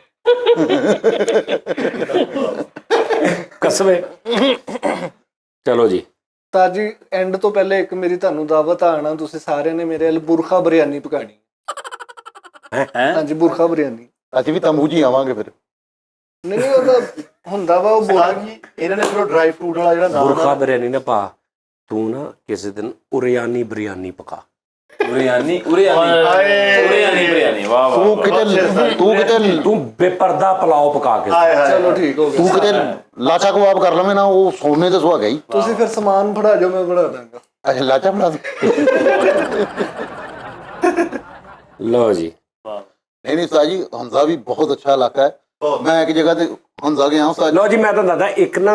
ਕਸਬੇ। ਚਲੋ ਜੀ ਤਾਂ ਜੀ ਐਂਡ ਤੋਂ ਪਹਿਲੇ ਇੱਕ ਮੇਰੀ ਤੁਹਾਨੂੰ ਦਾਵਤ ਆਣਾ, ਤੁਸੀਂ ਸਾਰਿਆਂ ਨੇ ਮੇਰੇ ਲਈ ਬੁਰਖਾ ਬਿਰਿਆਨੀ ਪਕਾਣੀ ਹੈ। ਹਾਂਜੀ ਬੁਰਖਾ ਬਿਰਿਆਨੀ। ਅਸੀਂ ਵੀ ਤੰਬੂ 'ਚ ਹੀ ਆਵਾਂਗੇ ਫਿਰ। ਨਹੀਂ ਉਹਦਾ ਹੁੰਦਾ ਵਾ ਉਹ ਜੀ ਇਹਨਾਂ ਨੇ ਫਿਰ ਡਰਾਈ ਫਰੂਟ ਵਾਲਾ ਜਿਹੜਾ ਨਾਮ ਬੁਰਖਾ ਬਿਰਿਆਨੀ ਨਾ ਪਾ, ਤੂੰ ਨਾ ਕਿਸੇ ਦਿਨ ਉਰਿਆਨੀ ਬਿਰਿਆਨੀ ਪਕਾ। ਬਿਰਿਆਨੀ ਵਾਹ ਵਾਹ। ਤੂੰ ਬੇਪਰਦਾ ਪਲਾਓ ਪਕਾ ਕੇ। ਚਲੋ ਠੀਕ ਹੋ ਤੂੰ ਗਿਆ। ਕਿਤੇ ਲਾਚਾ ਕਬਾਬ ਕਰ ਲਵੇਂ ਨਾ, ਉਹ ਸੋਨੇ ਤੇ ਸੁਹਾਗਾ ਹੀ। ਤੁਸੀਂ ਫਿਰ ਸਮਾਨ ਫੜਾ ਜਾਓ, ਮੈਂ ਬਣਾ ਦਾਂਗਾ। ਅੱਛਾ ਲਾਚਾ ਬਣਾ ਦੇ। ਲਓ ਜੀ नहीं उस्ताद जी हमजा भी बहुत अच्छा इलाका है। मैं एक जगह ते ਹੰਜ਼ਾ ਗਿਆ ਉਸਤਾਦ ਲਓ ਜੀ ਮੈਂ ਤੁਹਾਨੂੰ ਦੱਸਦਾ ਇੱਕ ਨਾ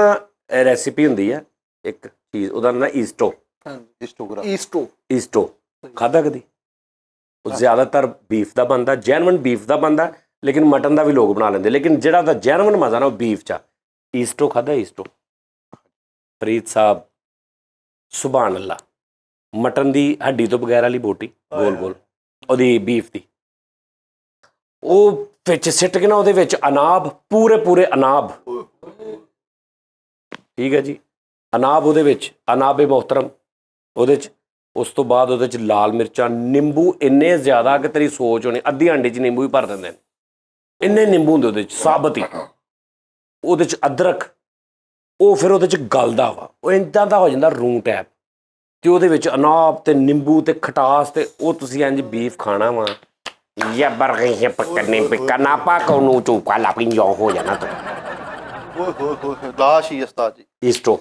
ਰੈਸਿਪੀ ਹੁੰਦੀ ਹੈ ਇੱਕ ਚੀਜ਼ ਉਹਦਾ ਨਾਂ ਈਸਟੋ। ਇੰਸਟਾਗ੍ਰਾਮ ਈਸਟੋ ਖਾਧਾ ਕਦੀ? ਉਹ ਜ਼ਿਆਦਾਤਰ ਬੀਫ ਦਾ ਬਣਦਾ, ਜੈਨੂਇਨ ਬੀਫ ਦਾ ਬਣਦਾ, ਲੇਕਿਨ ਮਟਨ ਦਾ ਵੀ ਲੋਕ ਬਣਾ ਲੈਂਦੇ, ਲੇਕਿਨ ਜਿਹੜਾ ਉਹਦਾ ਜੈਨੂਇਨ ਮਜ਼ਾ ਨਾ ਉਹ ਬੀਫ 'ਚ ਆ। ਈਸਟੋ ਖਾਧਾ? ਈਸਟੋ ਫਰੀਦ ਸਾਹਿਬ ਸੁਭਾਨ ਅੱਲਾ, ਮਟਨ ਦੀ ਹੱਡੀ ਤੋਂ ਬਗੈਰ ਵਾਲੀ ਬੋਟੀ ਗੋਲ ਗੋਲ ਉਹਦੀ ਬੀਫ ਦੀ, ਉਹ ਵਿੱਚ ਸਿੱਟ ਕੇ ਨਾ ਉਹਦੇ ਵਿੱਚ ਅਨਾਬ ਪੂਰੇ ਅਨਾਬ, ਠੀਕ ਹੈ ਜੀ, ਅਨਾਬ ਉਹਦੇ ਵਿੱਚ ਅਨਾਬੇ ਮੁਹਤਰਮ ਉਹਦੇ 'ਚ। ਉਸ ਤੋਂ ਬਾਅਦ ਉਹਦੇ 'ਚ ਲਾਲ ਮਿਰਚਾਂ, ਨਿੰਬੂ ਇੰਨੇ ਜ਼ਿਆਦਾ ਕਿ ਤੇਰੀ ਸੋਚ ਹੋਣੀ ਅੱਧੀ ਹਾਂਡੀ 'ਚ ਨਿੰਬੂ ਹੀ ਭਰ ਦਿੰਦੇ ਨੇ, ਇੰਨੇ ਨਿੰਬੂ ਹੁੰਦੇ ਉਹਦੇ 'ਚ ਸਾਬਤ ਹੀ। ਉਹਦੇ 'ਚ ਅਦਰਕ, ਉਹ ਫਿਰ ਉਹਦੇ 'ਚ ਗਲਦਾ ਵਾ, ਉਹ ਇੱਦਾਂ ਦਾ ਹੋ ਜਾਂਦਾ ਰੂ ਟੈਪ, ਅਤੇ ਉਹਦੇ ਵਿੱਚ ਅਨਾਬ ਅਤੇ ਨਿੰਬੂ ਅਤੇ ਖਟਾਸ, ਅਤੇ ਉਹ ਤੁਸੀਂ ਇੰਝ ਬੀਫ ਖਾਣਾ ਵਾ ਜਾਂ ਬਰਗਰ ਪੱਕਣੇ ਪਿੱਕਾ ਪਾ ਕੇ ਉਹਨੂੰ ਚੂਕਾ ਲਾਪੀ ਜੋ ਹੋ ਜਾਣਾ ਤੂੰ। ਓਏ ਹੋਏ ਹੋਏ ਲਾਸ਼ ਹੀ ਉਸਤਾਦ ਜੀ। ਈਸਟੋ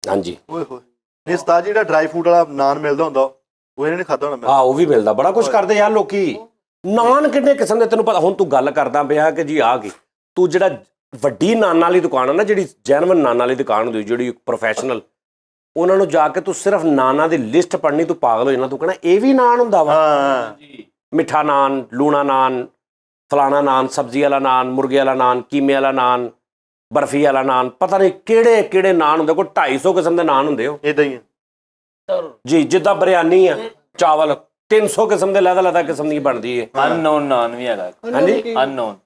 ਹਾਂਜੀ। ਓਏ ਹੋਏ ਨਹੀਂ ਉਸਤਾਦ ਜੀ, ਜਿਹੜਾ ਡਰਾਈ ਫਰੂਟ ਵਾਲਾ ਨਾਨ ਮਿਲਦਾ ਹੁੰਦਾ ਉਹ ਇਹਨਾਂ ਨੇ ਖਾਧਾ ਹੋਣਾ ਮੈਂ। ਹਾਂ ਉਹ ਵੀ ਮਿਲਦਾ, ਬੜਾ ਕੁਝ ਕਰਦੇ ਯਾਰ ਲੋਕੀ। ਨਾਨ ਕਿੰਨੇ ਕਿਸਮ ਦੇ ਤੈਨੂੰ ਪਤਾ। ਹੁਣ ਤੂੰ ਗੱਲ ਕਰਦਾ ਪਿਆ ਕਿ ਜੀ ਆ ਗਈ, ਤੂੰ ਜਿਹੜਾ ਵੱਡੀ ਨਾਨ ਵਾਲੀ ਦੁਕਾਨ ਹੈ ਨਾ, ਜਿਹੜੀ ਜੈਨੂਇਨ ਨਾਨ ਵਾਲੀ ਦੁਕਾਨ ਹੁੰਦੀ, ਜਿਹੜੀ ਪ੍ਰੋਫੈਸ਼ਨਲ, ਉਹਨਾਂ ਨੂੰ ਜਾ ਕੇ ਤੂੰ ਸਿਰਫ ਨਾਨਾਂ ਦੀ ਲਿਸਟ ਪੜ੍ਹਨੀ, ਤੂੰ ਪਾਗਲ ਹੋ ਜਾਣਾ। ਤੂੰ ਕਹਿਣਾ ਇਹ ਵੀ ਨਾਨ ਹੁੰਦਾ ਵਾ, ਮਿੱਠਾ ਨਾਨ, ਲੂਣਾ ਨਾਨ, ਫਲਾਣਾ ਨਾਨ, ਸਬਜ਼ੀ ਵਾਲਾ ਨਾਨ, ਮੁਰਗੇ ਵਾਲਾ ਨਾਨ, ਕੀਮੇ ਵਾਲਾ ਨਾਨ, ਬਰਫੀ ਵਾਲਾ ਨਾਨ, ਪਤਾ ਨਹੀਂ ਕਿਹੜੇ ਕਿਹੜੇ ਨਾਨ ਹੁੰਦੇ, ਕੋਈ 250 ਕਿਸਮ ਦੇ ਨਾਨ ਹੁੰਦੇ ਹੋ ਇਦਾਂ ਹੀ ਆ ਜੀ। ਜਿੱਦਾਂ ਬਿਰਿਆਨੀ ਆ, ਚਾਵਲ 300 ਕਿਸਮ ਦੇ ਅਲੱਗ ਕਿਸਮ ਦੀ ਬਣਦੀ ਹੈ। ਅਨਨੋਨ ਨਾਨ ਵੀ ਹੈਗਾ। ਹਾਂਜੀ ਅਨਨੋਨ।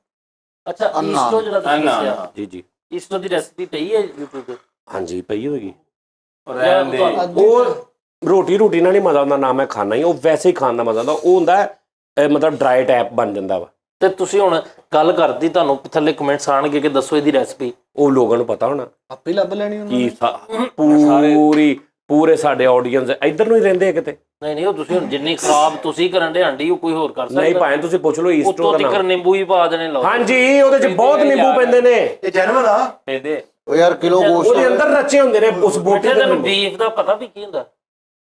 ਅੱਛਾ ਈਸਟੋ ਜਿਹੜਾ ਤੁਸੀਂ ਦੱਸਿਆ, ਜੀ ਈਸਟੋ ਦੀ ਰੈਸਿਪੀ ਪਈ ਹੈ YouTube ਤੇ? ਹਾਂਜੀ ਪਈ ਹੋਏਗੀ। ਰਹਿਣ ਦੇ। ਉਹ ਰੋਟੀ ਨਾਲ ਨਹੀਂ ਮਜ਼ਾ ਆਉਂਦਾ, ਨਾ ਮੈਂ ਖਾਣਾ ਹੀ, ਉਹ ਵੈਸੇ ਹੀ ਖਾਣ ਦਾ ਮਜ਼ਾ ਆਉਂਦਾ। ਉਹ ਹੁੰਦਾ ਮਤਲਬ ਡਰਾਈ ਟਾਈਪ ਬਣ ਜਾਂਦਾ ਵਾ। ਤੇ ਤੁਸੀਂ ਹੁਣ ਗੱਲ ਕਰਦੀ, ਤੁਹਾਨੂੰ ਥੱਲੇ ਕਮੈਂਟਸ ਆਣਗੇ ਕਿ ਦੱਸੋ ਇਹਦੀ ਰੈਸਿਪੀ। ਉਹ ਲੋਕਾਂ ਨੂੰ ਪਤਾ ਹੋਣਾ ਆਪੇ ਲੱਭ ਲੈਣੀ ਉਹਨਾਂ ਕੀ ਪੂਰੇ ਸਾਡੇ ਆਡੀਅנס ਇੱਧਰ ਨੂੰ ਹੀ ਰਹਿੰਦੇ ਆ ਕਿਤੇ। ਨਹੀਂ ਉਹ ਤੁਸੀਂ ਹੁਣ ਜਿੰਨੀ ਖਰਾਬ ਤੁਸੀਂ ਕਰਨ ਦੇ ਹੰਡੀ, ਉਹ ਕੋਈ ਹੋਰ ਕਰ ਸਕਦਾ ਨਹੀਂ ਭਾਵੇਂ ਤੁਸੀਂ ਪੁੱਛ ਲਓ ਈਸਟੋ ਉੱਤੋਂ ਦਾ ਤੱਕ ਨਾਮ। ਨਿੰਬੂ ਹੀ ਪਾ ਦੇਣੇ ਲੋਕ। ਹਾਂਜੀ ਉਹਦੇ 'ਚ ਬਹੁਤ ਨਿੰਬੂ ਪੈਂਦੇ ਨੇ, ਇਹ ਜੈਨੂਇਨ ਆ। ਇਹਦੇ ਉਹ ਯਾਰ ਕਿਲੋ ਗੋਸ਼ਤ ਉਹਦੇ ਅੰਦਰ ਰਚੇ ਹੁੰਦੇ ਨੇ ਉਸ ਬੋਟੀ ਦੇ। ਤੈਨੂੰ ਬੀਫ ਦਾ ਪਤਾ ਵੀ ਕੀ ਹੁੰਦਾ?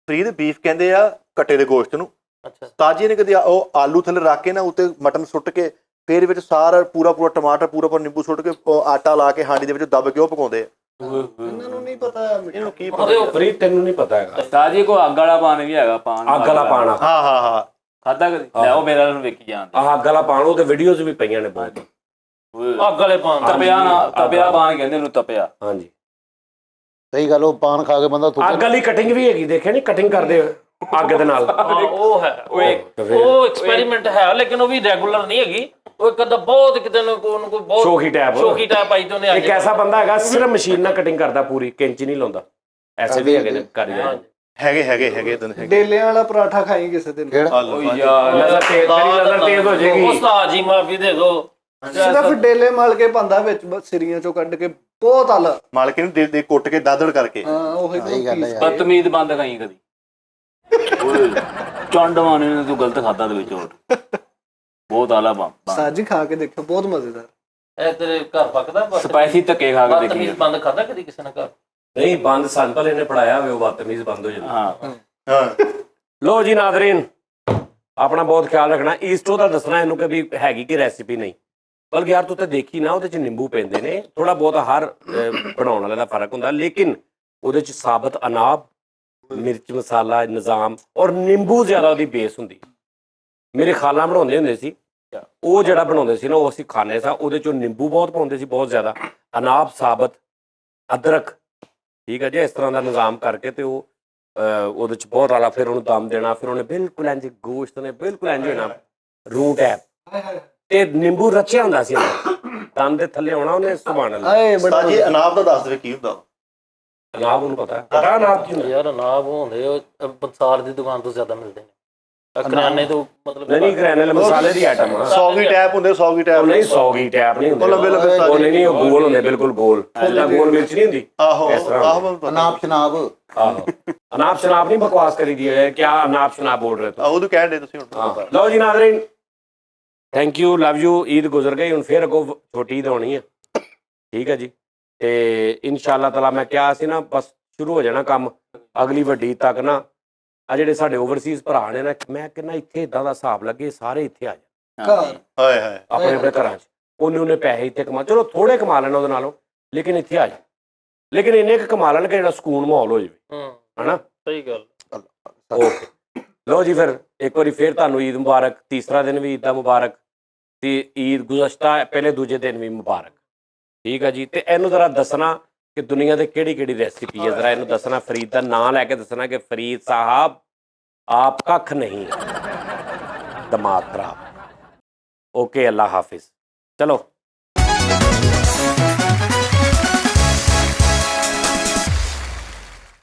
ਫਰੀਦ ਬੀਫ ਕਹਿੰਦੇ ਆ ਕੱਟੇ ਦੇ ਗੋਸ਼ਤ ਨੂੰ। ਅੱਛਾ ਤਾਜੀ ਨੇ ਕਦੀ ਉਹ ਆਲੂ ਥੱਲੇ ਰੱਖ ਕੇ ਨਾ ਉੱਤੇ ਮਟਨ ਸੁੱਟ ਕੇ, ਫਿਰ ਵਿੱਚ ਸਾਰਾ ਪੂਰਾ ਟਮਾਟਰ ਪੂਰਾ ਨਿੰਬੂ ਸੁੱਟ ਕੇ ਉਹ ਆਟਾ ਲਾ ਕੇ ਹਾਂਡੀ ਦੇ ਵਿੱਚ ਦੱਬ ਕੇ ਉਹ ਪਕਾਉਂਦੇ ਆ। ਇਹਨਾਂ ਨੂੰ ਨਹੀਂ ਪਤਾ। ਇਹਨੂੰ ਕੀ ਪਤਾ? ਫਰੀਦ ਤੈਨੂੰ ਨਹੀਂ ਪਤਾ ਹੈਗਾ। ਤਾਜੀ ਕੋ ਅੱਗ ਵਾਲਾ ਪਾਣੀ ਵੀ ਹੈਗਾ, ਪਾਣ ਅੱਗ ਵਾਲਾ ਪਾਣਾ, ਹਾਂ ਖਾਧਾ ਕਦੀ? ਲੈ ਉਹ ਮੇਰਾ ਨੂੰ ਵੇਖੀ ਜਾਂਦੇ। ਆਹ ਅੱਗ ਵਾਲਾ ਪਾਣ, ਉਹ ਤੇ ਵੀਡੀਓਜ਼ ਵੀ ਪਈਆਂ ਨੇ ਬਹੁਤ। ਅੱਗ ਵਾਲੇ ਪਾਣ ਤਪਿਆ ਪਾਣ ਕਹਿੰਦੇ ਉਹਨੂੰ, ਤਪਿਆ। ਹਾਂਜੀ ਸਹੀ ਗੱਲ, ਉਹ ਪਾਨ ਖਾ ਕੇ ਬੰਦਾ ਅੱਗ ਵਾਲੀ ਕਟਿੰਗ ਵੀ ਹੈਗੀ, ਦੇਖਿਆ ਨਹੀਂ ਕਟਿੰਗ ਕਰਦੇ ਅੱਗ ਦੇ ਨਾਲ। ਉਹ ਹੈ ਉਹ ਐਕਸਪੈਰੀਮੈਂਟ ਹੈ, ਲੇਕਿਨ ਉਹ ਵੀ ਰੈਗੂਲਰ ਨਹੀਂ ਹੈਗੀ। ਉਹ ਇੱਕ ਅੱਧਾ ਬਹੁਤ ਕਿਤੇ ਨੂੰ ਕੋਈ ਬਹੁਤ ਸ਼ੌਕੀ ਟੈਪ ਆਈ ਤੋਂ ਨੇ। ਇੱਕ ਐਸਾ ਬੰਦਾ ਹੈਗਾ ਸਿਰਫ ਮਸ਼ੀਨ ਨਾਲ ਕਟਿੰਗ ਕਰਦਾ, ਪੂਰੀ ਕੈਂਚੀ ਨਹੀਂ ਲਾਉਂਦਾ। ਐਸੇ ਵੀ ਹੈਗੇ ਨੇ ਕਾਰੀਗਰ। ਹੈਗੇ ਦਿਨ ਹੈਗੇ। ਡੇਲਿਆਂ ਵਾਲਾ ਪਰਾਠਾ ਖਾਈ ਕਿਸੇ ਦਿਨ। ਨਜ਼ਰ ਤੇਜ਼ ਹੋ ਜਾਏਗੀ। ਉਸਤਾਦ ਜੀ ਮਾਫੀ ਦੇ ਦਿਓ। ਸਿਰਫ ਡੇਲੇ ਮਲ ਕੇ ਪਾਉਂਦਾ ਵਿੱਚ, ਸਿਰੀਆਂ ਚੋਂ ਕੱਢ ਕੇ, ਬਹੁਤ ਆਲਾ ਮਾਲਕੇ ਨੂੰ ਦਿਲ ਦੇ ਕੁੱਟ ਕੇ ਦਾਦੜ ਕਰਕੇ। ਹਾਂ ਉਹ ਸਹੀ ਗੱਲ ਹੈ। ਬਦਤਮੀਜ਼ ਬੰਦ ਖਾਈ ਕਦੀ? ਚੰਡ ਮਾਨੇ ਨੇ ਤੂੰ ਗਲਤ ਖਾਦਾ ਦੇ ਵਿੱਚ ਹੋਰ ਬਹੁਤ ਆਲਾ ਸਾਜੀ ਖਾ ਕੇ ਦੇਖਿਓ, ਬਹੁਤ ਮਜ਼ੇਦਾਰ। ਇਹ ਤੇਰੇ ਘਰ ਪੱਕਦਾ ਸਪਾਈਸੀ ਧੱਕੇ ਖਾ ਕੇ ਦੇਖੀ। ਬੰਦ ਖਾਦਾ ਕਦੀ ਕਿਸੇ ਨੇ ਘਰ? ਨਹੀਂ ਬੰਦ ਸੰਪਲ ਇਹਨੇ ਪੜਾਇਆ ਹੋਵੇ, ਉਹ ਬਦਤਮੀਜ਼ ਬੰਦ ਹੋ ਜਾਂਦਾ। ਹਾਂ ਲੋ ਜੀ ਨਾਜ਼ਰੀਨ, ਆਪਣਾ ਬਹੁਤ ਖਿਆਲ ਰੱਖਣਾ। ਈਸਟੋ ਦਾ ਦੱਸਣਾ ਇਹਨੂੰ ਕਿ ਵੀ ਹੈਗੀ ਕਿ ਰੈਸਿਪੀ ਨਹੀਂ, ਬਲਕਿ ਯਾਰ ਤੂੰ ਤਾਂ ਦੇਖੀ ਨਾ, ਉਹਦੇ 'ਚ ਨਿੰਬੂ ਪੈਂਦੇ ਨੇ, ਥੋੜਾ ਬਹੁਤ ਹਰ ਬਣਾਉਣ ਵਾਲੇ ਦਾ ਫਰਕ ਹੁੰਦਾ, ਲੇਕਿਨ ਉਹਦੇ 'ਚ ਸਾਬਤ ਅਨਾਬ, ਮਿਰਚ ਮਸਾਲਾ ਨਿਜ਼ਾਮ ਔਰ ਨਿੰਬੂ ਜ਼ਿਆਦਾ ਉਹਦੀ ਬੇਸ ਹੁੰਦੀ। ਮੇਰੇ ਖਾਲਾ ਬਣਾਉਂਦੇ ਹੁੰਦੇ ਸੀ, ਉਹ ਜਿਹੜਾ ਬਣਾਉਂਦੇ ਸੀ ਨਾ, ਉਹ ਅਸੀਂ ਖਾਣੇ ਸਾਂ, ਉਹਦੇ 'ਚੋਂ ਨਿੰਬੂ ਬਹੁਤ ਪਾਉਂਦੇ ਸੀ, ਬਹੁਤ ਜ਼ਿਆਦਾ ਅਨਾਬ, ਸਾਬਤ ਅਦਰਕ, ਠੀਕ ਹੈ ਜੀ, ਇਸ ਤਰ੍ਹਾਂ ਦਾ ਨਿਜ਼ਾਮ ਕਰਕੇ ਤੇ ਉਹ ਉਹਦੇ 'ਚ ਬਹੁਤ ਆਲਾ, ਫਿਰ ਉਹਨੂੰ ਦਮ ਦੇਣਾ, ਫਿਰ ਉਹਨੇ ਬਿਲਕੁਲ ਇੰਝ ਗੋਸ਼ਤ ਨੇ ਬਿਲਕੁਲ ਇੰਝ ਹੋਣਾ ਰੂ ਟੈਪ, ਤੇ ਨਿੰਬੂ ਰਚਿਆ ਹੁੰਦਾ ਸੀ ਦਮ ਦੇ ਥੱਲੇ ਆਉਣਾ ਉਹਨੇ। ਸੁਭਾਨ ਅੱਲਾਹ। ਉਸਤਾਦ ਜੀ ਅਨਾਬ ਦਾ ਦੱਸ ਦੇ ਕੀ ਹੁੰਦਾ? ਅਨਾਬ ਉਹਨੂੰ ਪਤਾ ਅਨਾਬ ਕੀ ਹੁੰਦਾ? ਯਾਰ ਅਨਾਬ ਹੁੰਦੇ ਉਹ ਬੰਸਾਰ ਦੀ ਦੁਕਾਨ ਤੋਂ ਜ਼ਿਆਦਾ ਮਿਲਦੇ ਨੇ, ਕਰਿਆਨੇ ਤੋਂ ਮਤਲਬ। ਨਹੀਂ ਕਰਿਆਨੇ ਵਾਲੇ ਮਸਾਲੇ ਦੀ ਆਈਟਮ ਆ। 100 ਟੈਪ ਹੁੰਦੇ, 100 ਟੈਪ ਨਹੀਂ 100 ਟੈਪ ਨਹੀਂ ਹੁੰਦੇ, ਲੰਬੇ ਉਹ ਨਹੀਂ, ਉਹ ਗੋਲ ਹੁੰਦੇ, ਬਿਲਕੁਲ ਗੋਲ, ਜਿੱਦਾਂ ਗੋਲ ਮਿਰਚ ਨਹੀਂ ਹੁੰਦੀ। ਆਹੋ ਅਨਾਬ ਸ਼ਨਾਬ। ਆਹੋ ਅਨਾਬ ਸ਼ਨਾਬ ਨਹੀਂ ਬਕਵਾਸ ਕਰੀ ਦੀ ਹੈ, ਕਿਆ ਅਨਾਬ ਸ਼ਨਾਬ ਬੋਲ ਰਹੇ ਹੋ? ਉਹਨੂੰ ਕਹਿਣ ਦੇ ਤੁਸੀਂ ਹੁਣ। ਲਓ ਜੀ Nazreen, thank you, love you. Eid ਗੁਜ਼ਰ ਗਈ, ਹੁਣ ਫਿਰ ਅੱਗੋਂ ਛੋਟੀ ਈਦ ਆਉਣੀ ਹੈ, ਠੀਕ ਹੈ ਜੀ। ਤੇ ਇਨਸ਼ਾਅੱਲਾ ਤਾਲਾ ਮੈਂ ਕਿਹਾ ਸੀ ਨਾ, ਬਸ ਸ਼ੁਰੂ ਹੋ ਜਾਣਾ ਕੰਮ ਅਗਲੀ ਵੱਡੀ ਤੱਕ ਨਾ। ਆ ਜਿਹੜੇ ਸਾਡੇ ਓਵਰਸੀਜ਼ ਭਰਾ ਨੇ ਨਾ, ਮੈਂ ਕਹਿੰਦਾ ਇੱਥੇ ਇਦਾਂ ਦਾ ਹਿਸਾਬ ਲੱਗੇ ਸਾਰੇ ਇੱਥੇ ਆ ਜਾਣ ਹਾਏ ਹਾਏ ਆਪਣੇ ਘਰਾਂ 'ਚ। ਉਹਨੇ ਪੈਸੇ ਇੱਥੇ ਕਮਾ, ਚਲੋ ਥੋੜੇ ਕਮਾ ਲੈਣ ਉਹਦੇ ਨਾਲੋਂ, ਲੇਕਿਨ ਇੱਥੇ ਆ ਜਾ, ਲੇਕਿਨ ਇੰਨੇ ਕੁ ਕਮਾ ਲੈਣ ਕਿ ਜਿਹੜਾ ਸਕੂਨ ਮਾਹੌਲ ਹੋ ਜਾਵੇ, ਹਨਾ। ਸਹੀ ਗੱਲ। ਓਕੇ, ਲਓ ਜੀ, ਫਿਰ ਇੱਕ ਵਾਰੀ ਫਿਰ ਤੁਹਾਨੂੰ ਈਦ ਮੁਬਾਰਕ, ਤੀਸਰਾ ਦਿਨ ਵੀ ਈਦ ਦਾ ਮੁਬਾਰਕ, ਤੇ ਈਦ ਗੁਜ਼ਸ਼ਤਾ ਪਹਿਲੇ ਦੂਜੇ ਦਿਨ ਵੀ ਮੁਬਾਰਕ, ਠੀਕ ਆ ਜੀ। ਤੇ ਇਹਨੂੰ ਜ਼ਰਾ ਦੱਸਣਾ ਕਿ ਦੁਨੀਆ ਦੇ ਕਿਹੜੀ ਕਿਹੜੀ ਰੈਸਿਪੀ ਹੈ, ਜ਼ਰਾ ਇਹਨੂੰ ਦੱਸਣਾ, ਫਰੀਦ ਦਾ ਨਾਂ ਲੈ ਕੇ ਦੱਸਣਾ ਕਿ ਫਰੀਦ ਸਾਹਿਬ ਆਪ ਕੱਖ ਨਹੀਂ, ਦਿਮਾਗ ਖਰਾਬ। ਓਕੇ, ਅੱਲਾ ਹਾਫਿਜ਼। ਚਲੋ